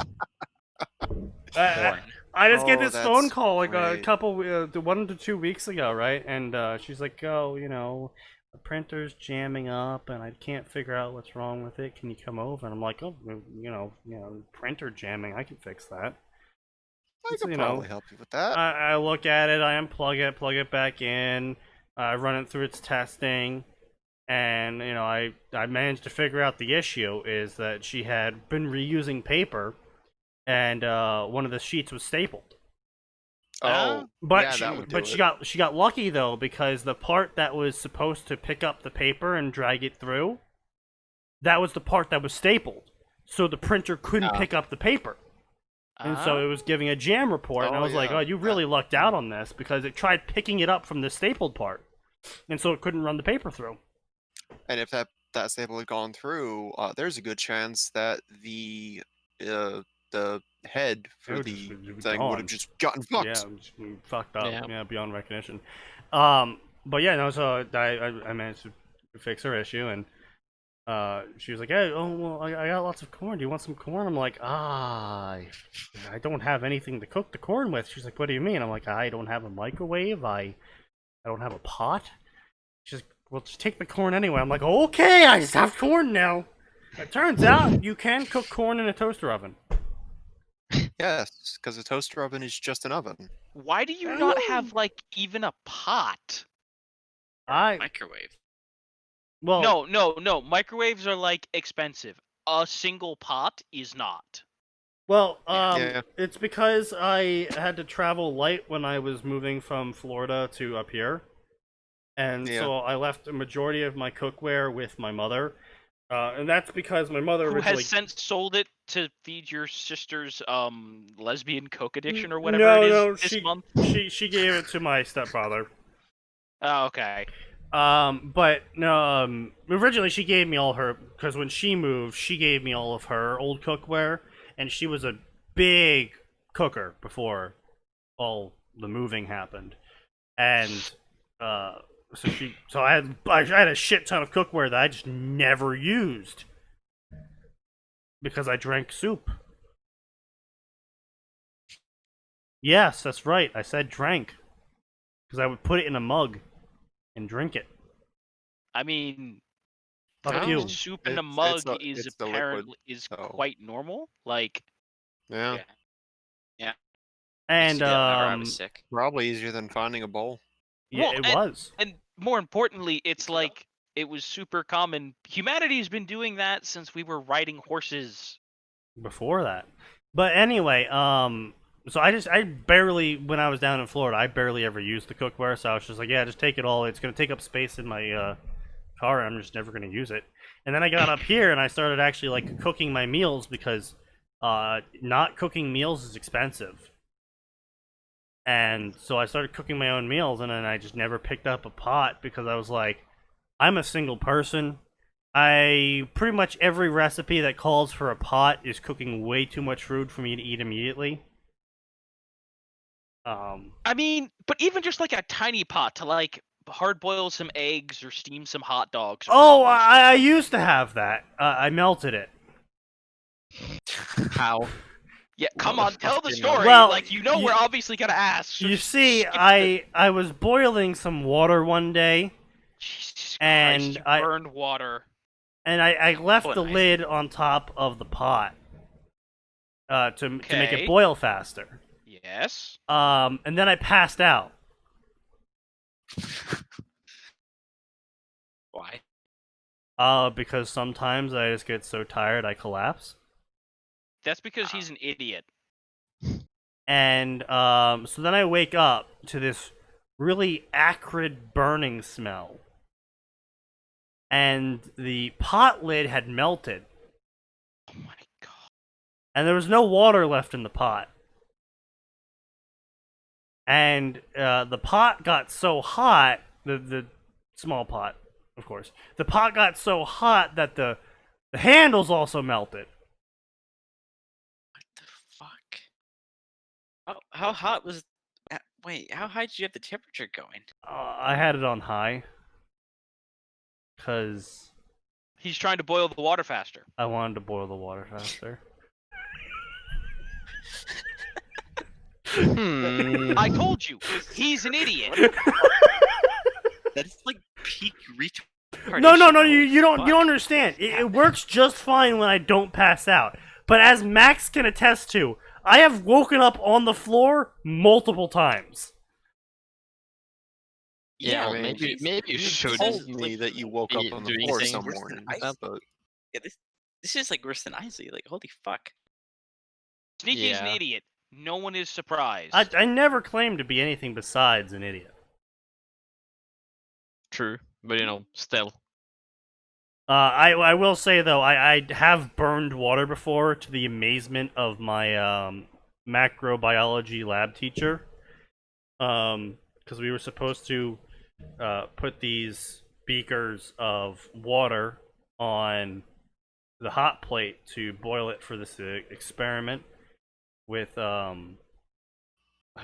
I just get Oh, this phone that's call like a great. couple, 1 to 2 weeks ago, right? And she's like, "Oh, the printer's jamming up, and I can't figure out what's wrong with it. Can you come over?" And I'm like, "Oh, printer jamming, I can fix that." I could probably help you with that. I look at it, I unplug it, plug it back in, I run it through its testing, and I managed to figure out the issue is that she had been reusing paper, and one of the sheets was stapled. Oh, But yeah, that would do she got lucky though, because the part that was supposed to pick up the paper and drag it through, that was the part that was stapled, so the printer couldn't pick up the paper. And so it was giving a jam report, and I was like, "Oh, you really lucked out on this," because it tried picking it up from the stapled part, and so it couldn't run the paper through. And if that staple had gone through, there's a good chance that the head for would the just be thing gone. would have just gotten fucked. Yeah, just fucked up. Yeah. Yeah, beyond recognition. But yeah, no. So I managed to fix her issue, and she was like, "Hey, oh well, I got lots of corn. Do you want some corn?" I'm like, I don't have anything to cook the corn with. She's like, "What do you mean?" I'm like, "I don't have a microwave. I don't have a pot." Well, just take the corn anyway. I'm like, okay, I just have corn now. It turns out you can cook corn in a toaster oven. Yes, because a toaster oven is just an oven. Why do you not have like even a pot? Microwave. Well, No. Microwaves are like expensive. A single pot is not. Well, Yeah. it's because I had to travel light when I was moving from Florida to up here. And so I left a majority of my cookware with my mother. And that's because my mother Who originally... has since sold it to feed your sister's lesbian coke addiction or whatever it is this month? She gave it to my stepfather. Oh, okay. But no, originally she gave me all her, because when she moved, she gave me all of her old cookware, and she was a big cooker before all the moving happened, and so I had a shit ton of cookware that I just never used because I drank soup. Yes, that's right. I said drank because I would put it in a mug and drink it. I mean, Fuck you. soup in a It's mug a- is it's the liquid, apparently so- quite normal. Like, Yeah. Yeah. And Whenever I was sick. Probably easier than finding a bowl. yeah, Well, it was. and more importantly, it's like it was super common. Humanity's been doing that since we were riding horses. Before that. But anyway, so I barely, when I was down in Florida, I barely ever used the cookware, so I was just like, yeah, just take it all. It's going to take up space in my car, and I'm just never going to use it. And then I got up here, and I started actually, like, cooking my meals, because not cooking meals is expensive. And so I started cooking my own meals, and then I just never picked up a pot, because I was like, I'm a single person. Pretty much every recipe that calls for a pot is cooking way too much food for me to eat immediately. I mean, but even just like a tiny pot to like hard boil some eggs or steam some hot dogs. Or Oh, whatever. I used to have that. I melted it. How? Yeah, come on, tell the you know. story. Well, like, we're obviously gonna ask. So You just see, skip I was boiling some water one day, Jesus and Christ, you I- burned water. and I left Oh, the nice. lid on top of the pot to make Okay. it boil faster. Yes. And then I passed out. Why? Because sometimes I just get so tired I collapse. That's because he's an idiot. And so then I wake up to this really acrid burning smell. And the pot lid had melted. Oh my god. And there was no water left in the pot. And the pot got so hot, the small pot, of course. The pot got so hot that the handles also melted. What the fuck? How hot was? Wait, how high did you have the temperature going? I had it on high. Because He's trying to boil the water faster. I wanted to boil the water faster. I told you, he's an idiot. That's like peak retardation. No, Holy you don't fuck. understand. It works just fine when I don't pass out. But as Max can attest to, I have woken up on the floor multiple times. Yeah, I mean, maybe you You should told me that you woke up be on the doing floor things some worse morning, than ice. but Yeah, this is like worse than Isley. Like, holy fuck. Sneaky's an Yeah. idiot. No one is surprised. I never claimed to be anything besides an idiot. True, but still. I will say though, I have burned water before to the amazement of my macrobiology lab teacher. Because we were supposed to put these beakers of water on the hot plate to boil it for this experiment with I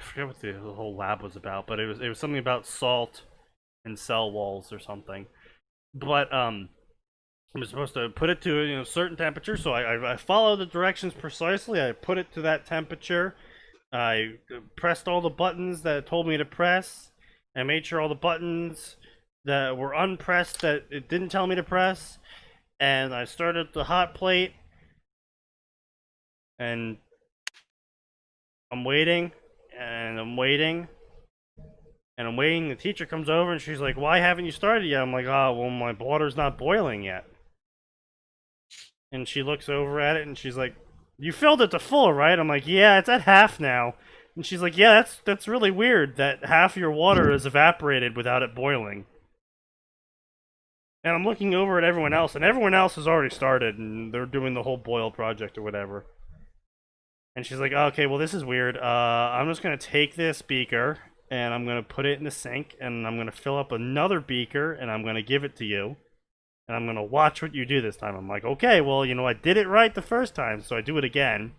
forget what the whole lab was about, but it was something about salt and cell walls or something. But I was supposed to put it to a certain temperature, so I followed the directions precisely. I put it to that temperature. I pressed all the buttons that it told me to press. I made sure all the buttons that were unpressed that it didn't tell me to press, and I started the hot plate, and I'm waiting, and I'm waiting, and I'm waiting. The teacher comes over and she's like, "Why haven't you started yet?" I'm like, "Oh, well, my water's not boiling yet." And she looks over at it and she's like, "You filled it to full, right?" I'm like, "Yeah, it's at half now." And she's like, "Yeah, that's really weird that half your water is evaporated without it boiling." And I'm looking over at everyone else, and everyone else has already started, and they're doing the whole boil project or whatever. And she's like, "Okay, well, this is weird. I'm just gonna take this beaker, and I'm gonna put it in the sink, and I'm gonna fill up another beaker, and I'm gonna give it to you. And I'm gonna watch what you do this time." I'm like, "Okay, well, you know, I did it right the first time, so I do it again."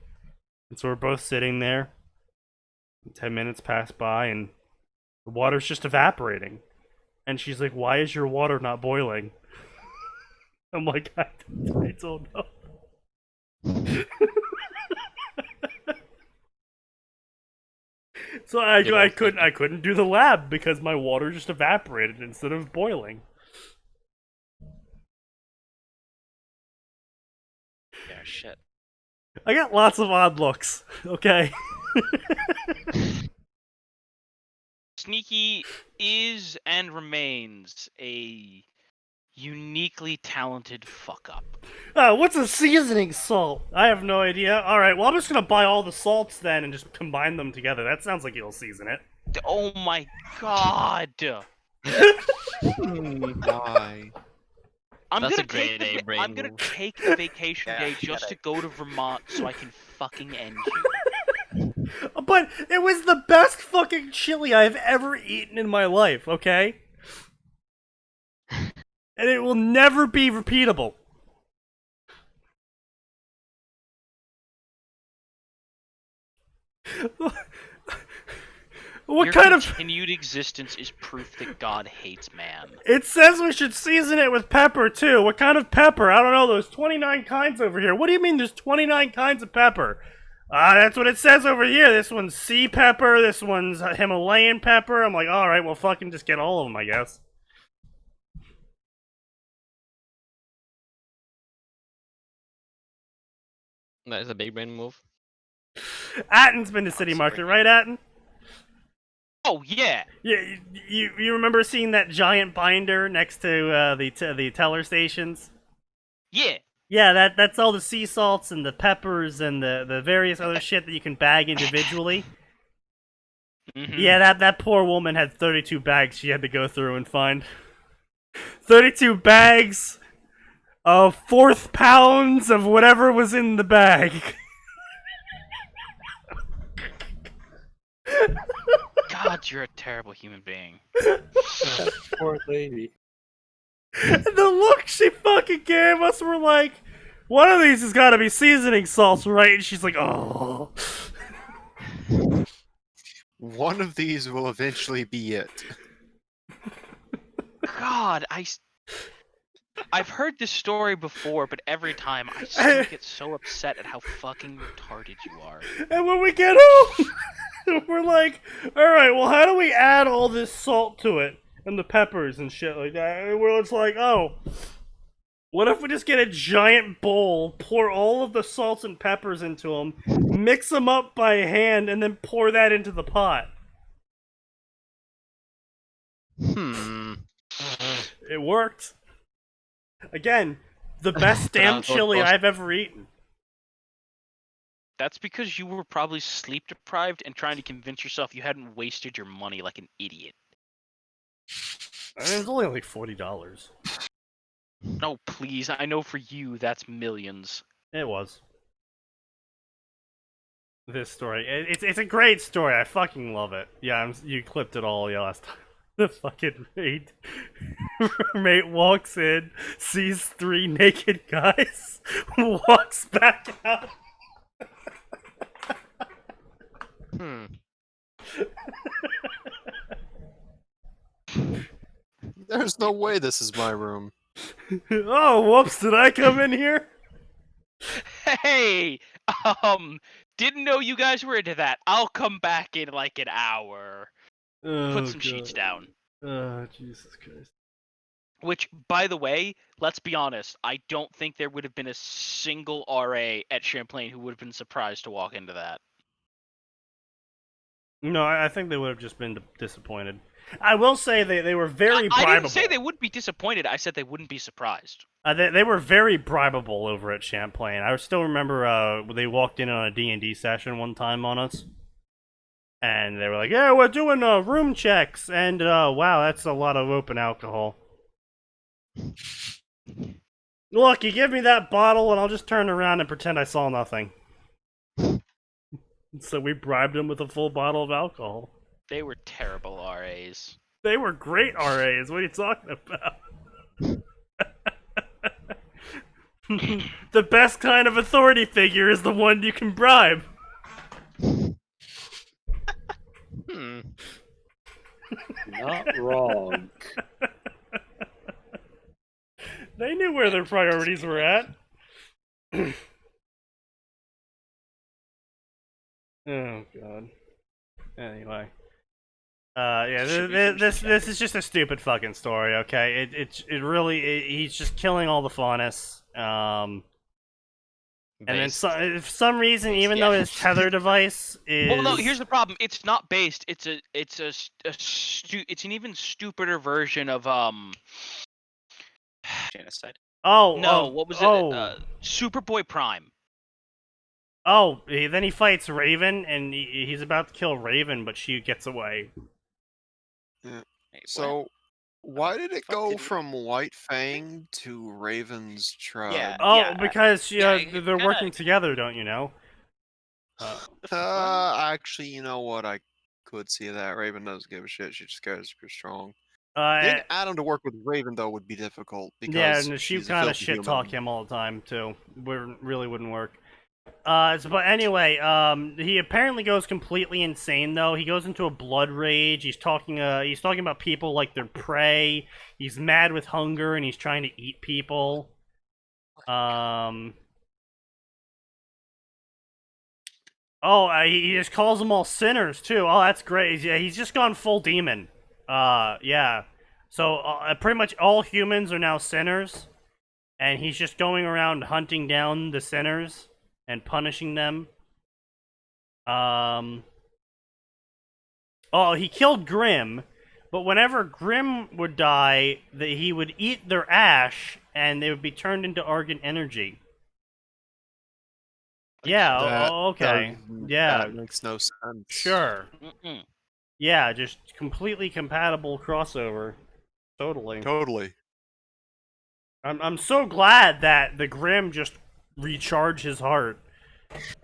And so we're both sitting there. 10 minutes pass by, and the water's just evaporating. And she's like, "Why is your water not boiling?" I'm like, I don't know. So I couldn't do the lab because my water just evaporated instead of boiling. Yeah, shit. I got lots of odd looks, okay? Sneaky is and remains a uniquely talented fuck up. What's a seasoning salt? I have no idea. Alright, well, I'm just gonna buy all the salts then and just combine them together. That sounds like you'll season it. Oh my god! Why? That's a great A brain I'm gonna move. take a vacation Yeah, day you just gotta- to go to Vermont so I can fucking end you. But it was the best fucking chili I've ever eaten in my life, okay? And it will never be repeatable. What Your kind of... continued existence is proof that God hates man. It says we should season it with pepper, too. What kind of pepper? I don't know. There's 29 kinds over here. What do you mean there's 29 kinds of pepper? That's what it says over here. This one's sea pepper. This one's Himalayan pepper. I'm like, alright, well, fucking just get all of them, I guess. That is a big brain move. Atten's been to City Market, right, Atten? Oh yeah! Yeah, you remember seeing that giant binder next to the teller stations? Yeah! Yeah, that's all the sea salts and the peppers and the various other shit that you can bag individually. Mhm. Yeah, that poor woman had 32 bags she had to go through and find. 32 bags of 4th pounds of whatever was in the bag. God, you're a terrible human being. Poor lady. The look she fucking gave us were like, one of these has got to be seasoning salts, right? And she's like, oh. One of these will eventually be it. God, I've heard this story before, but every time I still get so upset at how fucking retarded you are. And when we get home, we're like, alright, well, how do we add all this salt to it? And the peppers and shit like that. And we're just like, oh, what if we just get a giant bowl, pour all of the salts and peppers into them, mix them up by hand, and then pour that into the pot? It worked. Again, the best damn chili I've ever eaten. That's because you were probably sleep deprived and trying to convince yourself you hadn't wasted your money like an idiot. It was only like $40. No, please, I know for you that's millions. It was. This story, it's a great story. I fucking love it. Yeah, you clipped it all last time. The fucking mate walks in, sees 3 naked guys, walks back out. There's no way this is my room. Oh, whoops! Did I come in here? Hey, didn't know you guys were into that. I'll come back in like an hour. Put some sheets down. Oh, Jesus Christ. Which, by the way, let's be honest, I don't think there would have been a single RA at Champlain who would have been surprised to walk into that. No, I think they would have just been disappointed. I will say they were very bribable. I didn't say they wouldn't be disappointed. I said they wouldn't be surprised. They were very bribable over at Champlain. I still remember they walked in on a D&D session one time on us. And they were like, yeah, we're doing room checks. And wow, that's a lot of open alcohol. Look, you give me that bottle and I'll just turn around and pretend I saw nothing. So we bribed them with a full bottle of alcohol. They were terrible RAs. They were great RAs. What are you talking about? The best kind of authority figure is the one you can bribe. Not wrong. They knew where their priorities were at. Oh god. Anyway. Yeah, this is just a stupid fucking story, okay? It really he's just killing all the faunus. And then for some reason, even though his tether device is well, no. Here's the problem. It's not based. It's an even stupider version of genocide. Oh no, oh, what was oh. it? Superboy Prime. Oh, then he fights Raven, and he's about to kill Raven, but she gets away. Yeah. Wait, So, why did it go did he- from White Fang to Raven's tribe? Yeah. Oh, because yeah, they're kinda- working together, don't you know? Actually, you know what? I could see that. Raven doesn't give a shit. She just goes super strong. Getting Adam to work with Raven, though, would be difficult because yeah, and she she's a kind of filthy shit talk human. him all the time too. Really wouldn't work. But anyway, he apparently goes completely insane though. He goes into a blood rage. He's talking about people like they're prey. He's mad with hunger and he's trying to eat people. He just calls them all sinners too. Oh, that's great. Yeah, he's just gone full demon. Yeah. So pretty much all humans are now sinners, and he's just going around hunting down the sinners and punishing them. He killed Grim, but whenever Grim would die, he would eat their ash, and they would be turned into Argent energy. Yeah, okay. Yeah. That makes no sense. Sure. Mm-mm. Yeah, just completely compatible crossover. Totally. Totally. I'm so glad that the Grim just recharge his heart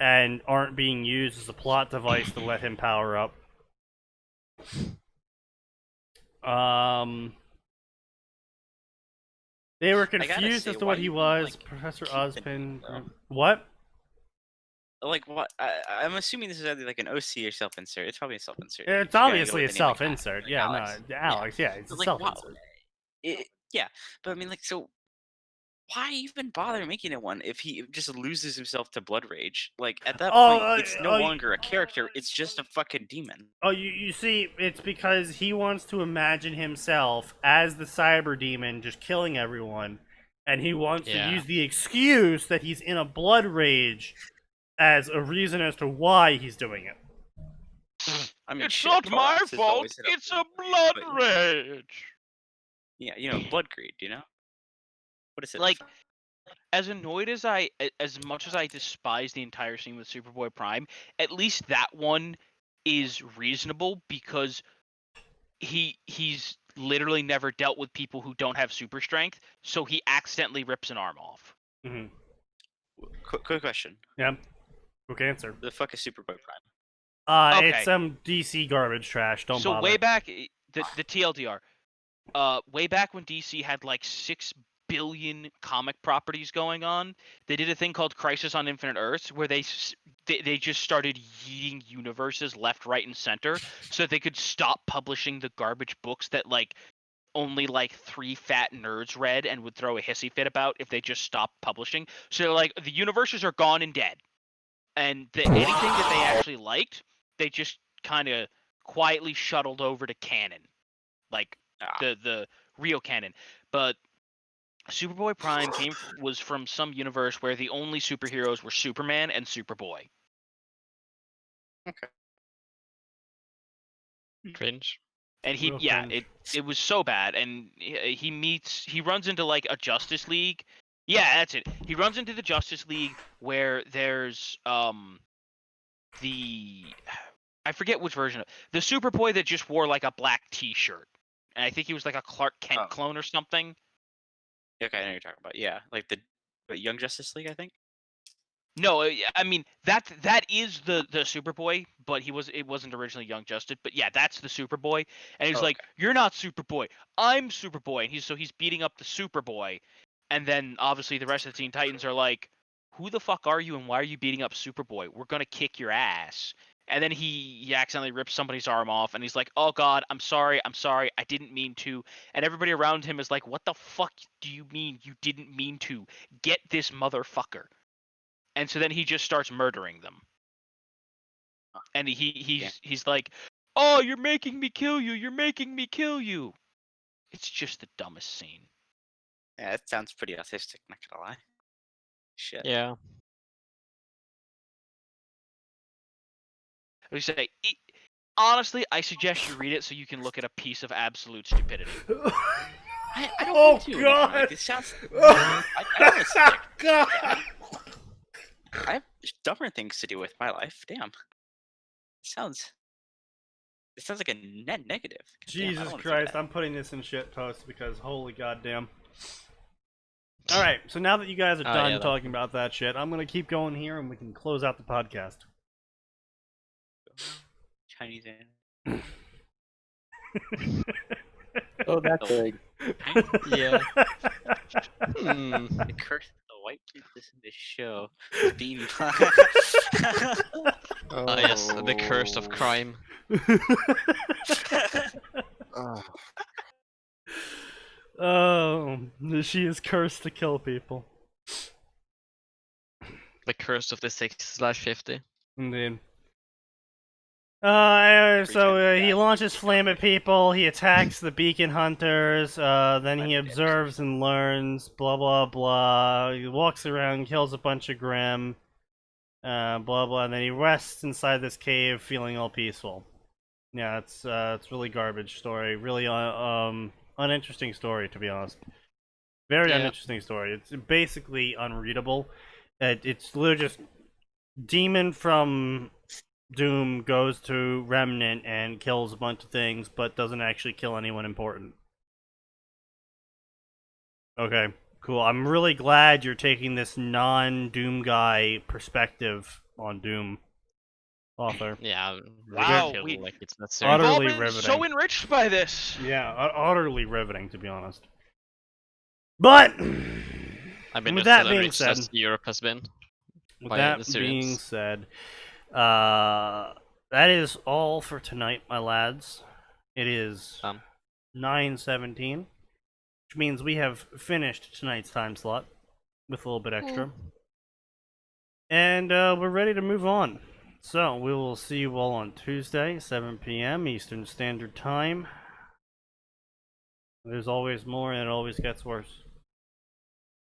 and aren't being used as a plot device to let him power up. They were confused as to what he was. Professor Ozpin. What? Like what? I'm assuming this is either like an OC or self-insert. It's probably a self-insert. It's obviously a self-insert. Yeah, Alex. no, Alex. Yeah, it's a Like, self-insert. Yeah, but I mean, like, so why even bother making it one if he just loses himself to blood rage? Like at that point, it's no longer a character; it's just a fucking demon. Oh, you see, it's because he wants to imagine himself as the cyber demon just killing everyone, and he wants to use the excuse that he's in a blood rage as a reason as to why he's doing it. I mean, It's not my fault. It's a blood rage. Yeah, you know, blood greed. You know, what is it? Like, as annoyed as much as I despise the entire scene with Superboy Prime, at least that one is reasonable because he's literally never dealt with people who don't have super strength, so he accidentally rips an arm off. Mm-hmm. Quick question. Yeah. Quick answer. The fuck is Superboy Prime? Okay. It's some DC garbage trash. Don't bother. So way back, the TLDR, way back when DC had like 6 billion comic properties going on, they did a thing called Crisis on Infinite Earths, where they just started yeeting universes left, right, and center, so that they could stop publishing the garbage books that like only like 3 fat nerds read and would throw a hissy fit about if they just stopped publishing. So like the universes are gone and dead, and anything that they actually liked, they just kind of quietly shuttled over to canon, like the real canon. But Superboy Prime was from some universe where the only superheroes were Superman and Superboy. Cringe. And Real cringe. it was so bad. And he runs into like a Justice League. Yeah, that's it. He runs into the Justice League where there's I forget which version of the Superboy that just wore like a black T-shirt, and I think he was like a Clark Kent clone or something. Okay, I know what you're talking about. Yeah, like the Young Justice League, I think. No, I mean that is the Superboy, but it wasn't originally Young Justice. But yeah, that's the Superboy, and he's like, "You're not Superboy, I'm Superboy," and he's beating up the Superboy, and then obviously the rest of the Teen Titans are like, "Who the fuck are you, and why are you beating up Superboy? We're gonna kick your ass." And then he accidentally rips somebody's arm off, and he's like, "Oh God, I'm sorry, I didn't mean to." And everybody around him is like, "What the fuck do you mean you didn't mean to? Get this motherfucker." And so then he just starts murdering them. And he's like, "Oh, you're making me kill you. You're making me kill you." It's just the dumbest scene. Yeah, that sounds pretty autistic, not gonna lie. Shit. Yeah. I would say, honestly, I suggest you read it so you can look at a piece of absolute stupidity. I don't Oh want to. God! Like, it sounds. I don't want to God! I have dumber things to do with my life. Damn. It sounds like a net negative. God damn, I Jesus don't wanna do Christ, that. I'm putting this in shit post because holy goddamn. Alright, so now that you guys are done yeah, talking about that shit, I'm gonna keep going here and we can close out the podcast. Chinese anime. Oh, that's big. Yeah. Hmm. The curse of the white princess in this show is being. Ah, yes, the curse of crime. Oh, Oh, she is cursed to kill people. The curse of the 6/50. Indeed. He launches flame at people, he attacks the beacon hunters, then he observes and learns, blah blah blah. He walks around, kills a bunch of Grimm, blah blah, and then he rests inside this cave feeling all peaceful. Yeah, it's really garbage story. Really uninteresting story, to be honest. Very Yeah. uninteresting story. It's basically unreadable. It's literally just demon from Doom goes to Remnant and kills a bunch of things, but doesn't actually kill anyone important. Okay, cool. I'm really glad you're taking this non-Doom guy perspective on Doom, author. Yeah. Wow, ridiculous, we- like it's not We've all Utterly been riveting. so enriched by this. Yeah, utterly riveting, to be honest. But I've been with just that as being enriched said, as Europe has been. with by that the series. being said, that is all for tonight, my lads. It is 9:17, which means we have finished tonight's time slot with a little bit extra. And we're ready to move on. So we will see you all on Tuesday, 7 p.m. Eastern Standard Time. There's always more and it always gets worse.